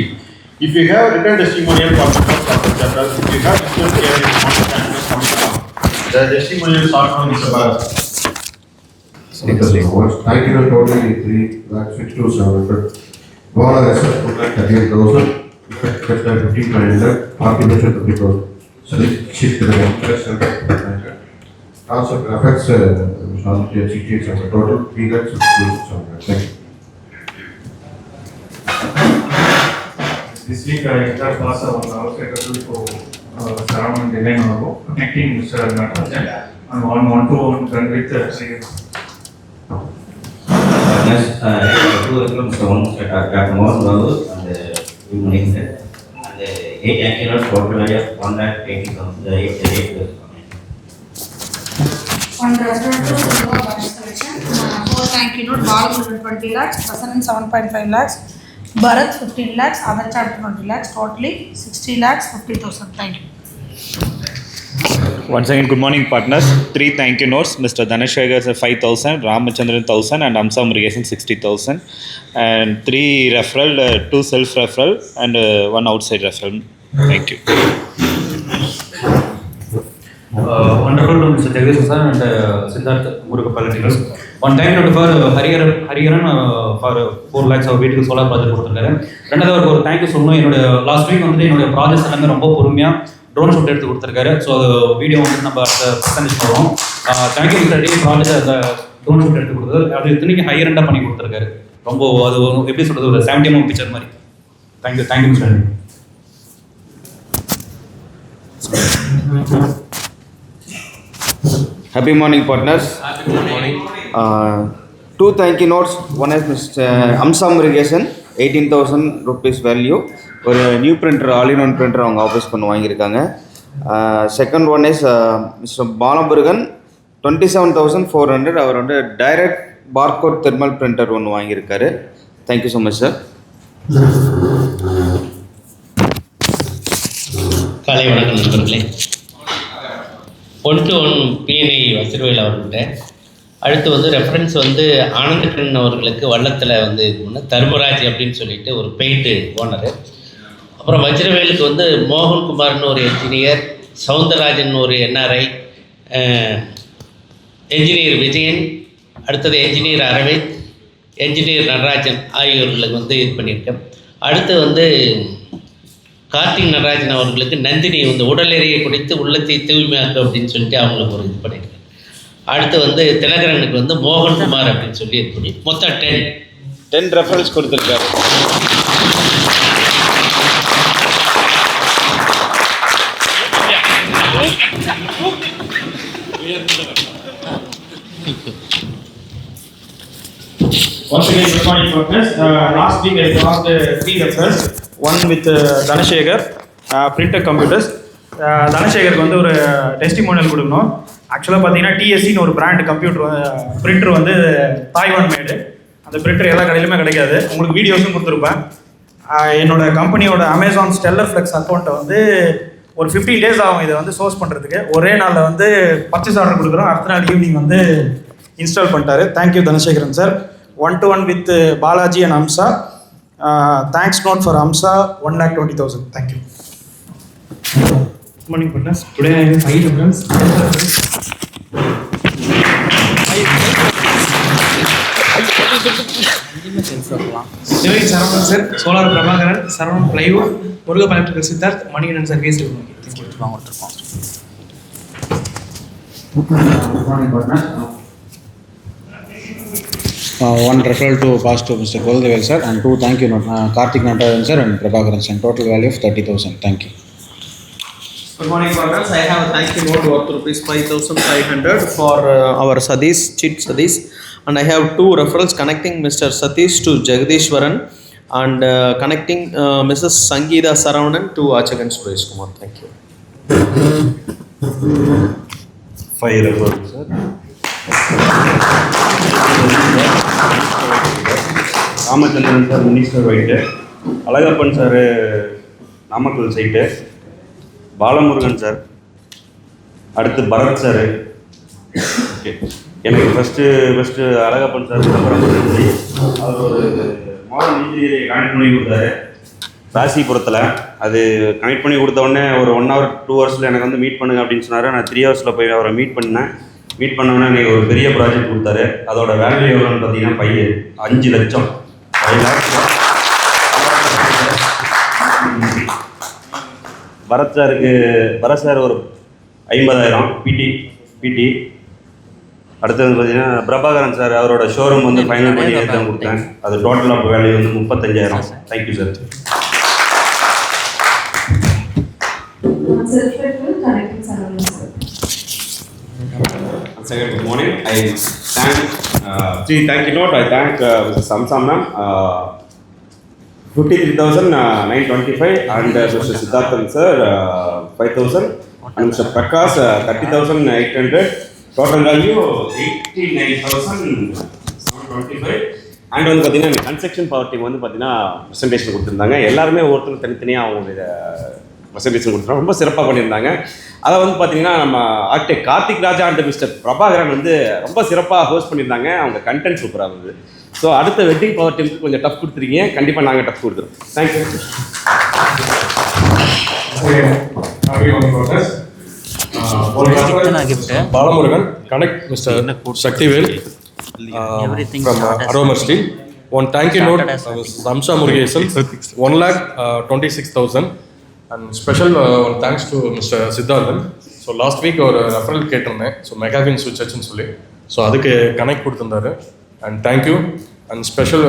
If you have written testimonial for members of the chapter, if you have business here in Mountain, the testimonials are from Mr. Bharat. Thank you. Totally 3,62,700. Bonus assessed 38,000. Effect 15,900. Occupation 50,000. Shift to the interest and also affects total 3,62,700. Thank you. This week I entered class on the outside for surrounding design connecting Mr. Natarajan and one-to-one done with Next, and 8 accurate total value of 1,80,000. On reference to Silva Bharat collection, 4 tank note, Bal 20 lakhs, Prasannan 7.5 lakhs, Bharat 15 lakhs, other chapter 20 lakhs, totally 60 lakhs 50,000. Thank you. Once again, good morning, partners. 3 thank you notes. Mr. Dhanashekhar 5,000, Ramachandran 1,000, and Amsa Murugesan 60,000. And 3 referral, 2 self-referral, and 1 outside referral. Thank you. Wonderful to Mr. Jagdish sir and Siddharth Murugapalli. One time for Hariharan for 4 lakhs அவர் வீட்டுக்கு solar project கொடுத்துருக்காரு. ரெண்டாவது அவருக்கு ஒரு thank you சொல்லணும். என்னோட last week வந்துட்டு என்னோட projects எல்லாமே ரொம்ப பொறுமையாக ட்ரோன் ஷூட் எடுத்து கொடுத்துருக்காரு. ஸோ அது வீடியோ வந்துட்டு நம்ம ப்ரெசன்டேஷன் பண்ணுவோம். Thank you mister D project drone shoot எடுத்து கொடுத்தது அது இத்தனைக்கு ஹையர் எண்டாக பண்ணி கொடுத்துருக்காரு. ரொம்ப அது எப்படி சொல்கிறது ஒரு 70 mm பிக்சர் மாதிரி. Thank you mister D. Happy morning, partners. Happy morning. 2 thank you notes. One is Mr. Amsa Murugesan, 18,000 rupees value. ஒரு நியூ பிரிண்டர் all-in-one பிரிண்டர் அவங்க ஆஃபீஸ் பண்ணி வாங்கியிருக்காங்க. Second one is mister Balamurugan 27,400. அவர் வந்து டைரக்ட் பார்கோட் தெர்மல் பிரிண்டர் ஒன்று வாங்கியிருக்காரு. Thank you so much sir. காலை வணக்கம் நண்பர்களே. 1-to-1 பிஎன்ஐ வசிர்வேல் அவர்கள்ட்ட அடுத்து வந்து ரெஃபரன்ஸ் வந்து ஆனந்தகண்ணன் அவர்களுக்கு வள்ளத்தில் வந்து தர்மராஜ் அப்படின்னு சொல்லிட்டு ஒரு பெயிண்ட்டு ஓனரு. அப்புறம் வஜ்ரவேலுக்கு வந்து மோகன்குமார்னு ஒரு என்ஜினியர், சவுந்தரராஜன் ஒரு என்ஆர்ஐ, என்ஜினியர் விஜயன், அடுத்தது என்ஜினியர் அரவிந்த், என்ஜினியர் நடராஜன் ஆகியோர்களுக்கு வந்து இது பண்ணியிருக்கேன். அடுத்து வந்து கார்த்திக் நடராஜன் அவர்களுக்கு நந்தினி வந்து உடல் எறியை குடித்து உள்ளத்தை தூய்மையாக்கு அப்படின்னு சொல்லிட்டு அவங்களுக்கு ஒரு இது பண்ணியிருக்கேன். அடுத்து வந்து திலகரனுக்கு வந்து மோகன்குமார் அப்படின்னு சொல்லி இது பண்ணி மொத்தம் 10 ரெஃபரன்ஸ் கொடுத்துருக்காரு. Once again, good morning, partners. Last week I passed 3 referrals. One with Dhanashekhar, Printer Computers. தனசேகருக்கு வந்து ஒரு டெஸ்டிமோனியல் கொடுக்கணும். ஆக்சுவலாக பார்த்தீங்கன்னா டிஎஸ்சின்னு ஒரு பிராண்ட் கம்ப்யூட்டர் பிரிண்டர் வந்து தாய்வான் மேடு. அந்த பிரிண்டர் எல்லா கடையிலுமே கிடைக்காது. உங்களுக்கு வீடியோஸும் கொடுத்துருப்பேன். என்னோட கம்பெனியோட அமேசான் ஸ்டெல்லர் ஃப்ளெக்ஸ் அக்கௌண்ட்டை வந்து ஒரு 15 days ஆகும் இதை வந்து சோர்ஸ் பண்ணுறதுக்கு. ஒரே நாளில் வந்து பர்ச்சேஸ் ஆர்டர் கொடுக்குறோம். அடுத்த நாள் ஈவினிங் வந்து இன்ஸ்டால் பண்ணிட்டாரு. Thank you Dhanasekaran sir. 1-to-1 with Balaji and Amsa. Thanks note for Amsa, 1,20,000. Thank you. Good morning, partners. Today I have 5 referrals. Civil Saravanan sir, Solar Prabhakaran, Saravanan Plywood, Murugapalli Electrical Siddharth, Manikandan sir, Waste Technology. Thank you. Good morning, partners. 1 referral to pass to Mr. Goldevel sir and 2 thank you note Karthik Natarajan sir and Prabhakaran sir. Total value of 30,000. Thank you. Good morning, partners. I have a thank you note worth rupees 5,500 for our Satish, Chit Satish, and I have 2 referrals connecting Mr. Satish to Jagdishwaran and connecting Mrs. Sangeeta Saravanan to Achagan Suresh Kumar. Thank you. 5 referrals, sir. Ramachandran sir minister white, Alagappan sir Namakkal site, Balamurugan sir, அடுத்து Bharath sir. Okay, எனக்கு first Alagappan sir ரொம்ப நன்றி. அவர் ஒரு model இன்ஜினியரை connect பண்ணி கொடுத்தாரு ராசிபுரத்தில். அது connect பண்ணி கொடுத்த உடனே ஒரு 1 hour 2 hours எனக்கு வந்து மீட் பண்ணுங்க அப்படின்னு சொன்னார். நான் 3 hours போய் அவரை மீட் பண்ணேன். மீட் பண்ணோன்னே எனக்கு ஒரு பெரிய ப்ராஜெக்ட் கொடுத்தாரு. அதோட வேல்யூ எவ்வளோன்னு பார்த்தீங்கன்னா 5 லட்சம். 5 lakhs. பரத் சார் ஒரு 50,000 பிடி. அடுத்தது பார்த்தீங்கன்னா பிரபாகரன் சார் அவரோட ஷோரூம் வந்து ஃபைனல் பண்ணி தான் கொடுத்தேன். அது டோட்டல் ஆஃப் வேல்யூ வந்து 35,000. Thank you sir. Second, good morning. I thank 3 thank you note. I thank Mr. Samsam ma'am, 53,925 and Mr. Siddharthan sir 5,000 and Mr. Prakash 30,800. Total value 89,725. And வந்து பார்த்தீங்கன்னா construction power team வந்து பார்த்தீங்கன்னா presentation கொடுத்துருந்தாங்க. எல்லாருமே ஒவ்வொருத்தரும் தனித்தனியாக அவங்க ப்ரெசன்டேஷன் கொடுத்துருந்தாங்க. ரொம்ப சிறப்பாக பண்ணியிருந்தாங்க. அதை வந்து பார்த்தீங்கன்னா நம்ம architect Karthik Raja and mister Prabhakaran வந்து ரொம்ப சிறப்பாக ஹோஸ்ட் பண்ணியிருந்தாங்க. அவங்க கண்டென்ட் சூப்பராக இருந்தது. ஸோ அடுத்த வெட்டிங் பவர் டீமுக்கு கொஞ்சம் டஃப் கொடுத்துருக்கீங்க. கண்டிப்பாக நாங்கள் டஃப் கொடுத்துருவோம். Thank you. Balamurugan, connect Mr. Shaktivel from Aroma Steel. One thank you note, Ramsa Murugesan, 1,26,000. And special one thanks to Mr. Siddharthan. So last week ஒரு ரெஃபரல் கேட்டிருந்தேன். ஸோ மெகாவின் சுவிட்சர்ஸ்ன்னு சொல்லி ஸோ அதுக்கு கனெக்ட் கொடுத்துருந்தாரு. And thank you. And special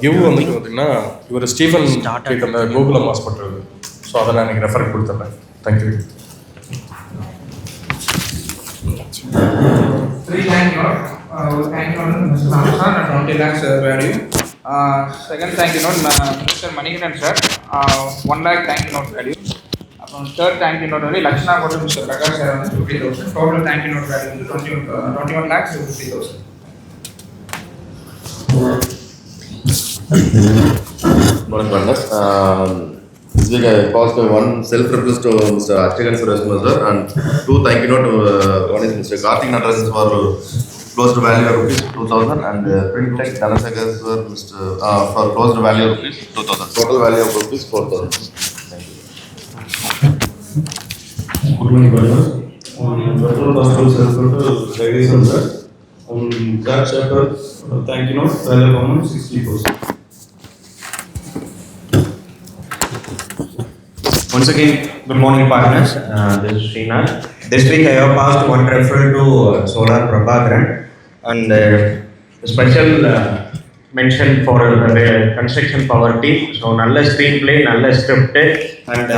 give வந்து பார்த்தீங்கன்னா இவர் ஸ்டீஃபன் கேட்டிருந்தார் கோகுலம் ஹாஸ்பிட்டல். ஸோ அதை நான் எனக்கு ரெஃபரல் கொடுத்துட்றேன். Thank you. 3 thank you note. Thank you note Mr. Ramsa and 20 lakhs value. Second thank you note Mr. Manikandan sir, 1 lakh thank you note value. Third thank you note only Lakshana go to Mr. Prakash sir 50,000. Total thank you note value 21 lakhs 50,000. Morning, partners. This week I passed one self-reference to Mr. Archagan Surasma sir and 2 thank you note. One is Mr. Karthik Natarajan for close to value of rupees 2,000 and Print Tech Dhanashagar sir for close to value of rupees 2,000. Total value of rupees 4,000. Thank you. Good morning, brothers. On virtual pastor self-reference Jagadeesh sir. On that chapter, thank you note value amount 60%. Once again, good morning, partners. This is Srinath. This week I have passed one referral to Solar Prabhakaran and special mention for the construction power team. So, நல்ல screenplay, நல்ல script and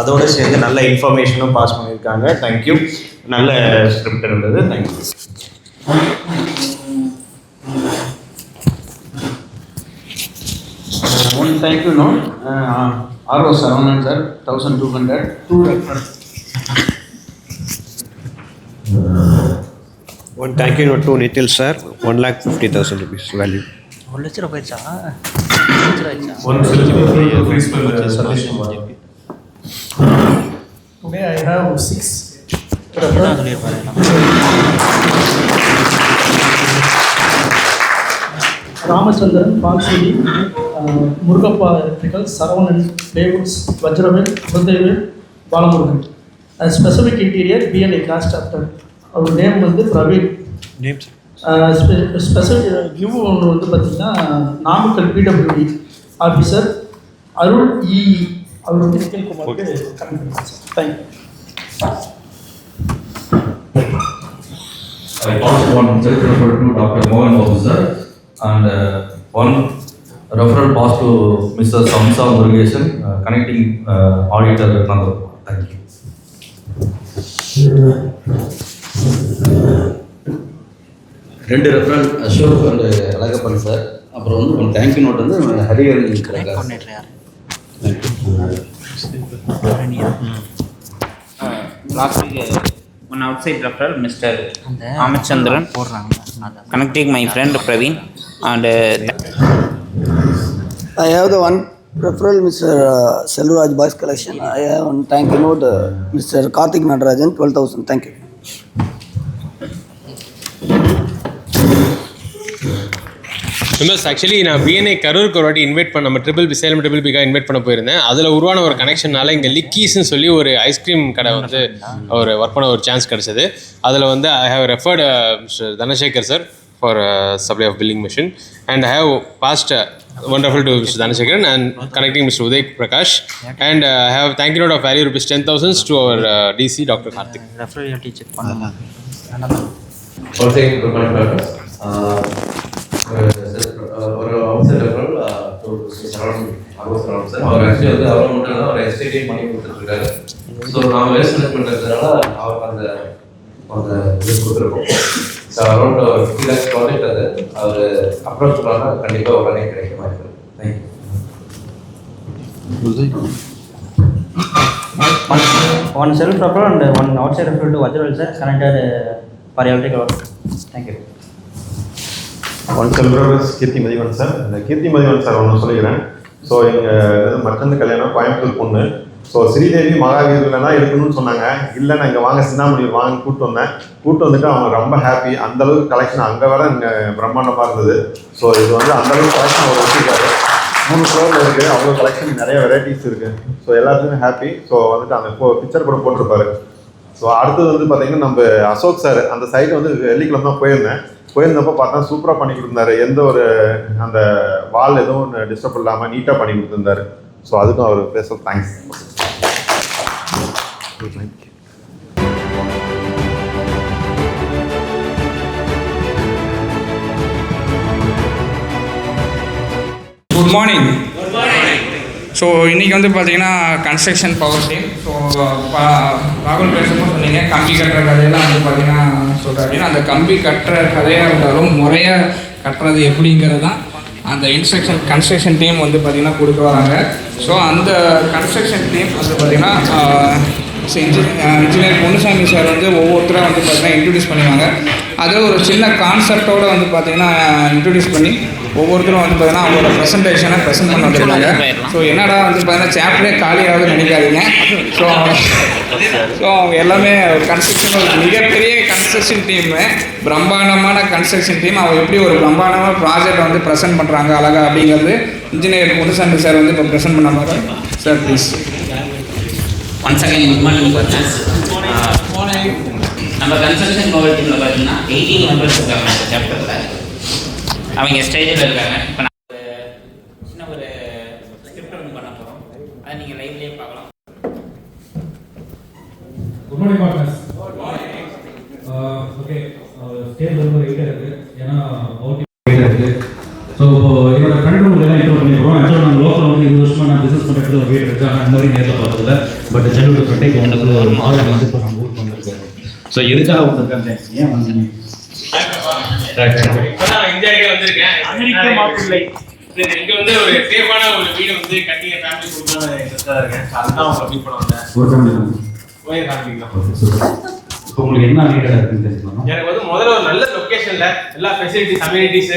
அதோட சேர்ந்து நல்ல இன்ஃபர்மேஷனும் pass பண்ணியிருக்காங்க. Thank you. நல்ல script இருந்தது. Thank you. One thank you note. R.O. Saravanan sir 1,200. 2 referrals. One thank you note to Nitil sir, 1,50,000 rupees value. 1 லட்சம் ரூபாய் ஆயிடுச்சா? One self-reference to principal Satish Kumar. Today I have 6. Ramachandran, Falsidi, Murugappa Electrical, Saravanan, Playwoods, Vajravel, Buddhavel, Balamurugan. A specific interior, B&A class chapter. Our name was the Praveen. Names? Specific view on the Patina, Namakal PWD officer, Arun E. Our Nikhil Kumar. Thank you. I passed one self-referral to Dr. Mohan Babu sir and one referral passed to Mr. Samsa Murugesan, connecting auditor Nandar. Thank you. ரெண்டு referral Ashok and Alagappan sir. அப்புறம் வந்து one thank you note வந்து Hariharan last week one outside referral Mr. Ramachandran connecting my friend Praveen and I have the one referral Mr. Selvaraj Boys Collection. I have one thank you note Mr. Karthik Natarajan 12,000. Thank you. Members actually நான் BNA கரூருக்கு ஒரு வாட்டி invite பண்ண நம்ம Salem triple பிக்காக invite பண்ண போயிருந்தேன். அதில் உருவான ஒரு கனெக்ஷனால இங்கே லிக்கீஸ்ன்னு சொல்லி ஒரு ஐஸ்கிரீம் கடை வந்து ஒரு ஒர்க் பண்ண ஒரு சான்ஸ் கிடச்சிது. அதில் வந்து I have referred mister Dhanasekar sir for supply of billing machine and I have passed wonderful to Mr. Dhanasekaran and connecting Mr. Uday Prakash and I have thank you note of value rupees 10,000 to our DC Dr. Karthik. Referral check பண்ணலாம். One thing to confirm ஒரு outside referral to Saravanan அரோசரவன் sir. அவர் actually வந்து அவர் மட்டும் தான் ஒரு எஸ்டேட்டே பண்ணி கொடுத்துருக்காரு. ஸோ நாம் வேஸ்ட் மேனேஜ்மெண்ட் இருக்கிறதுனால அவருக்கு அந்த இது கொடுத்துருக்கோம். ஸோ அரௌண்ட் 50 lakhs ப்ராஜெக்ட் அது அவர் அப்ரோச் பண்ணால் கண்டிப்பாக உடனே கிடைக்க மாதிரி இருக்கும். Thank you. One self referral and one outside referral to Vajravel sir connected for electrical work. Thank you. One செல்வரஸ் கீர்த்தி மதிவன் சார். இந்த கீர்த்தி மதிவன் சார் ஒன்று சொல்லிக்கிறேன். ஸோ எங்கள் மச்சந்த கல்யாணம் கோயம்புத்தூர் பொண்ணு. ஸோ ஸ்ரீதேவி மகாவீரில் தான் இருக்கணும்னு சொன்னாங்க. இல்லை நான் இங்கே வாங்க சின்னாமணியூர் வாங்கன்னு கூப்பிட்டு வந்தேன். கூப்பிட்டு வந்துட்டு அவங்க ரொம்ப ஹாப்பி. அந்தளவுக்கு கலெக்ஷன் அங்கே விட இங்கே பிரம்மாண்டமாக இருந்தது. ஸோ இது வந்து அந்தளவுக்கு கலெக்ஷன் அவர் வச்சுருக்காரு. 3 ஃப்ளோரில் இருக்குது. அவ்வளோ கலெக்ஷன் நிறைய வெரைட்டிஸ் இருக்குது. ஸோ எல்லாத்துக்குமே ஹாப்பி. ஸோ வந்துட்டு அந்த பிக்சர் கூட போட்டிருப்பாரு. ஸோ அடுத்தது வந்து பார்த்தீங்கன்னா நம்ம அசோக் சார் அந்த சைட்டு வந்து வெள்ளிக்கிழமை தான் போயிருந்தப்போ பார்த்தா சூப்பராக பண்ணி கொடுத்துருந்தாரு. எந்த ஒரு அந்த வால் எதுவும் டிஸ்டர்ப் இல்லாமல் நீட்டாக பண்ணி கொடுத்துருந்தாரு. ஸோ அதுக்கும் அவர் பேச தேங்க்ஸ். Good morning. ஸோ இன்றைக்கி வந்து பார்த்தீங்கன்னா கன்ஸ்ட்ரக்ஷன் பவர் டீம். ஸோ ராகுல் பேசும்போது சொன்னீங்க கம்பி கட்டுற கதையெல்லாம் வந்து பார்த்தீங்கன்னா சொல்கிறாரு. அந்த கம்பி கட்டுற கதையாக இருந்தாலும் முறையாக கட்டுறது எப்படிங்கிறது தான் அந்த கன்ஸ்ட்ரக்ஷன் டீம் வந்து பார்த்திங்கன்னா கொடுக்க வராங்க. ஸோ அந்த கன்ஸ்ட்ரக்ஷன் டீம் வந்து பார்த்திங்கன்னா இன்ஜினியர் பொன்னுசாமி சார் வந்து ஒவ்வொருத்தராக வந்து பார்த்திங்கன்னா இன்ட்ரடியூஸ் பண்ணுவாங்க. அதில் ஒரு சின்ன கான்செப்டோடு வந்து பார்த்திங்கன்னா இன்ட்ரடியூஸ் பண்ணி ஒவ்வொருத்தரும் வந்து பார்த்தீங்கன்னா அவங்களோட ப்ரெசன்டேஷனை ப்ரெசென்ட் பண்ண வந்திருக்காங்க. ஸோ என்னடா வந்து பார்த்தீங்கன்னா சாப்டரே காலியாகுது நினைக்காதீங்க. ஸோ அவங்க எல்லாமே ஒரு மிகப்பெரிய கன்ஸ்ட்ரக்ஷன் டீமு, பிரம்மாண்டமான கன்ஸ்ட்ரக்ஷன் டீம். அவங்க எப்படி ஒரு பிரம்மாண்டமான ப்ராஜெக்ட் வந்து ப்ரெசென்ட் பண்ணுறாங்க அழகாக அப்படிங்கிறது இன்ஜினியர் முனுசாமி சார் வந்து இப்போ ப்ரெசென்ட் பண்ண மாதிரி. Sir please. Once again good morning partners. நம்ம கன்ஸ்ட்ரக்ஷன் பவர் டீமில் பார்த்தீங்கன்னா 18 மெம்பர்ஸ் இருக்காங்க இந்த சாப்டரில். அவங்க ஸ்டேஜில் இருக்காங்க. இப்போ நான் சின்ன ஒரு ஸ்கிரிப்ட் ஒன்று பண்ண போகிறோம். அதை நீங்கள் லைவ்லேயே பார்க்கலாம். Good morning partners. Okay, stage ரொம்ப வெயிட்டாக இருக்குது. ஏன்னா அவுட்டிங் வெயிட்டாக இருக்குது. ஸோ என்னோட ஃப்ரெண்ட் எல்லாம் இன்ட்ரோ பண்ணிடுறோம். ஆக்சுவலாக நான் லோக்கல் வந்து 20 வருஷமாக நான் பிஸ்னஸ் பண்ணுறது ஒரு வீடு இருக்குது. ஆனால் இந்த மாதிரி நேரில் பார்த்ததில்ல. பட் சென்னை ஃப்ரெண்டே கொண்டது ஒரு மாடல் வந்து இப்போ நம்ம ஊருக்கு வந்திருக்காரு. ஸோ எதுக்காக வந்திருக்காங்க, ஏன் வந்தீங்க? இந்தியாவுக்கு வந்திருக்கேன். அமெரிக்க மாப்பிள்ளை இங்க வந்து ஒரு சேஃபான ஒரு வீடு வந்து கட்டி ஃபேமிலி கொடுக்கணும்னு இன்ட்ரெஸ்டா இருக்கேன். அதுதான் உங்களை மீட் பண்ண வந்தேன். ஒரு ஃபேமிலி இப்போ உங்களுக்கு என்ன நீடா இருக்குன்னு தெரிஞ்சுக்கணும். எனக்கு வந்து முதல்ல ஒரு நல்ல லொகேஷன்ல எல்லா ஃபெசிலிட்டிஸ் அம்யூனிட்டிஸ்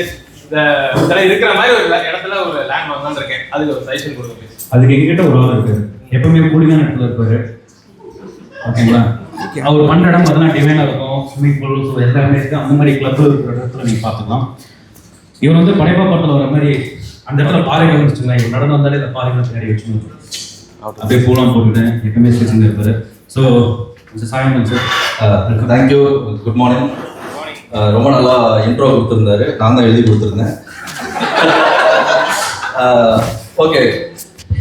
இதெல்லாம் இருக்கிற மாதிரி ஒரு இடத்துல ஒரு லேண்ட் வாங்கலாம்னு இருக்கேன். அதுக்கு ஒரு சஜஷன் கொடுங்க. அதுக்கு எங்கிட்ட ஒரு ஆள் இருக்கு, எப்பவுமே கூலிங்கான இடத்துல இருப்பாரு. ஓகேங்களா? அவர் பண்ணுற இடம் பார்த்தீங்கன்னா டிவைனாக இருக்கும். ஸ்விம்மிங் பூல் எல்லாமே இருக்குது. அந்த மாதிரி கிளப் இருக்கிற இடத்துல நீங்கள் பார்த்துக்கலாம். இவர் வந்து படைப்பா படத்தில் வர மாதிரி அந்த இடத்துல பாறைகள் வச்சுக்கலாம். இவர் நடந்து வந்தாலே இந்த பாறைகளை பின்னாடி வச்சுக்கணும். அப்படியே பூலாம் போட்டுட்டேன். எப்பவுமே ஸ்டேஷன் இருப்பாரு. ஸோ சாயந்தரம் சார் தேங்க்யூ. Good morning. ரொம்ப நல்லா இன்ட்ரோ கொடுத்துருந்தாரு. நான் தான் எழுதி கொடுத்துருந்தேன். ஓகே,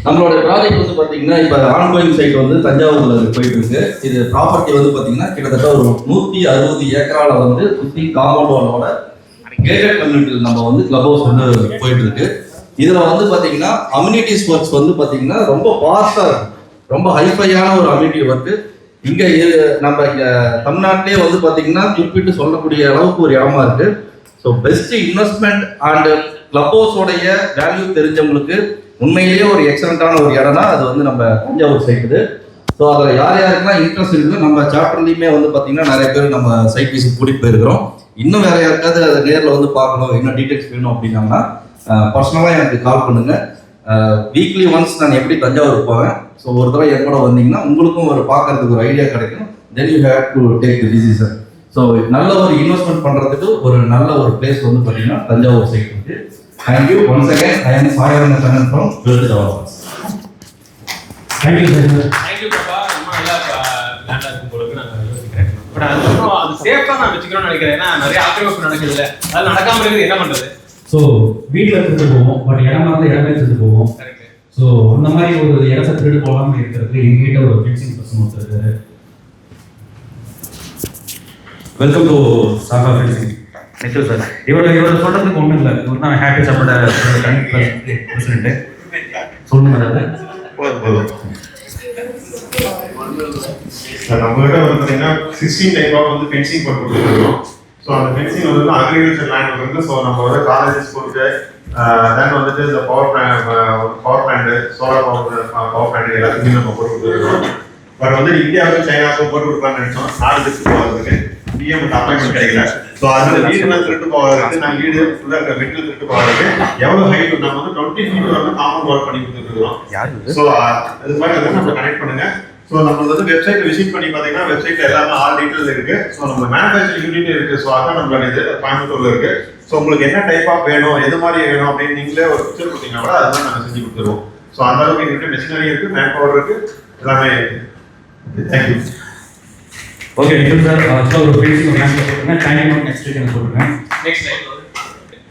நம்மளோட ப்ராஜெக்ட் வந்து பார்த்தீங்கன்னா இப்போ ஆன்கோயிங் சைட் வந்து தஞ்சாவூரில் போயிட்டு இருக்கு. இது ப்ராப்பர்ட்டி வந்து பார்த்தீங்கன்னா கிட்டத்தட்ட ஒரு 160 ஏக்கரால் வந்து சுற்றி காம்பவுண்ட் வாலோட கேட்டட் கம்யூனிட்டியில் நம்ம வந்து கிளப் ஹவுஸ் வந்து போயிட்டு இருக்கு. இதில் வந்து பார்த்தீங்கன்னா அம்யூனிட்டிஸ் ஒர்க்ஸ் வந்து பார்த்தீங்கன்னா ரொம்ப ஃபாஸ்ட்டாக இருக்கும். ரொம்ப ஹைஃபையான ஒரு அம்யூனிட்டி ஒர்க்கு. இங்கே நம்ம இங்கே தமிழ்நாட்டிலே வந்து பார்த்தீங்கன்னா குறிப்பிட்டு சொல்லக்கூடிய அளவுக்கு ஒரு இடமா இருக்கு. So best investment and club ஹவுஸோடைய வேல்யூ தெரிஞ்சவங்களுக்கு உண்மையிலேயே ஒரு எக்ஸலண்டான ஒரு இடம்னா அது வந்து நம்ம தஞ்சாவூர் சைட்டு. ஸோ அதில் யார் யாருக்கெல்லாம் இன்ட்ரெஸ்ட் இருக்குது நம்ம சாப்டர்லையுமே வந்து பார்த்தீங்கன்னா நிறைய பேர் நம்ம சைட் விசிட் கூட்டிகிட்டு போயிருக்கிறோம். இன்னும் வேற யாருக்காவது அதை நேரில் வந்து பார்க்கணும், இன்னும் டீட்டெயில்ஸ் வேணும் அப்படின்னாங்கன்னா பர்சனலாக எனக்கு கால் பண்ணுங்கள். வீக்லி ஒன்ஸ் நான் எப்படி தஞ்சாவூர் போவேன். ஸோ ஒரு தடவை என் கூட வந்தீங்கன்னா உங்களுக்கும் ஒரு பார்க்கறதுக்கு ஒரு ஐடியா கிடைக்கும். Then you have to take the decision. So நல்ல ஒரு இன்வெஸ்ட்மெண்ட் பண்ணுறதுக்கு ஒரு நல்ல ஒரு பிளேஸ் வந்து பார்த்தீங்கன்னா தஞ்சாவூர் சைட் இருக்குது. Thank you once again. I am Sayananda Kannan from Wealth Developers. Thank you sir. Thank you பாப்பா. ரொம்ப நல்லா லேண்டா இருக்கும் போல நான் யோசிக்கிறேன். பட் அது சேஃபா நான் வெச்சுக்கணும்னு நினைக்கிறேன். ஏன்னா நிறைய ஆக்கிரமிப்பு நடக்குது இல்ல, அது நடக்காம இருக்குது. என்ன பண்றது? ஸோ வீட்டில் எடுத்துட்டு போவோம், பட் இடமா இருந்தால் இடமே எடுத்துட்டு போவோம். ஸோ அந்த மாதிரி ஒரு இடத்தை திருடு போகாமல் இருக்கிறதுக்கு எங்ககிட்ட ஒரு ஃபென்சிங் பர்சன் ஒருத்தர் இருக்காரு. Welcome to Saga fencing. Thank you sir. இவர் சொல்றதுக்கு ஒன்றும் இல்லை. இவர் தான் ஹேப்பி சாப்பிட பிரசிடென்ட். சொல்லுங்க அதாவது போதும். நம்மகிட்ட வந்து பார்த்தீங்கன்னா 16 டைப் ஆஃப் வந்து ஃபென்சிங் போட்டு கொடுத்துருக்கோம். ஸோ அந்த ஃபென்சிங் வந்து அக்ரிகல்ச்சர் லேண்ட் வந்து ஸோ நம்ம வந்து காலேஜஸ் ஸ்கூலுக்கு தென் வந்துட்டு இந்த power plant solar power plant எல்லாத்துக்குமே நம்ம போட்டு கொடுத்துருக்கோம். பட் வந்து இந்தியாவுக்கும் சைனாவுக்கும் போட்டு கொடுக்கலாம்னு நினைச்சோம். 4 டிஸ்ட்ரிக்ட் போகிறதுக்கு பிஎம் அப்பாயின்மெண்ட் கிடைக்கல. ஸோ அந்த வீடுலாம் திருட்டு போகிறதுக்கு நாங்கள் வீடு ஃபுல்லாக இருக்க மெட்டல் திருட்டு போகிறதுக்கு எவ்வளோ ஹைட் நம்ம வந்து 20 feet வந்து காமன் வால் பண்ணி கொடுத்துருக்கோம். ஸோ அது மாதிரி வந்து நம்ம கனெக்ட் பண்ணுங்க. ஸோ நம்ம வந்து வெப்சைட் விசிட் பண்ணி பார்த்தீங்கன்னா வெப்சைட்ல எல்லாமே ஆல் டீட்டெயில்ஸ் இருக்கு. ஸோ நம்ம மேனுஃபேக்சரிங் யூனிட் இருக்கு. ஸோ அதான் நம்மளோட இது கோயம்புத்தூர்ல இருக்கு. ஸோ உங்களுக்கு என்ன டைப் ஆஃப் வேணும், எது மாதிரி வேணும் அப்படின்னு நீங்களே ஒரு பிக்சர் கொடுத்தீங்கன்னா கூட அதுதான் நாங்கள் செஞ்சு கொடுத்துருவோம். ஸோ அந்த அளவுக்கு எங்ககிட்ட மெஷினரி இருக்கு, மேன் பவர் இருக்கு, எல்லாமே இருக்கு. தேங்க்யூ. ஓகே நிఖில் சார், ஒரு பேசிக் டைம் நெக்ஸ்ட் வீக் எனக்கு சொல்லுங்க. நெக்ஸ்ட்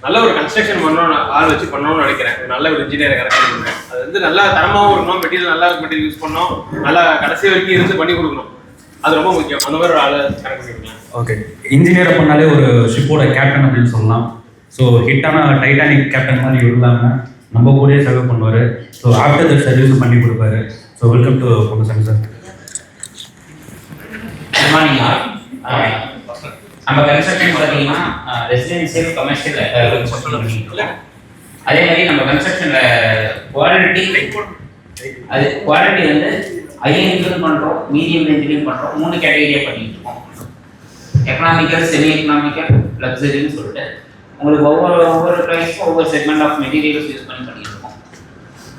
நல்ல ஒரு கன்ஸ்ட்ரக்ஷன் பண்ணணும், ஆள் வச்சு பண்ணணும்னு நினைக்கிறேன். நல்ல ஒரு இன்ஜினியரை கரெக்ட் பண்ணுறேன். அது வந்து நல்லா தரமாகவும் இருக்கணும், மெட்டீரியல் நல்லா மெட்டீரியல் யூஸ் பண்ணணும், நல்லா கடைசி வரைக்கும் இருந்து பண்ணி கொடுக்கணும். அது ரொம்ப முக்கியம். அந்த மாதிரி ஒரு ஆளை கரெக்ட் பண்ணிக்கலாம். ஓகே, இன்ஜினியரை பண்ணாலே ஒரு ஷிப்போட கேப்டன் அப்படின்னு சொல்லலாம். ஸோ ஹிட்டான டைட்டானிக் கேப்டன் மாதிரி இல்லாமல் நம்ம கூடயே சர்வ் பண்ணுவார். ஸோ ஆஃப்டர் த சர்வீஸ் பண்ணி கொடுப்பாரு. So welcome to Ponnusamy sir. Good morning all. நம்ம கன்ஸ்ட்ரக்ஷன் பார்த்தீங்கன்னா ரெசிடென்சியல் கமர்ஷியல் கன்ஸ்ட்ரக்ஷன். அதே மாதிரி நம்ம கன்ஸ்ட்ரக்ஷன்ல குவாலிட்டி வந்து ஹை ரேஞ்சிலும் பண்ணுறோம், மீடியம் ரேஞ்சிலும் பண்ணுறோம். 3 கேட்டகரியாக பண்ணிட்டு இருக்கோம். எக்கனாமிக்கல், செமி எக்கனாமிக்கல், லக்ஸரின்னு சொல்லிட்டு உங்களுக்கு ஒவ்வொரு ப்ரைஸ்க்கும் ஒவ்வொரு செக்மெண்ட் ஆஃப் மெட்டீரியல்ஸ் யூஸ் பண்ணிட்டு இருக்கோம்.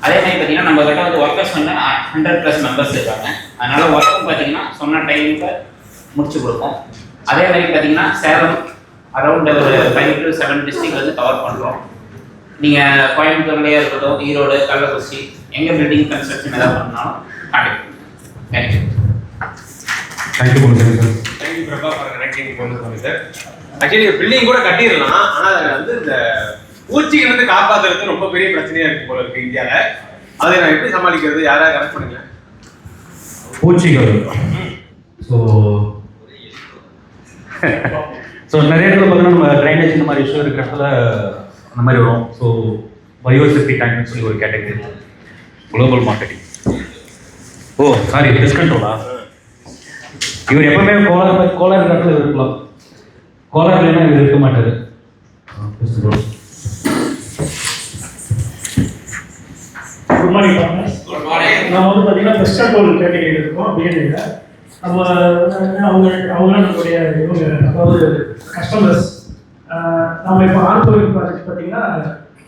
அதே மாதிரி பார்த்தீங்கன்னா நம்ம கிட்ட வந்து ஒர்க்கர்ஸ் வந்து 100+ மெம்பர்ஸ் இருக்காங்க. அதனால ஒர்க்கும் பார்த்தீங்கன்னா சொன்ன டைமுக்கு முடிச்சு கொடுப்போம். அதே மாதிரி பார்த்தீங்கன்னா சேலம் அரௌண்ட் ஒரு 5 to 7 டிஸ்ட்ரிக்ட் வந்து கவர் பண்ணுறோம். நீங்கள் கோயம்புத்தூர்லேயே இருக்கட்டும், ஈரோடு, கள்ளக்குறிச்சி, எங்கள் பில்டிங் கன்ஸ்ட்ரக்ஷன் எதாவது பண்ணாலும் கான்டாக்ட் பண்ணுங்கள். Thank you. Thank you Ponnusamy sir. Thank you Prabha for connecting Ponnusamy sir. Actually building கூட கட்டிடலாம், ஆனால் அதில் வந்து இந்த பூச்சிகள் வந்து காப்பாற்றுறது ரொம்ப பெரிய பிரச்சனையாக இருக்கு போல இருக்கு இந்தியாவில். அதை நான் எப்படி சமாளிக்கிறது, யாராவது கனெக்ட் பண்ணுங்க. பூச்சிகள் ஸோ நிறைய இடத்துல பார்த்தீங்கன்னா நம்ம ட்ரைனேஜ் இந்த மாதிரி இஷ்யூ இருக்கிற இடத்துல அந்த மாதிரி வரும். ஸோ பயோசெஃப்டி டேங்க்னு சொல்லி ஒரு கேட்டகரி குளோபல் மார்க்கெட்டிங். ஓ சாரி, டிஸ்கண்ட்ரோலா? இவர் எப்பவுமே கோலார் இடத்துல இருக்கலாம், கோலார் இல்லைன்னா இவர் இருக்க மாட்டார். Good morning partners. நம்ம வந்து பார்த்தீங்கன்னா பெஸ்ட் கண்ட்ரோல் கேட்டகரியில் இருக்கோம் பிஎன்ஐல. நம்ம அவங்களாம் நம்மளுடைய இவங்க, அதாவது கஸ்டமர்ஸ். நம்ம இப்போ ஆர்கோவிங் ப்ராஜெக்ட் பார்த்தீங்கன்னா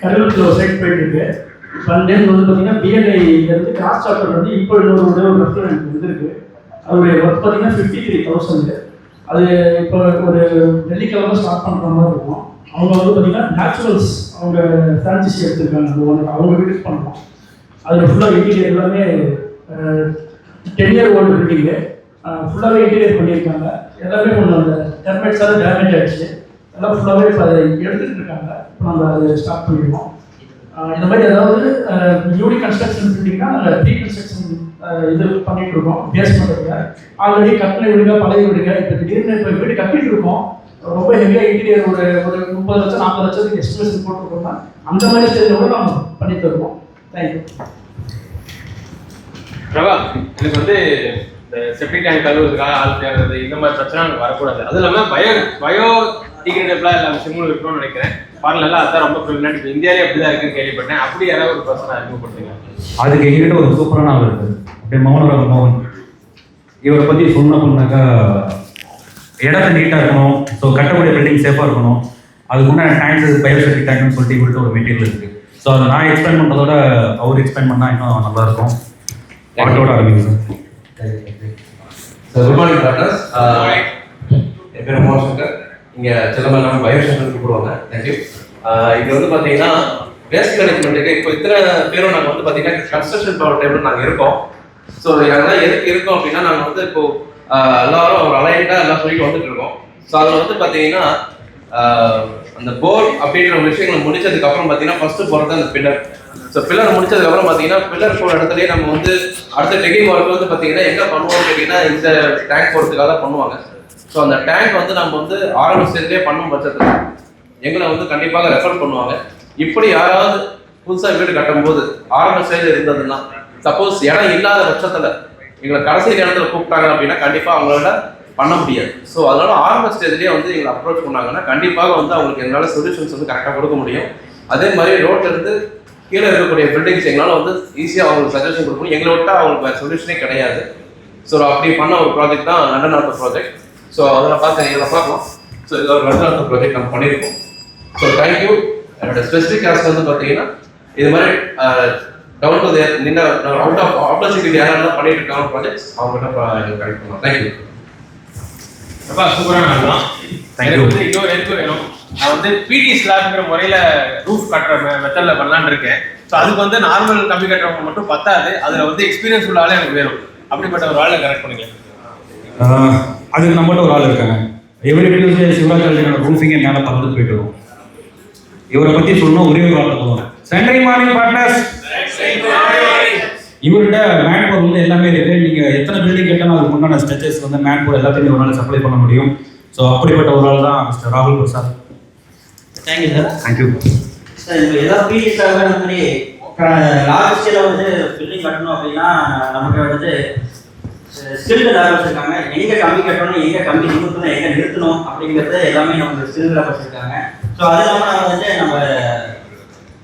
கருவத்தில் ஒரு சைட் போயிட்டு இருக்கு. இப்போ அந்த வந்து பார்த்தீங்கன்னா பிஎன்ஐலேருந்து கிராஸ் சாப்டர் வந்து இப்போ இன்னொரு ரெஃபரன்ஸ் வந்துருக்கு. அதோடைய ஒர்க் பார்த்தீங்கன்னா 53,000. அது இப்போ ஒரு வெள்ளிக்கிழமை ஸ்டார்ட் பண்ணுற மாதிரி இருக்கும். அவங்க வந்து பார்த்தீங்கன்னா நேச்சுரல்ஸ் அவங்க ஃப்ரான்ச்சைசி எடுத்திருக்காங்க. அந்த ஓனர் அவங்க விசிட் பண்ணலாம். அதில் ஃபுல்லாக இன்டீரியர் எல்லாமே 10 year old பில்டிங்கு. ஃபுல்லாகவே இன்டீரியர் பண்ணியிருக்காங்க. எல்லாமே கொஞ்சம் அந்த டெர்மைட்ஸாக டேமேஜ் ஆகிடுச்சு. எல்லாம் ஃபுல்லாகவே இப்போ அதை எடுத்துகிட்டு இருக்காங்க. இப்போ நம்ம அதை ஸ்டார்ட் பண்ணிடுவோம். இந்த மாதிரி ஏதாவது நியூலி கன்ஸ்ட்ரக்ஷன் பில்டிங்னா நாங்கள் ப்ரீ கன்ஸ்ட்ரக்ஷன் இது பண்ணிட்டு இருக்கோம். பேஸ்மெண்ட்டுக்கு ஆல்ரெடி கட்டின வீடுங்க, பழைய வீடுங்க. இப்போ திடீர்னு இப்போ வீடு கட்டிட்டு இருக்கோம். ரொம்ப ஹெவியாக இன்டீரியர் ஒரு 30 லட்சம் 40 லட்சத்துக்கு எஸ்டிமேஷன் போட்டுருக்கோம்னா அந்த மாதிரி ஸ்டேஜில் கூட நம்ம பண்ணி தருவோம். தேங்க்யூ. பிரபா, எனக்கு வந்து இந்த செப்டிக் டேங்க் கழுவுறதுக்காக ஆள் தேடுறது இந்த மாதிரி பிரச்சனை எனக்கு வரக்கூடாது. அது இல்லாமல் பயோ டிகிரேடபிளாக எல்லா விஷயமும் இருக்கணும்னு நினைக்கிறேன். ஃபாரின்ல அதான் ரொம்ப ப்ரிவிலேஜ். இப்போ இந்தியாவிலே அப்படி தான் இருக்குன்னு கேள்விப்பட்டேன். அப்படி யாராவது ஒரு பர்சனை அறிமுகப்படுத்துங்க. அதுக்கு எங்ககிட்ட ஒரு சூப்பரான ஆள் இருக்குது, அப்படியே மோகன். இவரை பற்றி சொன்னோம்னாக்கா இடத்த நீட்டாக இருக்கணும். ஸோ கட்டக்கூடிய பில்டிங் சேஃபாக இருக்கணும். அதுக்கு முன்னாடி டேங்க்ஸ் பயோசெப்டிக் டேங்க்னு சொல்லிட்டு இவர்கிட்ட ஒரு மெட்டீரியல் இருக்குது. ஸோ அதை நான் எக்ஸ்பிளைன் பண்ணுறதோட அவர் எக்ஸ்பிளைன் பண்ணால் இன்னும் நல்லாயிருக்கும். பாட்டோட ஆரம்பிக்கும் சார். Good morning doctors. என் பேர் மோகன் சங்கர். இங்கே சிலம்பரம் நம்ம பயோசெக்டர் கூப்பிடுவாங்க. தேங்க்யூ. இங்கே வந்து பார்த்தீங்கன்னா வேஸ்ட் மேனேஜ்மெண்ட்டுக்கு இப்போ இத்தனை பேரும் நாங்கள் வந்து பார்த்தீங்கன்னா கன்ஸ்ட்ரக்ஷன் பவர் டைமில் நாங்கள் இருக்கோம். ஸோ நாங்கள்லாம் எதுக்கு இருக்கோம் அப்படின்னா நாங்கள் வந்து இப்போ எல்லாரும் ஒரு அலைன்டாக எல்லாம் சொல்லிட்டு வந்துட்டு இருக்கோம். ஸோ அதில் வந்து பார்த்தீங்கன்னா அந்த போர் அப்படின்ற விஷயங்களை முடிச்சதுக்கப்புறம் பார்த்தீங்கன்னா ஃபர்ஸ்ட் போகிறது அந்த பில்லர். ஸோ பில்லர் முடிச்சதுக்கப்புறம் பார்த்தீங்கன்னா பில்லர் போகிற இடத்துலேயே நம்ம வந்து அடுத்த டெக்கிங் ஒர்க் வந்து பார்த்தீங்கன்னா எங்கே பண்ணுவோம்னு கேட்டிங்கன்னா இந்த டேங்க் போகிறதுக்காக பண்ணுவாங்க. ஸோ அந்த டேங்க் வந்து நம்ம வந்து ஆரம்ப ஸ்டேஜ்லேயே பண்ணும் பட்சத்தில் எங்களை வந்து கண்டிப்பாக ரெஃபர் பண்ணுவாங்க. இப்படி யாராவது புதுசாக வீடு கட்டும்போது ஆரம்ப ஸ்டேஜ் இருந்ததுன்னா சப்போஸ் இடம் இல்லாத பட்சத்தில் எங்களை கடைசி இடத்துல கூப்பிட்டாங்க அப்படின்னா கண்டிப்பாக அவங்களால பண்ண முடியாது. ஸோ அதனால ஆரம்ப ஸ்டேஜ்லேயே வந்து எங்களை அப்ரோச் பண்ணாங்கன்னா கண்டிப்பாக வந்து அவங்களுக்கு எங்களால் சொல்யூஷன்ஸ் வந்து கரெக்டாக கொடுக்க முடியும். அதே மாதிரி ரோட்ல இருந்து கீழே இருக்கக்கூடிய பில்டிங்ஸ் எங்களால் வந்து ஈஸியாக அவங்களுக்கு சஜஷன் கொடுக்கணும். எங்களை விட்டால் அவங்களுக்கு வேறு சொல்யூஷனே கிடையாது. ஸோ அப்படி பண்ண ஒரு ப்ராஜெக்ட் தான் லண்டன் ஆட்டோ ப்ராஜெக்ட். ஸோ அதில் பார்க்கலாம். ஸோ இது ஒரு நல்ல ப்ராஜெக்ட் நம்ம பண்ணியிருக்கோம். So thank you. என்னோட ஸ்பெசிஃபிக் ஆஸ்க் வந்து பார்த்தீங்கன்னா இது மாதிரி டவுன் டு நின்ன அவுட் ஆஃப் ஆப்பர்ச்சுனிட்டி யாரெல்லாம் பண்ணிட்டு இருக்காங்க ப்ராஜெக்ட்ஸ் அவங்ககிட்ட கனெக்ட் பண்ணலாம். தேங்க்யூ. ரொம்ப சூப்பரான ஆள் தான். எனக்கு வந்து இன்னொரு ஹெல்ப் வேணும். நான் வந்து பிடி ஸ்லாப்ங்கிற முறையில் ரூஃப் கட்டுற மெத்தடில் பண்ணலான்னு இருக்கேன். ஸோ அதுக்கு வந்து நார்மல் கம்பி கட்டுறவங்க மட்டும் பத்தாது, அதில் வந்து எக்ஸ்பீரியன்ஸ் உள்ள ஆளே எனக்கு வேணும். அப்படிப்பட்ட ஒரு ஆளை கரெக்ட் பண்ணிக்கலாம். அதுக்கு நம்மகிட்ட ஒரு ஆள் இருக்காங்க. எவ்ரி டியூஸ்டே சிவராஜ் ரூஃபிங்கை மேலே பறந்து போயிட்டு வரும். இவரை பற்றி சொல்லணும் ஒரே ஒரு ஆள் சொல்லுவாங்க. சண்டே மார்னிங் பார்ட்னர்ஸ், இவர்கிட்ட மேன் பவர் வந்து எல்லாமே இருக்கு. நீங்கள் எத்தனை பில்டிங் கேட்டாலும் அதுக்கு முன்னாடி ஸ்ட்ரெச்சஸ் வந்து மேன் பவர் எல்லாத்தையும் ஒரு நாள் சப்ளை பண்ண முடியும். ஸோ அப்படிப்பட்ட ஒரு ஆள் தான் மிஸ்டர் ராகுல் Prasad. Thank you sir. Thank you sir. இப்போ ஏதாவது பிடிஎஸ்க்காக அந்த மாதிரி லார்ஜ் ஸ்கேலில் வந்து பில்டிங் கட்டணும் அப்படின்னா நமக்கு வந்துட்டு ஸ்கில்டு லேபர்ஸ் இருக்காங்க. எங்கே கம்பி கட்டணும், எங்கே கம்பி நிறுத்தணும், எங்கே நிறுத்தணும் அப்படிங்கிறது எல்லாமே நமக்கு ஸ்கில்டு லேபர்ஸ் இருக்காங்க. ஸோ அது இல்லாமல் நம்ம வந்து நம்ம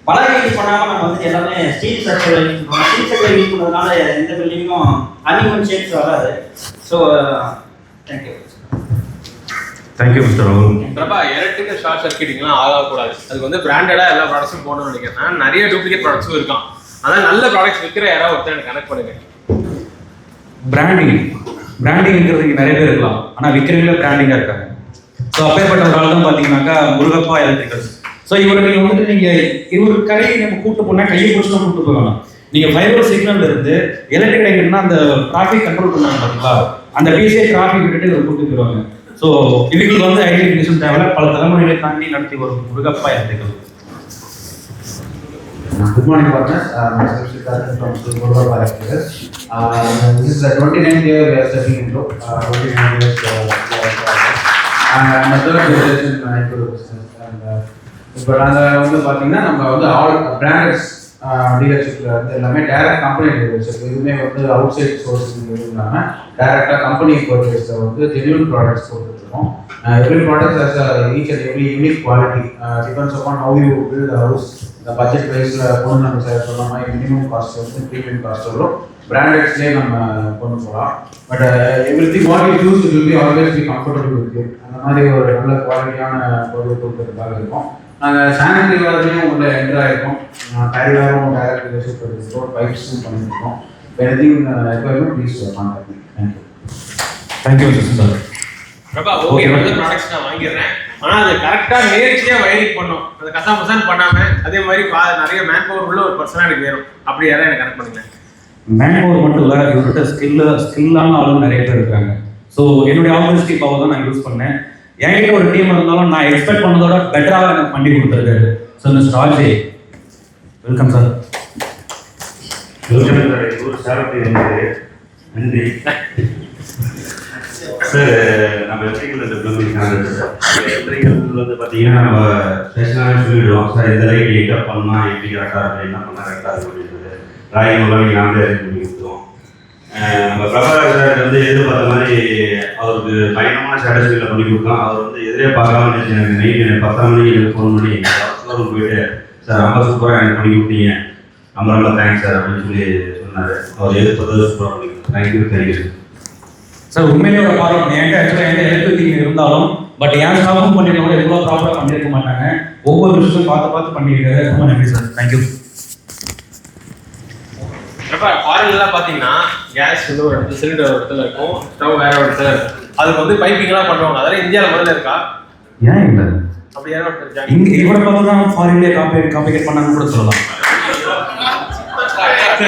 பலகை யூஸ் பண்ணாமல் நம்ம வந்து எல்லாமே ஸ்டீல் ஸ்ட்ரக்சர் யூஸ் பண்ணுவோம். ஸ்டீல் ஸ்ட்ரக்சர் யூஸ் பண்ணுறதுனால எந்த பில்டிங்கும் அன்இவன் ஷேப்ஸ் வராது. So thank you. தேங்க்யூ மிஸ்டர் ராகுல். பிரபா, எலக்ட்ரிக்கல் ஷார்ட் சர்க்கியூட்டிங்லாம் ஆகக்கூடாது. அதுக்கு வந்து பிராண்டடாக எல்லா ப்ராடக்ட்ஸும் போகணும்னு நினைக்கிறேன். நிறைய டூப்ளிகேட் ப்ராடக்ட்ஸும் இருக்கான். அதான் நல்ல ப்ராடக்ட்ஸ் விற்கிற யாராவது ஒருத்தர் எனக்கு கனெக்ட் பண்ணுங்க. பிராண்டிங்கிறது இங்கே நிறைய பேர் இருக்கலாம், ஆனால் விற்கிறவங்களே பிராண்டிங்காக இருக்காங்க. ஸோ அப்பேற்பட்ட ஒரு ஆள் தான் பார்த்தீங்கன்னாக்கா முருகப்பா எலக்ட்ரிக்கல்ஸ். ஸோ இவர் நீங்கள் வந்துட்டு நீங்கள் இவர் கடையை நம்ம கூப்பிட்டு போனால் கையை பிடிச்சி தான் கூப்பிட்டு போகலாம். நீங்கள் ஃபைபர் சிக்னல் இருந்து எலக்ட்ரிக் லைட்னா அந்த டிராஃபிக் கண்ட்ரோல் பண்ணுவாங்க பார்த்தீங்களா, அந்த பிசிஐ டிராஃபிக் விட்டுட்டு இவர் கூப்பிட்டு போயிடுவாங்க. ஸோ இவங்களுக்கு வந்து ஐடென்டிஃபிகேஷன் தேவை. பல தலைமுறைகளை தாண்டி நடத்தி வரும் Murugappa electrical. Good morning, partners. Myself Siddharth from Guruvara Electricals. This is the 29th year we are stepping into. 29 years and third generation into the business. இப்போ நாங்கள் வந்து பார்த்தீங்கன்னா நம்ம வந்து ஆல் பிராண்டட்ஸ் டீலர்ஷிப்பில் வந்து எல்லாமே டைரக்ட் கம்பெனி டீலர்ஷிப். இதுவுமே வந்து அவுட் சைட் சோர்ஸிங் எதுவும் இல்லாமல் டைரெக்டாக கம்பெனி பர்ச்சேஸை வந்து ஜென்யூன் ப்ராடக்ட்ஸ் கொடுத்துருக்கோம். Every product has each and every unique quality. Depends upon how you build the house. The budget wise கொண்டு நம்ம சொல்லலாம். மினிமம் காஸ்ட் வந்து ப்ரீமியம் காஸ்ட் வரும். பிராண்டட்ஸ்லேயே நம்ம கொண்டு போகலாம். But everything what you use will be always be comfortable with it. அந்த மாதிரி ஒரு நல்ல குவாலிட்டியான பொருள் கொடுக்கறதுக்காக இருக்கும். நாங்கள் சானிட்டரி வேலையும் உள்ள என்ட்ராக இருக்கோம். டைல் வேரும் டைரக்ட் ரிலேஷன் பண்ணியிருக்கோம். பைப்ஸும் பண்ணியிருக்கோம். Anything requirement please contact me. Thank you sir. Prabha, okay, நல்ல ப்ராடக்ட்ஸ் நான் வாங்கிடுறேன். ஆனால் அது கரெக்டாக நேர்த்தியாக வயரிங் பண்ணும். அது கசாமசான் பண்ணாமல் அதே மாதிரி நிறைய மேன் பவர் உள்ள ஒரு பர்சனாக எனக்கு வேணும். அப்படி யாரும் எனக்கு கனெக்ட் பண்ணுங்க. மேன் பவர் மட்டும் இல்லை, இவர்கிட்ட ஸ்கில்லான ஆளுங்க நிறைய பேர் இருக்காங்க. ஸோ என்னுடைய ஆப்பர்ச்சுனிட்டி பவர் தான் நான் யூஸ் பண்ணேன். என்கிட்ட ஒரு டீம் இருந்தாலும் நான் எக்ஸ்பெக்ட் பண்ணதோட பெட்டராக எனக்கு பண்ணி கொடுத்துருக்காரு. So mister Raje, welcome sir. நன்றி சார். நம்ம எலக்ட்ரிக்கல் வந்து பார்த்தீங்கன்னா நம்ம ஸ்டேஷனாகவே சொல்லிவிடுவோம் சார். இந்த லைட் எங்கே பண்ணால் எப்படி கரெக்டாக இருக்கும், என்ன பண்ணால் கரெக்டாக இருக்கும் அப்படின்றது டிராயிங் மூலம் நாங்களே அரேஞ்ச் பண்ணி கொடுத்தோம். நம்ம பிரபாகர் சார் வந்து எதிர்பார்த்த மாதிரி அவருக்கு பயங்கரமான சாட்டிஸ்ஃபைடில் பண்ணி கொடுத்தோம். அவர் வந்து எதிரே பார்க்காம எனக்கு நைட்டு 10 மணிக்கு எனக்கு ஃபோன் பண்ணி ஷோரூம் போயிட்டு சார் ரொம்ப சூப்பராக எனக்கு பண்ணி கொடுத்தீங்க, ரொம்ப தேங்க்ஸ் சார் அப்படின்னு சொல்லி சொன்னார். அவர் எதிர்பார்த்தது சூப்பராக பண்ணி கொடுத்தோம். Thank you sir. உண்மையிலேயே ஒரு பாராட்டு. என்கிட்ட ஆக்சுவலாக எந்த எலக்ட்ரிக் இருந்தாலும் பட் என் ஸ்டாஃபும் பண்ணியிருந்தோட எவ்வளோ ப்ராப்பராக பண்ணியிருக்க மாட்டாங்க. ஒவ்வொரு விஷயத்தையும் பார்த்து பண்ணியிருக்காரு. ரொம்ப நன்றி சார். தேங்க்யூ. பிரபா, ஃபாரின்லாம் பார்த்தீங்கன்னா கேஸ் வந்து ஒரு இடத்துல சிலிண்டர் ஒரு இடத்துல இருக்கும், ஸ்டவ் வேற ஒரு இடத்துல இருக்கும். அதுக்கு வந்து பைப்பிங்லாம் பண்ணுவாங்க. அதெல்லாம் இந்தியாவில் முதல்ல இருக்கா? ஏன் இல்லை? அப்படி யாரும் ஒருத்தர் இங்கே இவரை பார்த்து தான் ஃபாரின்லேயே காம்பேட் பண்ணாங்கன்னு கூட சொல்லலாம்.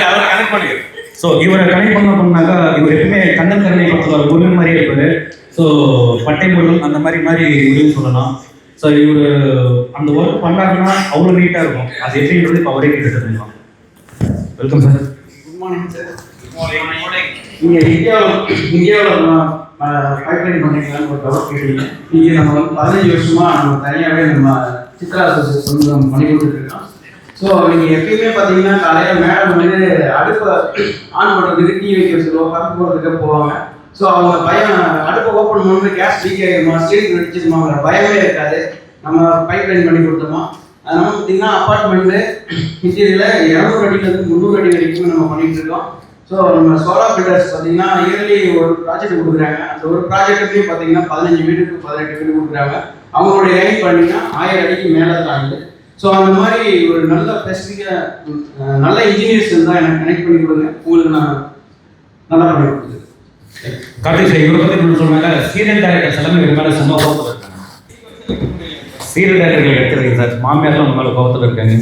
அவரை கனெக்ட் பண்ணிடு. ஸோ இவரை கனெக்ட் பண்ணாக்கா இவர் எப்பவுமே கண்ணன் கருணை படத்தில் முருகன் மாதிரியே இருப்பார். ஸோ பட்டை முருகன் அந்த மாதிரி உதவி சொல்லலாம். ஸோ இவர் அந்த ஒர்க் பண்ணாருன்னா அவ்வளோ நீட்டாக இருக்கும். அது எப்படின்றது இப்போ அவரே கிட்ட தெரிஞ்சுக்கலாம். Welcome sir. Good morning sir. இங்கே இந்தியாவில் பைப்லைன் பண்ணிக்கலான்னு ஒரு டவுட் கேட்டீங்க. இங்கே நம்ம வந்து 15 வருஷமாக நம்ம தனியாகவே நம்ம சித்ரா அசோசியேஷன் வந்து நம்ம பண்ணி கொடுத்துருக்கோம். ஸோ நீங்கள் எப்பயுமே பார்த்தீங்கன்னா காலையில் மேடம் வந்து அடுப்பை ஆன் பண்ணுறதுக்கு டீ வைக்க சொல்லுவோம், கறந்து போகிறதுக்கு போவாங்க. ஸோ அவங்க பயம் அடுப்பை ஓப்பன் பண்ணும்போது கேஸ் லீக் ஆகிடுமா, ஸ்டீல் வெடிச்சிருமாங்கிற பயமே இருக்காது. நம்ம பைப்லைன் பண்ணி கொடுத்தோமா. அதனால பார்த்தீங்கன்னா அப்பார்ட்மெண்ட்டு இன்டீரியரில் 200 அடியிலேருந்து 300 அடி வரைக்கும் நம்ம பண்ணிகிட்டு இருக்கோம். ஸோ நம்ம சோலார் பில்டர்ஸ் பார்த்தீங்கன்னா இயர்லி ஒரு ப்ராஜெக்ட் கொடுக்குறாங்க. அந்த ஒரு ப்ராஜெக்ட்டுக்கு பார்த்தீங்கன்னா 15 வீடுக்கு 18 வீடு கொடுக்குறாங்க. அவங்களுடைய லைன் பார்த்தீங்கன்னா 1000 அடிக்கு மேலே தான் ஆகுது. ஸோ அந்த மாதிரி ஒரு நல்ல ஸ்பெசிஃபிக்காக நல்ல இன்ஜினியர்ஸ் இருந்தால் எனக்கு கனெக்ட் பண்ணி கொடுங்க, உங்களுக்கு நான் நல்லா பண்ணி கொடுக்குறேன். கார்த்திக் சார் இவரை பற்றி சொன்னாங்க, சீரியல் டேரக்டர்ஸ் எல்லாமே இவர் மேலே சும்மா கோபத்தில் இருக்காங்க. சீரியல் டேரக்டர்கள் எடுத்துருக்கீங்க சார், மாமியார்லாம் உங்க மேலே கோபத்தில் இருக்காங்க.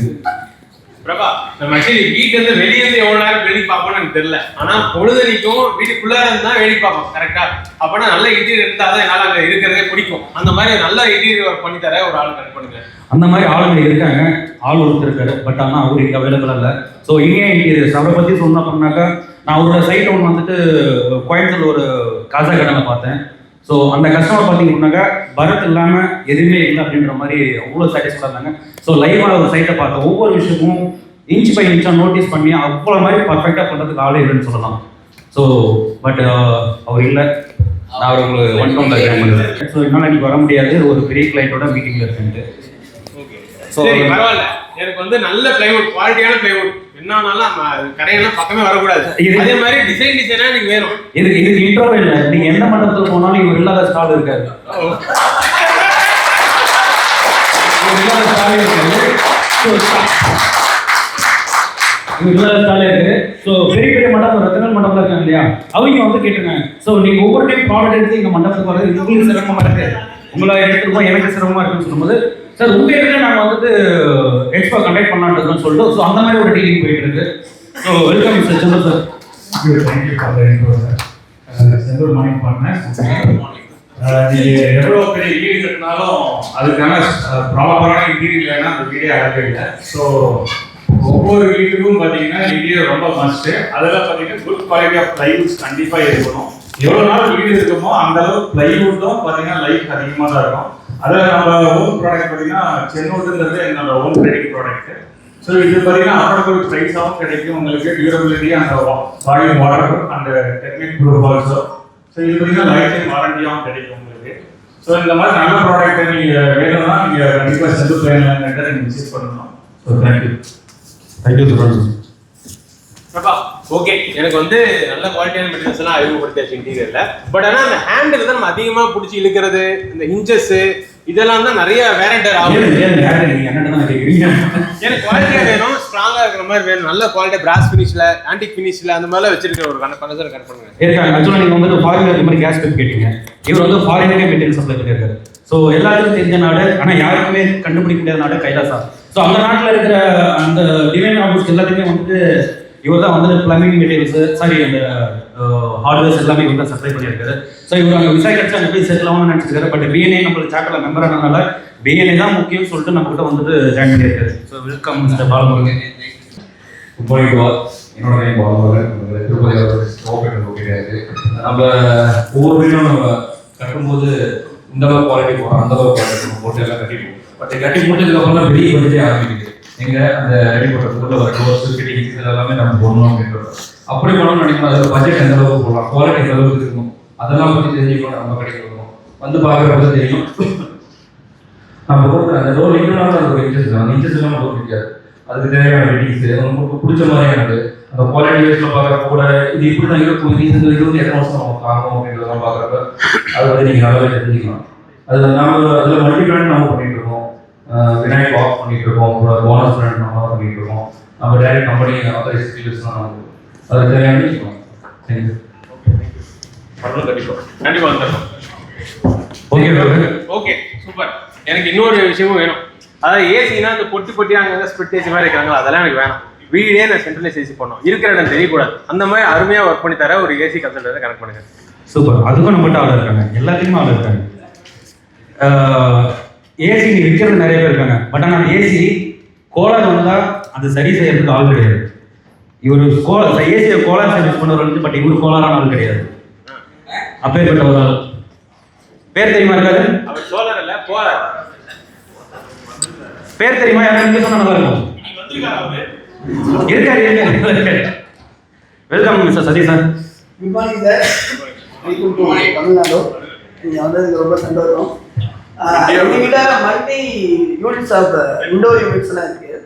பிரபா, நம்ம ஆக்சுவலி வீட்டுல வெளியே இருந்து எவ்வளவு நேரம் வேடி பார்ப்போம்னு எனக்கு தெரியல. ஆனா பொழுதனிக்கும் வீட்டுக்குள்ள இருந்தா வேடி பார்ப்போம் கரெக்டா. அப்பனா நல்ல இன்டீரியர் இருந்தாதான் என்னால அங்க இருக்கிறதே பிடிக்கும். அந்த மாதிரி நல்ல இன்டீரியர் பண்ணி தர ஒரு ஆள் கரெக்ட் பண்ணுங்க. அந்த மாதிரி ஆளுங்க இருக்காங்க, ஆள் ஒருத்தர் இருக்காரு. பட் ஆனால் அவர் இங்கே அவைலபிள் இல்லை. ஸோ இனியா இன்டீரியர்ஸ் அவரை பற்றி சொன்னோம்னாக்கா, நான் அவரோட சைட் ஒன்று வந்துட்டு கோயம்புத்தூர் ஒரு காசா கடையில் பார்த்தேன். ஸோ அந்த கஸ்டமர் பார்த்தீங்கன்னாக்கா பரத் இல்லாமல் எதுவுமே இல்லை அப்படின்ற மாதிரி அவ்வளோ சாட்டிஸ்ஃபைடாக இருந்தாங்க. ஸோ லைவாக ஒரு சைட்டை பார்த்தேன், ஒவ்வொரு விஷயமும் இன்ச் பை இன்ச்சாக நோட்டீஸ் பண்ணி அவ்வளோ மாதிரி பர்ஃபெக்டாக பண்ணுறதுக்கு ஆளே இல்லைன்னு சொல்லலாம். ஸோ பட் அவர் இல்லை, நான் அவர் உங்களுக்கு ஒன் கவுண்ட் பண்ணுறேன். ஸோ என்னால் இன்னைக்கு வர முடியாது, ஒரு பெரிய கிளைண்ட்டோட மீட்டிங்கில் இருக்குன்ட்டு. சரி பரவாயில்ல, எனக்கு வந்து நல்ல பிளைவுட், குவாலிட்டியான பிளைவுட் என்னன்னாலும் கடையெல்லாம் பக்கமே வரக்கூடாது. அதே மாதிரி டிசைனா எனக்கு வேணும். இதுக்கு இன்ட்ரோவே இல்லை, நீங்க எந்த மண்டபத்தில் போனாலும் இவர் இல்லாத ஸ்டால் இருக்காது. ஸோ பெரிய பெரிய மண்டபம், ரத்தினல் மண்டபம் இருக்காங்க இல்லையா, அவங்க வந்து கேட்டுருங்க. ஸோ நீங்க ஒவ்வொரு டைம் ப்ராடக்ட் எடுத்து எங்க மண்டபத்துக்கு வர்றது உங்களுக்கு சிரமமா இருக்கு, உங்களை எடுத்துருக்கோம் எனக்கு சிரமமா இருக்குன்னு சொல்லும்போது, சார் உங்க இடத்துல நாங்கள் வந்துட்டு எக்ஸ்போ கண்டக்ட் பண்ணலான்னு சொல்லிட்டு, ஸோ அந்த மாதிரி ஒரு டீலிங் போயிட்டு இருக்கு. So welcome mister Senthur sir. Thank you for the intro sir. Senthur morning பண்ணேன். நீங்கள் எவ்வளோ பெரிய வீடு கட்டினாலும் அதுக்கான ப்ராப்பரான இன்டீரியர் இல்லைன்னா அந்த வீடே அழகே இல்லை. ஸோ ஒவ்வொரு வீட்டுக்கும் பார்த்தீங்கன்னா இன்டீரியர் ரொம்ப மஸ்ட்டு. அதெல்லாம் பார்த்தீங்கன்னா குட் குவாலிட்டி ஆஃப் ப்ளைவுட்ஸ் கண்டிப்பாக இருக்கணும். எவ்வளோ நாள் வீடு இருக்குமோ அந்த அளவுக்கு ப்ளைவுட்டும் பார்த்தீங்கன்னா லைஃப் அதிகமாக தான் இருக்கும். அதில் நம்ம ஓன் ப்ராடக்ட் பார்த்தீங்கன்னா சென்னோடுங்கிறது என்னோட ஓன் ட்ரேடிங் ப்ராடக்ட். ஸோ இது பார்த்தீங்கன்னா அஃபோர்டபுள் ப்ரைஸாகவும் கிடைக்கும் உங்களுக்கு, டியூரபிலிட்டி அந்த வால்யூம் வாட்டர் அந்த டெக்னிக் ப்ரூஃப் ஆல்சோ. ஸோ இது பார்த்தீங்கன்னா லைஃப் டைம் வாரண்டியாகவும் கிடைக்கும் உங்களுக்கு. ஸோ இந்த மாதிரி நல்ல ப்ராடக்ட்டை நீங்கள் வேணும்னா நீங்கள் கண்டிப்பாக செல்லு பிளான் நீங்கள் விசிட் பண்ணணும். So thank you. Thank you sir. Prabha, okay, எனக்கு வந்து நல்ல குவாலிட்டியான மெட்டீரியல்ஸ் எல்லாம் அறிமுகப்படுத்தியாச்சு இன்டீரியர்ல. பட் ஆனால் அந்த ஹேண்டில் தான் நம்ம அதிகமாக பிடிச்சி இழுக்கிறது, இந்த ஹிஞ்சஸ் இதெல்லாம் தான் நிறைய வேரண்டர் ஆகும். எனக்கு குவாலிட்டியா வேணும், ஸ்ட்ராங்கா இருக்கிற மாதிரி வேணும், நல்ல குவாலிட்டி பிராஸ் ஃபினிஷ்ல, ஆன்டிக் ஃபினிஷ்ல அந்த மாதிரிலாம் வச்சிருக்கிற ஒரு கனெக்ஷன் கரெக்ட் பண்ணுங்க. இருக்காங்க. ஆக்சுவலாக நீங்கள் வந்து ஃபாரின் மாதிரி கேஸ் பைப் கேட்டீங்க, இவர் வந்து ஃபாரினுக்கே மெட்டீரியல் சப்ளை பண்ணியிருக்காரு. ஸோ எல்லாத்துக்கும் தெரிஞ்ச நாடு, ஆனால் யாருக்குமே கண்டுபிடிக்க முடியாத நாடு கைலாசா. ஸோ அந்த நாட்டில் இருக்கிற அந்த டிவைன் ஆஃபீஸ் எல்லாத்தையுமே வந்துட்டு இவர் தான் வந்து பிளம்பிங் மெட்டீரியல்ஸ், சாரி அந்த ஹார்ட்வேர்ஸ் எல்லாமே இவர் தான் சப்ளை பண்ணியிருக்காரு. ஸோ இவர் அங்கே விசா கிடைச்சா அங்கே போய் செட்டில் ஆகணும்னு நினச்சிருக்காரு. பட் பிஎன்ஏ நம்மளுக்கு சாப்பிடல மெம்பர் ஆனதுனால பிஎன்ஏ தான் முக்கியம்னு சொல்லிட்டு நம்ம கிட்ட வந்துட்டு ஜாயின் பண்ணியிருக்காரு. So welcome mister Balamurugan. Good morning to all. என்னோட நேம் பாலமுருகன். திருப்பதி கிடையாது. நம்ம ஒவ்வொரு வீடும் நம்ம கட்டும்போது இந்த அளவு குவாலிட்டி போகிறோம், அந்த அளவு குவாலிட்டி போட்டு எல்லாம் கட்டிடுவோம். பட் கட்டி முடிச்சதுக்கப்புறம் தான் பெரிய பட்ஜெட்டே ஆரம்பிக்குது. எங்க அந்த ரெடி பண்ணுறதுக்குள்ள வர டோர்ஸ் ஃபிட்டிங்ஸ் இது எல்லாமே நம்ம போடணும் அப்படின்றது. அப்படி போனோம்னு நினைக்கணும், அதில் பட்ஜெட் எந்த அளவுக்கு போடலாம், குவாலிட்டி எந்த அளவுக்கு இருக்கணும், அதெல்லாம் பற்றி தெரிஞ்சுக்கணும். நம்ம கடைக்கு வரணும், வந்து பார்க்குறப்ப தெரியும். நம்ம போட்டு அந்த டோர் இன்னொரு அது ஒரு இன்ட்ரெஸ்ட் தான், அந்த இன்ட்ரெஸ்ட் எல்லாம் போக முடியாது. அதுக்கு தேவையான ஃபிட்டிங்ஸ் உங்களுக்கு பிடிச்ச மாதிரியானது, அந்த குவாலிட்டி வைஸில் பார்க்குறப்ப கூட இது இப்படி தான் இருக்கும், இது வந்து எத்தனை வருஷம் நம்ம காணும் அப்படின்றதெல்லாம் பார்க்குறப்ப அதை வந்து நீங்கள் நல்லாவே தெரிஞ்சுக்கலாம். அதில் நாம அதில் மல்டி பிராண்ட் நம்ம பண்ணிட்டு இருக்கோம், விநாயக் பாக்ஸ் பண்ணிட்டு இருக்கோம், அப்புறம் போனஸ் பிராண்ட் நம்ம பண்ணிட்டு இருக்கோம். நம்ம டைரக்ட் கம்பெனி ஆத்தரைஸ் டீலர்ஸ்லாம் அதுக்கு தேவையான பண்ணிக்கலாம். தேங்க்யூ. கண்டிப்பா வந்துடலாம். Okay super. எனக்கு இன்னொரு விஷயமும் வேணும். அதாவது ஏசினா அந்த பொட்டி பொட்டியா அங்கே ஸ்பிட் ஏசி மாதிரி இருக்காங்களா, அதெல்லாம் எனக்கு வேணும். வீடே நான் சென்ட்ரலைஸ் ஏசி பண்ணோம், இருக்கிற இடம் தெரியக்கூடாது. அந்த மாதிரி அருமையாக ஒர்க் பண்ணி தர ஒரு ஏசி கன்சல்டன்ட் கனெக்ட் பண்ணுங்க. சூப்பர். அதுக்கும் நம்மகிட்ட ஆள் இருக்காங்க, எல்லாத்துக்குமே ஆள் இருக்காங்க. ஏசி விற்கிறது நிறைய பேர் இருக்காங்க. பட் ஆனால் ஏசி கோளாறு வந்தால் அது சரி செய்யறதுக்கு ஆள் கிடையாது. இவர் ஏசியை கோளாறு சர்வீஸ் பண்ணுறவர் வந்து, பட் இவர் கோளாறான ஆள் கிடையாது. அப்பேற்பட்ட ஒரு ஆள் பேர் தெரியுமா இருக்காது? அவர் சோழர் இல்ல போறார். பேர் தெரியுமா? யாரும் சொன்னா நல்லா இருக்கும். இருக்காரு. Welcome mister Sathish sir. Good morning sir. Welcome to Tamil Nadu. நீங்கள் வந்ததுக்கு ரொம்ப சந்தோஷம். எங்ககிட்ட மல்டி யூனிட்ஸ் ஆஃப் இண்டோர் யூனிட்ஸ்லாம் இருக்குது.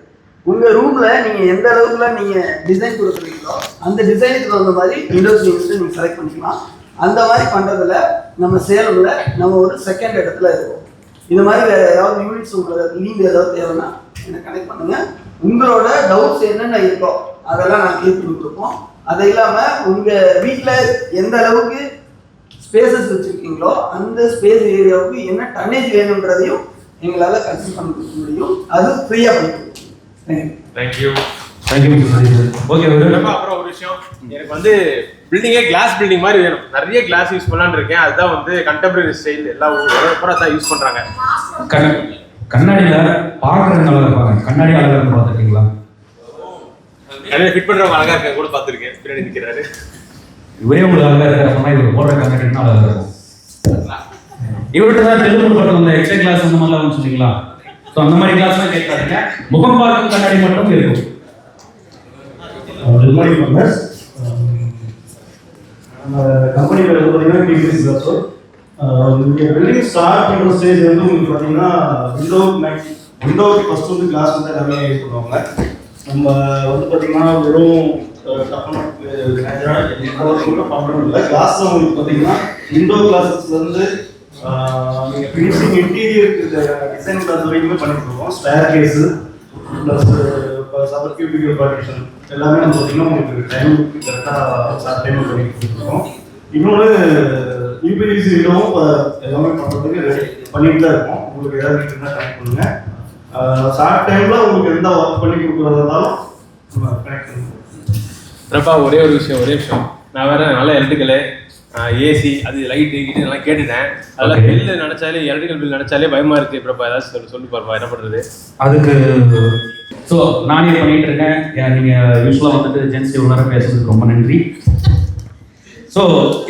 உங்கள் ரூமில் நீங்கள் எந்த அளவுக்குலாம் நீங்கள் டிசைன் கொடுக்குறீங்களோ இருக்கீங்களோ அந்த டிசைனுக்கு தகுந்த மாதிரி விண்டோஸ் யூனிட்ஸ் நீங்கள் செலக்ட் பண்ணிக்கலாம். அந்த மாதிரி பண்ணுறதுல நம்ம சேலமில் நம்ம ஒரு செகண்ட் இடத்துல இருக்கோம். இது மாதிரி வேறு ஏதாவது யூனிட்ஸ் உங்களுக்கு லீவ் ஏதாவது தேவைன்னா என்னை கனெக்ட் பண்ணுங்கள். உங்களோட டவுட்ஸ் என்னென்ன இருக்கோ அதெல்லாம் நான் கிளியர் பண்ணி கொடுப்போம். அது இல்லாமல் உங்கள் வீட்டில் எந்த அளவுக்கு ஸ்பேசஸ் வச்சுருக்கீங்களோ அந்த ஸ்பேஸ் ஏரியாவுக்கு என்ன டன்னேஜ் வேணுன்றதையும் எங்களால் கன்சிடர் பண்ண முடியும். அது ஃப்ரீயாக பண்ணி கொடுக்கும். தேங்க்யூ. ஓகே. அப்புறம் ஒரு விஷயம், எனக்கு வந்து பில்டிங்கே கிளாஸ் பில்டிங் மாதிரி வேணும். நிறைய கிளாஸ் யூஸ் பண்ணலான்னு இருக்கேன். அதுதான் வந்து கண்டெம்பரரி ஸ்டைல் எல்லாம் தான் யூஸ் பண்றாங்க. கண்ணாடியில பாக்குறது நல்லா இருப்பாங்க. கண்ணாடி அழகா இருக்கு பார்த்துருக்கீங்களா? நிறைய ஃபிட் பண்றவங்க அழகா இருக்க கூட பார்த்துருக்கேன். பின்னாடி நிற்கிறாரு. இவரே உங்களுக்கு அழகா இருக்கிற இவர் போடுற கண்ணாடினா அழகா இருக்கும். இவர்கிட்ட தான் தெலுங்கு படம் அந்த எக்ஸ்ட்ரா கிளாஸ் அந்த மாதிரிலாம் சொன்னீங்களா? ஸோ அந்த மாதிரி கிளாஸ்லாம் கேட்காதீங்க. முகம் பார்க்கும் கண்ணாடி மட்டும் இருக்கும். Good morning, members. நம்ம கம்பெனியில் வந்து பார்த்தீங்கன்னா டிகிரிஸ் ஸோ நீங்கள் பில்டிங் ஸ்டார்ட் பண்ணுற ஸ்டேஜ் வந்து உங்களுக்கு பார்த்தீங்கன்னா விண்டோவுக்கு ஃபஸ்ட்டு வந்து கிளாஸ் வந்து எல்லாமே யூஸ் பண்ணுவாங்க. நம்ம வந்து பார்த்தீங்கன்னா வெறும் ப்ராப்ளம் இல்லை. கிளாஸ் உங்களுக்கு பார்த்தீங்கன்னா விண்டோ கிளாஸஸ்லேருந்து நீங்கள் ஃபினிஷிங் இன்டீரியர் டிசைன் கிளாஸ் வரைக்குமே பண்ணிட்டுருக்கோம். ஸ்டேர் கேஸு ப்ளஸ் சபர் கியூபிக்கல் பார்ட்டிஷன் எல்லாமே நம்ம பார்த்தீங்கன்னா உங்களுக்கு டைமுக்கு கரெக்டாக டைமில் பண்ணி கொடுத்துருக்கோம். இன்னொன்று யூபிடிசி விண்டோவும் எல்லாமே பண்ணுறதுக்கு ரெடி பண்ணிட்டு தான் இருக்கோம். உங்களுக்கு ஏதாவது இருந்தால் கனெக்ட் பண்ணுங்கள். ஷார்ட் டைமில் உங்களுக்கு எந்த ஒர்க் பண்ணி கொடுக்குறதாலும் நம்ம கனெக்ட் பண்ணுவோம். பிரபா, ஒரே ஒரு விஷயம், நான் வேற நல்ல எலக்ட்ரிக்கலு ஏசி அது லைட்டு கிட்ட எல்லாம் கேட்டுட்டேன். அதெல்லாம் பில்லு நினச்சாலே எலக்ட்ரிக்கல் பில் நினச்சாலே பயமா இருக்கு. பிரபா ஏதாவது சொல்லி பாருப்பா, என்ன பண்ணுறது? அதுக்கு ஸோ நானே பண்ணிட்டு இருக்கேன். நீங்கள் யூஸ்வலாக வந்துட்டு ஜென்ஸ் இவ்வளோ நேரம் பேசுறதுக்கு ரொம்ப நன்றி. ஸோ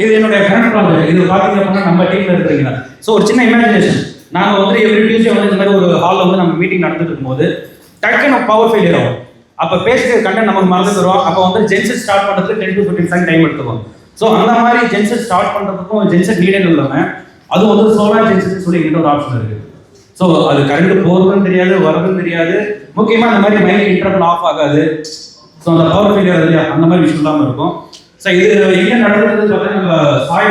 இது என்னுடைய கரண்ட் ப்ராஜெக்ட். இது பார்த்தீங்க அப்படின்னா நம்ம டீமில் இருக்கிறீங்க. ஸோ ஒரு சின்ன இமேஜினேஷன், நாங்கள் வந்து எவ்ரி டியூஸ்டே வந்து இந்த மாதிரி ஒரு ஹாலில் வந்து நம்ம மீட்டிங் நடந்துட்டு இருக்கும்போது டக்குன்னு பவர் ஃபெயிலியர் ஆகும். அப்போ பேசுகிற கண்டென்ட் நமக்கு மறந்துடுவோம். அப்போ வந்து ஜென்செட் ஸ்டார்ட் பண்ணுறதுக்கு 10 to 15 செகண்ட் டைம் எடுத்துக்கும். ஸோ அந்த மாதிரி ஜென்செட் ஸ்டார்ட் பண்ணுறதுக்கும் ஜென்செட் நீடட் இல்லாமல் அது வந்து சோலார் ஜென்செட் சொல்லி எங்கிட்ட ஒரு ஆப்ஷன் இருக்குது. ஸோ அது கரண்ட் போகிறதுன்னு தெரியாது, வரதுன்னு தெரியாது. முக்கியமாக அந்த மாதிரி மைக் இன்டர்வல் ஆஃப் ஆகாது. ஸோ அந்த பவர் ஃபெயிலியர் இல்லையா, அந்த மாதிரி விஷயம் இல்லாமல் இருக்கும். ஸோ இது எங்கே நடந்தது பார்த்தீங்கன்னா நம்ம சாய்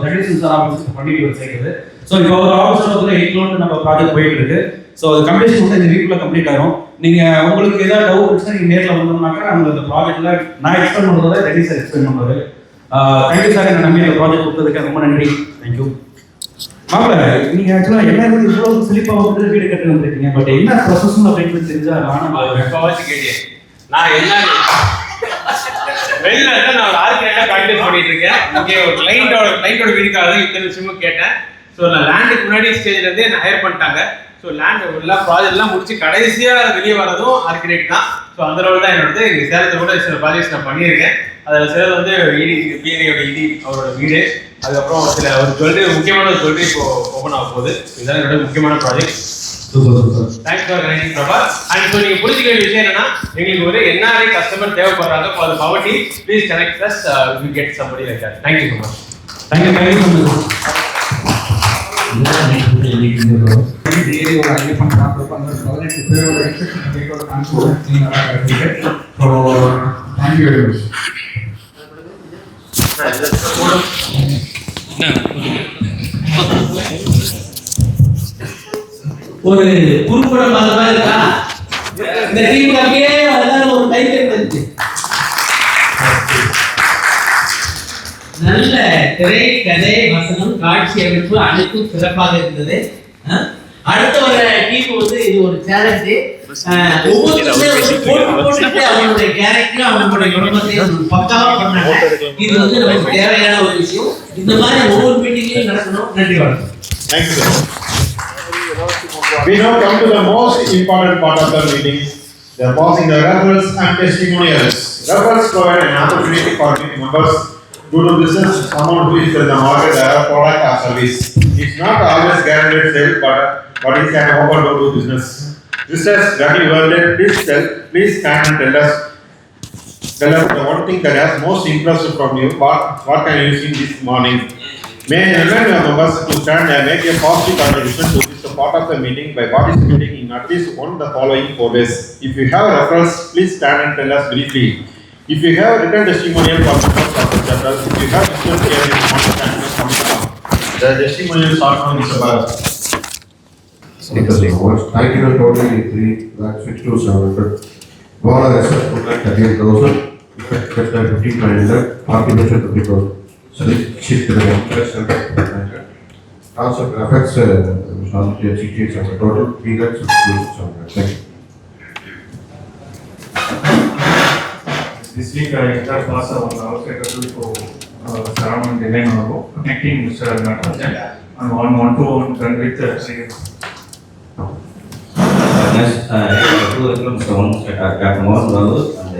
ட்ரெடிஷன் சார் ஆஃபீஸ் பண்ணிட்டு சேர்க்குது. ஸோ இப்போ ஒரு ஆஃபீஸில் வந்து 8 கிலோமீட்டர் நம்ம ப்ராஜெக்ட் போயிட்டு இருக்கு. ஸோ அது கம்ப்ளீஷன் வந்து இந்த வீக்கில் கம்ப்ளீட் ஆகும். நீங்கள் உங்களுக்கு ஏதாவது டவுட் இருந்துச்சுன்னா நீங்கள் நேரில் வந்தோம்னாக்கா நம்ம இந்த ப்ராஜெக்ட்டில் நான் எக்ஸ்பிளைன் பண்ணுறதை ரெடி சார் எக்ஸ்பிளைன் பண்ணுவார். தேங்க்யூ சார், என்ன நம்பி இந்த ப்ராஜெக்ட் கொடுத்ததுக்கு ரொம்ப நன்றி. தேங்க்யூ. மாப்பிள்ள, நீங்கள் ஆக்சுவலாக எல்லாருமே இவ்வளோ சிலிப்பாக வந்து வீடு கட்டி வந்துருக்கீங்க. பட் என்ன ப்ரொசஸ் அப்படின்னு தெரிஞ்சால் நானும் எப்போவாச்சும் கேட்டேன். நான் எல்லாரும் வெளில நான் ஒரு ஆர்கிடெக்டாக ப்ராக்டிஸ் பண்ணிட்டு இருக்கேன். இங்கே ஒரு கிளைண்டோட வீடுக்காக இத்தனை விஷயமும் கேட்டேன். ஸோ நான் லேண்டுக்கு முன்னாடி ஸ்டேஜ்லேருந்தே என்ன ஹையர் பண்ணிட்டாங்க. ஸோ லேண்ட் எல்லாம் ப்ராஜெக்ட்லாம் முடிச்சு கடைசியாக வெளியே வரதும் ஆர்கிடெக்ட் தான். ஸோ அந்த அளவு தான் என்னோட இங்கே சேலத்தில் கூட சில ப்ராஜெக்ட்ஸ் நான் பண்ணியிருக்கேன். அதில் சிலது வந்து பிஎன்ஐயோட அவரோட வீடு, அதுக்கப்புறம் சில ஒரு ஜுவல்லரி, முக்கியமான ஒரு ஜுவல்லரி இப்போ ஓப்பன் ஆக போகுது. இதுதான் என்னோட முக்கியமான project. Thanks for connecting Prabha. And இப்போ நீங்கள் புரிஞ்சுக்க வேண்டிய விஷயம் என்னன்னா, எங்களுக்கு ஒரு NRI கஸ்டமர் தேவைப்படுறாங்க for property. Please connect us, we get somebody like that. Thank you so much. Thank you so much. ஒரு குறும்படம் மாதிரி இருக்கா இந்த டீம் அப்படியே எல்லாரும் ஒரு கை இருந்துச்சு. நல்ல திரை, கதை, வசனம், காட்சி அமைப்பு அனைத்தும் சிறப்பாக இருந்தது. அடுத்த ஒரு டீம் வந்து இது ஒரு சேலஞ்சு. ஒவ்வொருத்தருமே அவங்களுடைய கேரக்டர், அவங்களுடைய குடும்பத்தையும் பக்காவா பண்ணாங்க. இது வந்து நமக்கு தேவையான ஒரு விஷயம். இந்த மாதிரி ஒவ்வொரு மீட்டிங்லையும் நடக்கணும். நன்றி, வணக்கம். Thank you, sir. We now come to the most important part of the meeting, the passing the referrals and testimonials. Referrals provide an opportunity for meeting members to do business with someone who is in the market or product or service. It's not always guaranteed sale, but it can open to do business. Sisters, that you learned, please stand and tell us the one thing that has most impressed from you. What can you see this morning? May I invite your members to stand and make a positive contribution to this part of the meeting by participating in at least one of the following 4 ways. If you have referrals, please stand and tell us briefly. If you have written testimonial for members of the chapter, if you have business here in Mount Canvas coming down, the testimonial start from Mr. Bharat. Thank you, totally 3,62,700. Bala assessed 2,38,000. Effect 15,900. Occupation 50,000. Shift to the interest and also affects 68,700. Total 3,62,700. Thank you. This week I just passed on the outside for surrounding the line connecting Mr. Natarajan and one-to-one done with the Next, two rooms almost at more levels and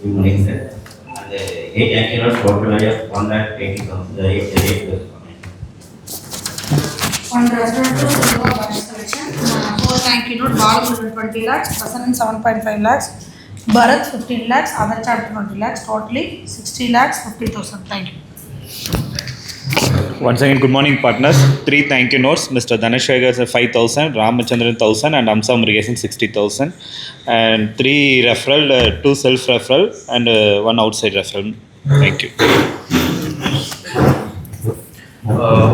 evening and 8 acres total area of 1,80,000. On reference to balance collection, 4 thank you note, Balamurugan 20 lakhs, Prasannan 7.5 lakhs, Bharat 15 lakhs, other chapter 20 lakhs, totally 60 lakhs 50,000. Thank you. Once again, good morning, partners. 3 thank you notes. Mr. Dhanashekhar 5,000, Ramachandran 1,000, and Amsa Murugesan 60,000. And 3 referral, 2 self-referral, and 1 outside referral. Thank you.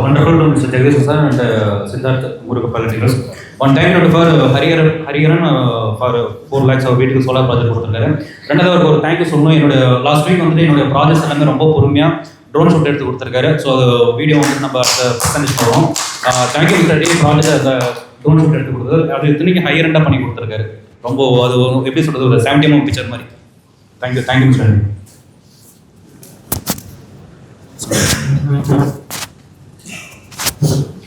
Wonderful to Mr. Jagdish sir and Siddharth Murugapalli. One time note for Hariharan for 4 lakhs அவர் வீட்டுக்கு solar project கொடுத்துருக்காரு. ரெண்டாவது அவருக்கு ஒரு thank you சொல்லணும். என்னோட last week வந்துட்டு என்னோட projects எல்லாமே ரொம்ப பொறுமையாக ட்ரோன் ஷூட் எடுத்து கொடுத்துருக்காரு. ஸோ அது வீடியோ வந்துட்டு நம்ம ப்ரெசன்டேஷன் பண்ணுவோம். Thank you mister project drone shoot எடுத்து கொடுத்தது அது இத்தனைக்கு ஹையர் எண்டாக பண்ணி கொடுத்துருக்காரு. ரொம்ப அது எப்படி சொல்கிறது, ஒரு 70mm பிக்சர் மாதிரி. Thank you mister.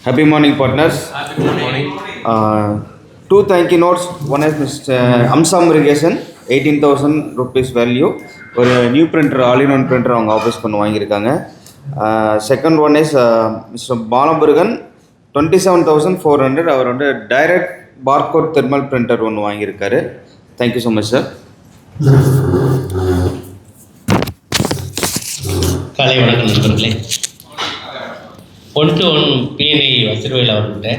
Happy morning, partners. Happy morning. 2 thank you notes. One is Mr. Amsa Murugesan, 18,000 rupees value. ஒரு நியூ பிரிண்டர், ஆல்-இன்-ஒன் பிரிண்டர் அவங்க ஆஃபீஸ் பண்ணி வாங்கியிருக்காங்க. Second one is mister Balamurugan 27,400. அவர் வந்து டைரக்ட் பார்கோட் தெர்மல் பிரிண்டர் ஒன்று வாங்கியிருக்காரு. Thank you so much sir. காலை வணக்கம் நண்பர்களே. 1-to-1 பிஎன்ஐ வசிறுவையில் அவர்கிட்ட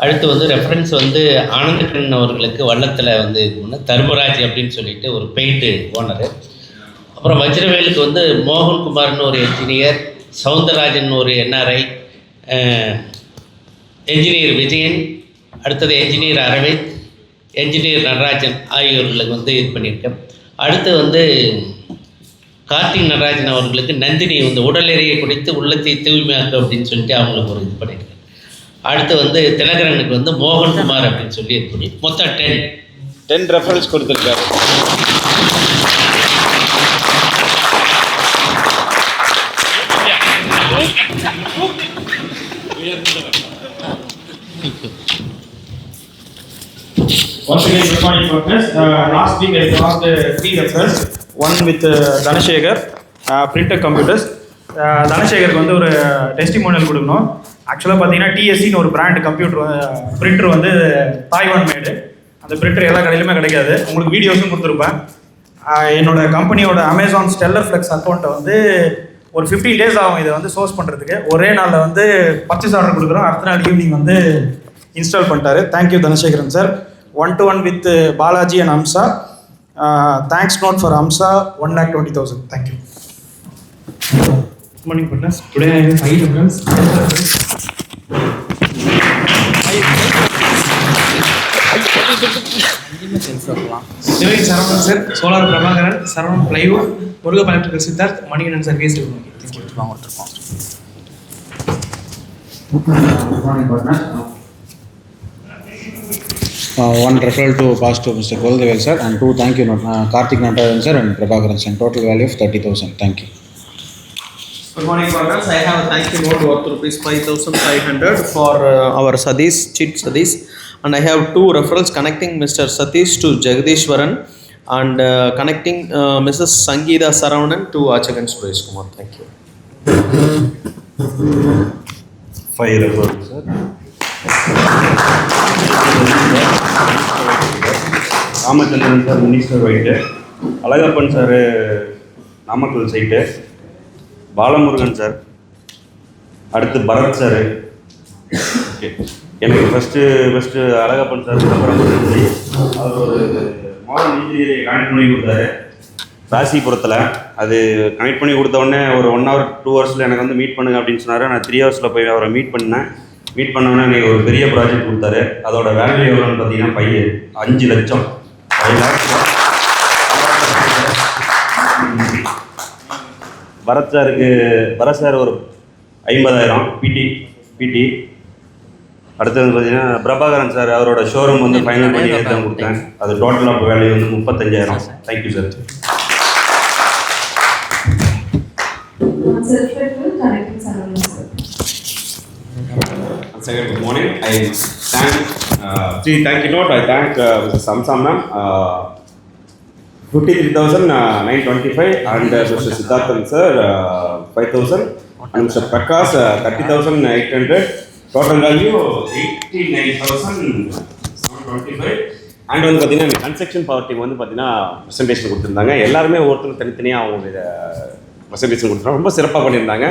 அடுத்து வந்து ரெஃபரன்ஸ் வந்து ஆனந்தகண்ணன் அவர்களுக்கு வள்ளத்தில் வந்து தர்மராஜ் அப்படின்னு சொல்லிட்டு ஒரு பெயிண்ட்டு ஓனரு. அப்புறம் வஜ்ரவேலுக்கு வந்து மோகன்குமார்னு ஒரு என்ஜினியர், சவுந்தரராஜன் ஒரு என்ஆர்ஐ, என்ஜினியர் விஜயன், அடுத்தது என்ஜினியர் அரவிந்த், என்ஜினியர் நடராஜன் ஆகியோர்களுக்கு வந்து இது பண்ணியிருக்கேன். அடுத்து வந்து கார்த்திக் நடராஜன் அவர்களுக்கு நந்தினி வந்து உடல் எறியை குடித்து உள்ளத்தை தூய்மையாக்கு அப்படின்னு சொல்லிட்டு அவங்களுக்கு ஒரு இது பண்ணியிருக்கேன். அடுத்து வந்து திலகரனுக்கு வந்து மோகன்குமார் அப்படின்னு சொல்லி இது பண்ணி மொத்தம் 10 ரெஃபரன்ஸ் கொடுத்துருக்காரு. Once again, good morning, partners. Last week I passed 3 referrals. One with Dhanashekhar, Printer Computers. தனசேகருக்கு வந்து ஒரு டெஸ்டிமோனியல் கொடுக்கணும். ஆக்சுவலாக பார்த்தீங்கன்னா டிஎஸ்சின்னு ஒரு பிராண்ட் கம்ப்யூட்டர் பிரிண்டர் வந்து தாய்வான் மேடு. அந்த பிரிண்டர் எல்லா கடையிலுமே கிடைக்காது. உங்களுக்கு வீடியோஸும் கொடுத்துருப்பேன். என்னோட கம்பெனியோட அமேசான் ஸ்டெல்லர் ஃப்ளெக்ஸ் அக்கௌண்ட்டை வந்து ஒரு 15 days ஆகும் இதை வந்து சோர்ஸ் பண்ணுறதுக்கு. ஒரே நாளில் வந்து பர்ச்சேஸ் ஆர்டர் கொடுக்குறோம். அடுத்த நாள் ஈவினிங் வந்து இன்ஸ்டால் பண்ணிட்டாரு. Thank you Dhanasekaran sir. 1-to-1 with Balaji and Amsa. Thanks note for Amsa, 1,20,000. Thank you. Good morning, partners. Today I have 5 referrals. Devin Saravanan sir, Solar Prabhakaran, Saravanan Plywood, Murugapalli Electrical Siddharth, Manikandan sir, Waste Technology. Thank you. Good morning, partners. 1 referral to pass to Mr. Goldevel sir and 2 thank you note, Karthik Natarajan sir and Prabhakaran sir. Total value of 30,000. Thank you. Good morning, partners. I have a thank you note worth rupees 5,500 for our Satish, Chit Satish, and I have 2 referrals connecting Mr. Satish to Jagdishwaran and connecting Mrs. Sangeeta Saravanan to Achagan Suresh Kumar. Thank you. 5 referrals, sir. Ramachandran sir minister white, Alagappan sir Namakkal site, Balamurugan sir, அடுத்து Bharath sir. Okay, எனக்கு first Alagappan sir ரொம்ப நன்றி. அவர் ஒரு modern இன்ஜினியரை connect பண்ணி கொடுத்தாரு. ராசிபுரத்தில். அது connect பண்ணி கொடுத்த உடனே ஒரு 1 hour 2 hours எனக்கு வந்து மீட் பண்ணுங்க அப்படின்னு சொன்னார். நான் 3 hours போய் அவரை மீட் பண்ணேன். மீட் பண்ணோன்னே எனக்கு ஒரு பெரிய ப்ராஜெக்ட் கொடுத்தாரு. அதோட வேல்யூ எவ்வளோன்னு பார்த்தீங்கன்னா 5 லட்சம் 5 lakhs. பரத் சார் ஒரு 50,000 பிடி. அடுத்தது பார்த்தீங்கன்னா பிரபாகரன் சார் அவரோட ஷோரூம் வந்து ஃபைனல் பண்ணி தான் கொடுத்தேன். அது டோட்டல் ஆஃப் வேல்யூ வந்து 35,000. Thank you sir. Second, good morning. I thank 3 thank you note. I thank Mr. Samsam ma'am, 53,925 and Mr. Siddharthan sir 5,000 and Mr. Prakash 30,800. Total value 89,725. And வந்து பார்த்தீங்கன்னா construction power team வந்து பார்த்தீங்கன்னா presentation கொடுத்துருந்தாங்க. எல்லாருமே ஒவ்வொருத்தரும் தனித்தனியாக அவங்களுடைய ப்ரெசன்டேஷன் கொடுத்துருந்தாங்க. ரொம்ப சிறப்பாக பண்ணியிருந்தாங்க.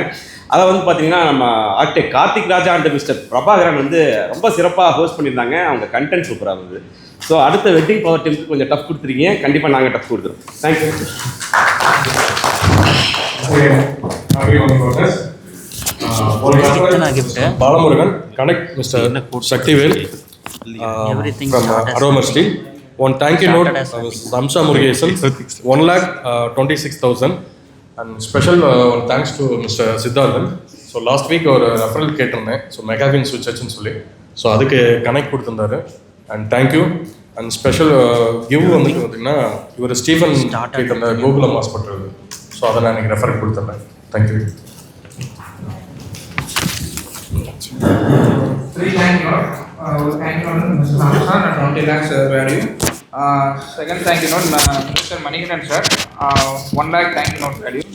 அதை வந்து பார்த்தீங்கன்னா நம்ம architect Karthik Raja and mister Prabhakaran வந்து ரொம்ப சிறப்பாக ஹோஸ்ட் பண்ணியிருந்தாங்க. அவங்க கண்டென்ட் சூப்பராக இருந்தது. ஸோ அடுத்த வெட்டிங் பவர் டீமுக்கு கொஞ்சம் டஃப் கொடுத்துருக்கீங்க. கண்டிப்பாக நாங்கள் டஃப் கொடுத்துருவோம். Thank you. Balamurugan, connect Mr. Shaktivel from Aroma Steel. One thank you note, Ramsa Murugesan, 1,26,000. And special one thanks to Mr. Siddharthan. So last week ஒரு ரெஃபரல் கேட்டிருந்தேன். ஸோ மெகாவின் சுவிட்சர்ஸ்ன்னு சொல்லி ஸோ அதுக்கு கனெக்ட் கொடுத்துருந்தாரு. And thank you. And special give வந்து பார்த்தீங்கன்னா இவர் ஸ்டீஃபன் கேட்டிருந்த கோகுலம் ஹாஸ்பிட்டல். ஸோ அதை நான் எனக்கு ரெஃபரல் கொடுத்துட்றேன். Thank you. 3 thank you note. Thank you note Mr. Samson at 20 lakhs value. Second thank you note Mr. Manikandan sir, 1 lakh thank you note value.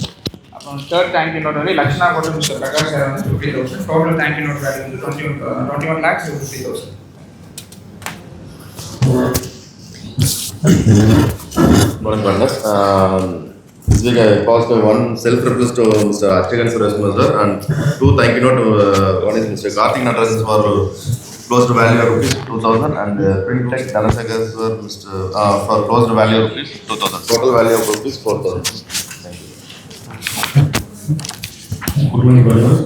Third thank you note only Lakshana Kotu Mr. Prakash sir 50,000. Total thank you note value 21 lakhs 50,000. Morning, partners. This week I passed one self-reference to Mr. Archagan Surasma sir and 2 thank you note. One is Mr. Karthik Natarajan for close to value of rupees 2,000 and Print Tech Dhanashagar sir for close to value of rupees 2,000. Total value of rupees 4,000. Thank you. Good morning, partners.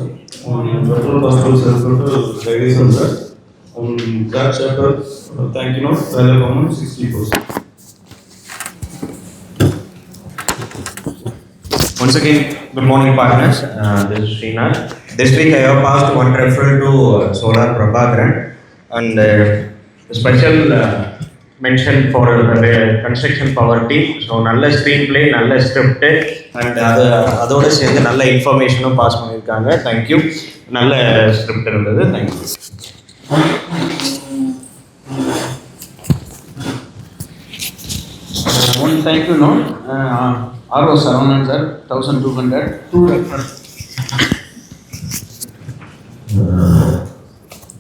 On virtual passport self-reference Jagdishan sir. On that chapter, thank you note, value amount 60%. Once again, good morning partners, this is Srinath. This week I have passed one referral to Solar Prabhakaran and special mention for the construction power team. So நல்ல screenplay, நல்ல script and அதோட சேர்ந்து நல்ல இன்ஃபர்மேஷனும் pass பண்ணியிருக்காங்க. Thank you. நல்ல script இருந்தது. Thank you. One thank you note. R.O. Saravanan sir 1,200. 2 referrals.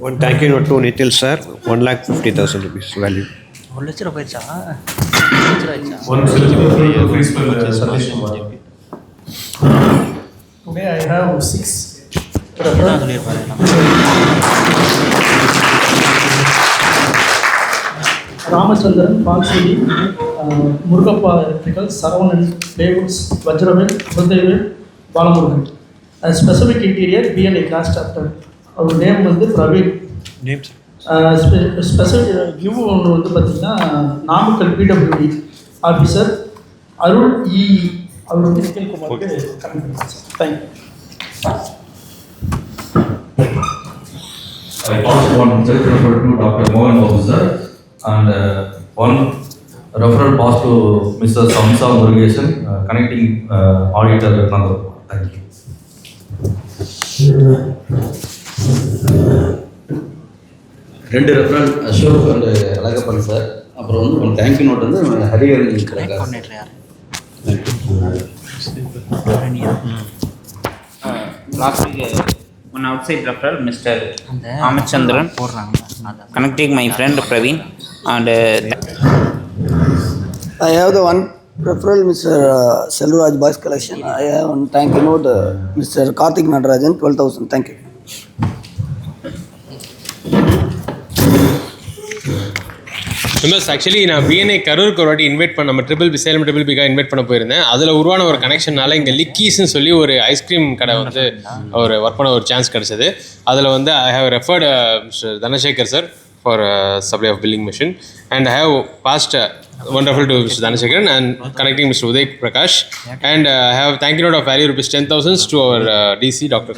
One thank you note to Nitil sir, 1,50,000 rupees value. 1 லட்சம் ரூபாய் ஆயிடுச்சா? One self-referral to principal Satish Kumar. Today I have 6. Ramachandran, Falsidi, Murugappa Electrical, Saravanan, Playwoods, Vajravel, Buddhavel, Balamurugan. A specific interior, B&A class chapter. Our name was the Praveen. Names? Specific view ஒன்று வந்து பார்த்தீங்கன்னா Namakkal PWD officer அருள் அவர் வந்து நிக்கில் குமாருக்கு கம்மி பண்ணுறாங்க sir. Thank you. I passed one self-referral to Dr. Mohan Babu sir and one referral passed to Mr. Samsa Murugesan, connecting auditor Nandar. Thank you. ரெண்டு referral Ashok and Alagappan sir. அப்புறம் வந்து ஒன் தேங்க்யூ நோட் வந்து Hariharan last week one outside referral Mr. Ramachandran connecting my friend Praveen and I have the one referral Mr. Selvaraj Boys Collection. I have one thank you note Mr. Karthik Natarajan 12,000. Thank you. Members actually நான் BNI கரூருக்கு ஒரு வாட்டி invite பண்ண நம்ம Salem triple பிக்காக invite பண்ண போயிருந்தேன். அதில் உருவான ஒரு கனெக்ஷனால இங்கே லிக்கீஸ்ன்னு சொல்லி ஒரு ஐஸ்கிரீம் கடை வந்து ஒரு ஒர்க் பண்ண ஒரு சான்ஸ் கிடச்சிது. அதில் வந்து I have referred mister Dhanasekar sir for supply of billing machine and I have passed wonderful to Mr. Dhanasekaran and connecting Mr. Uday Prakash and I have thank you note of value rupees 10,000 to our DC Dr.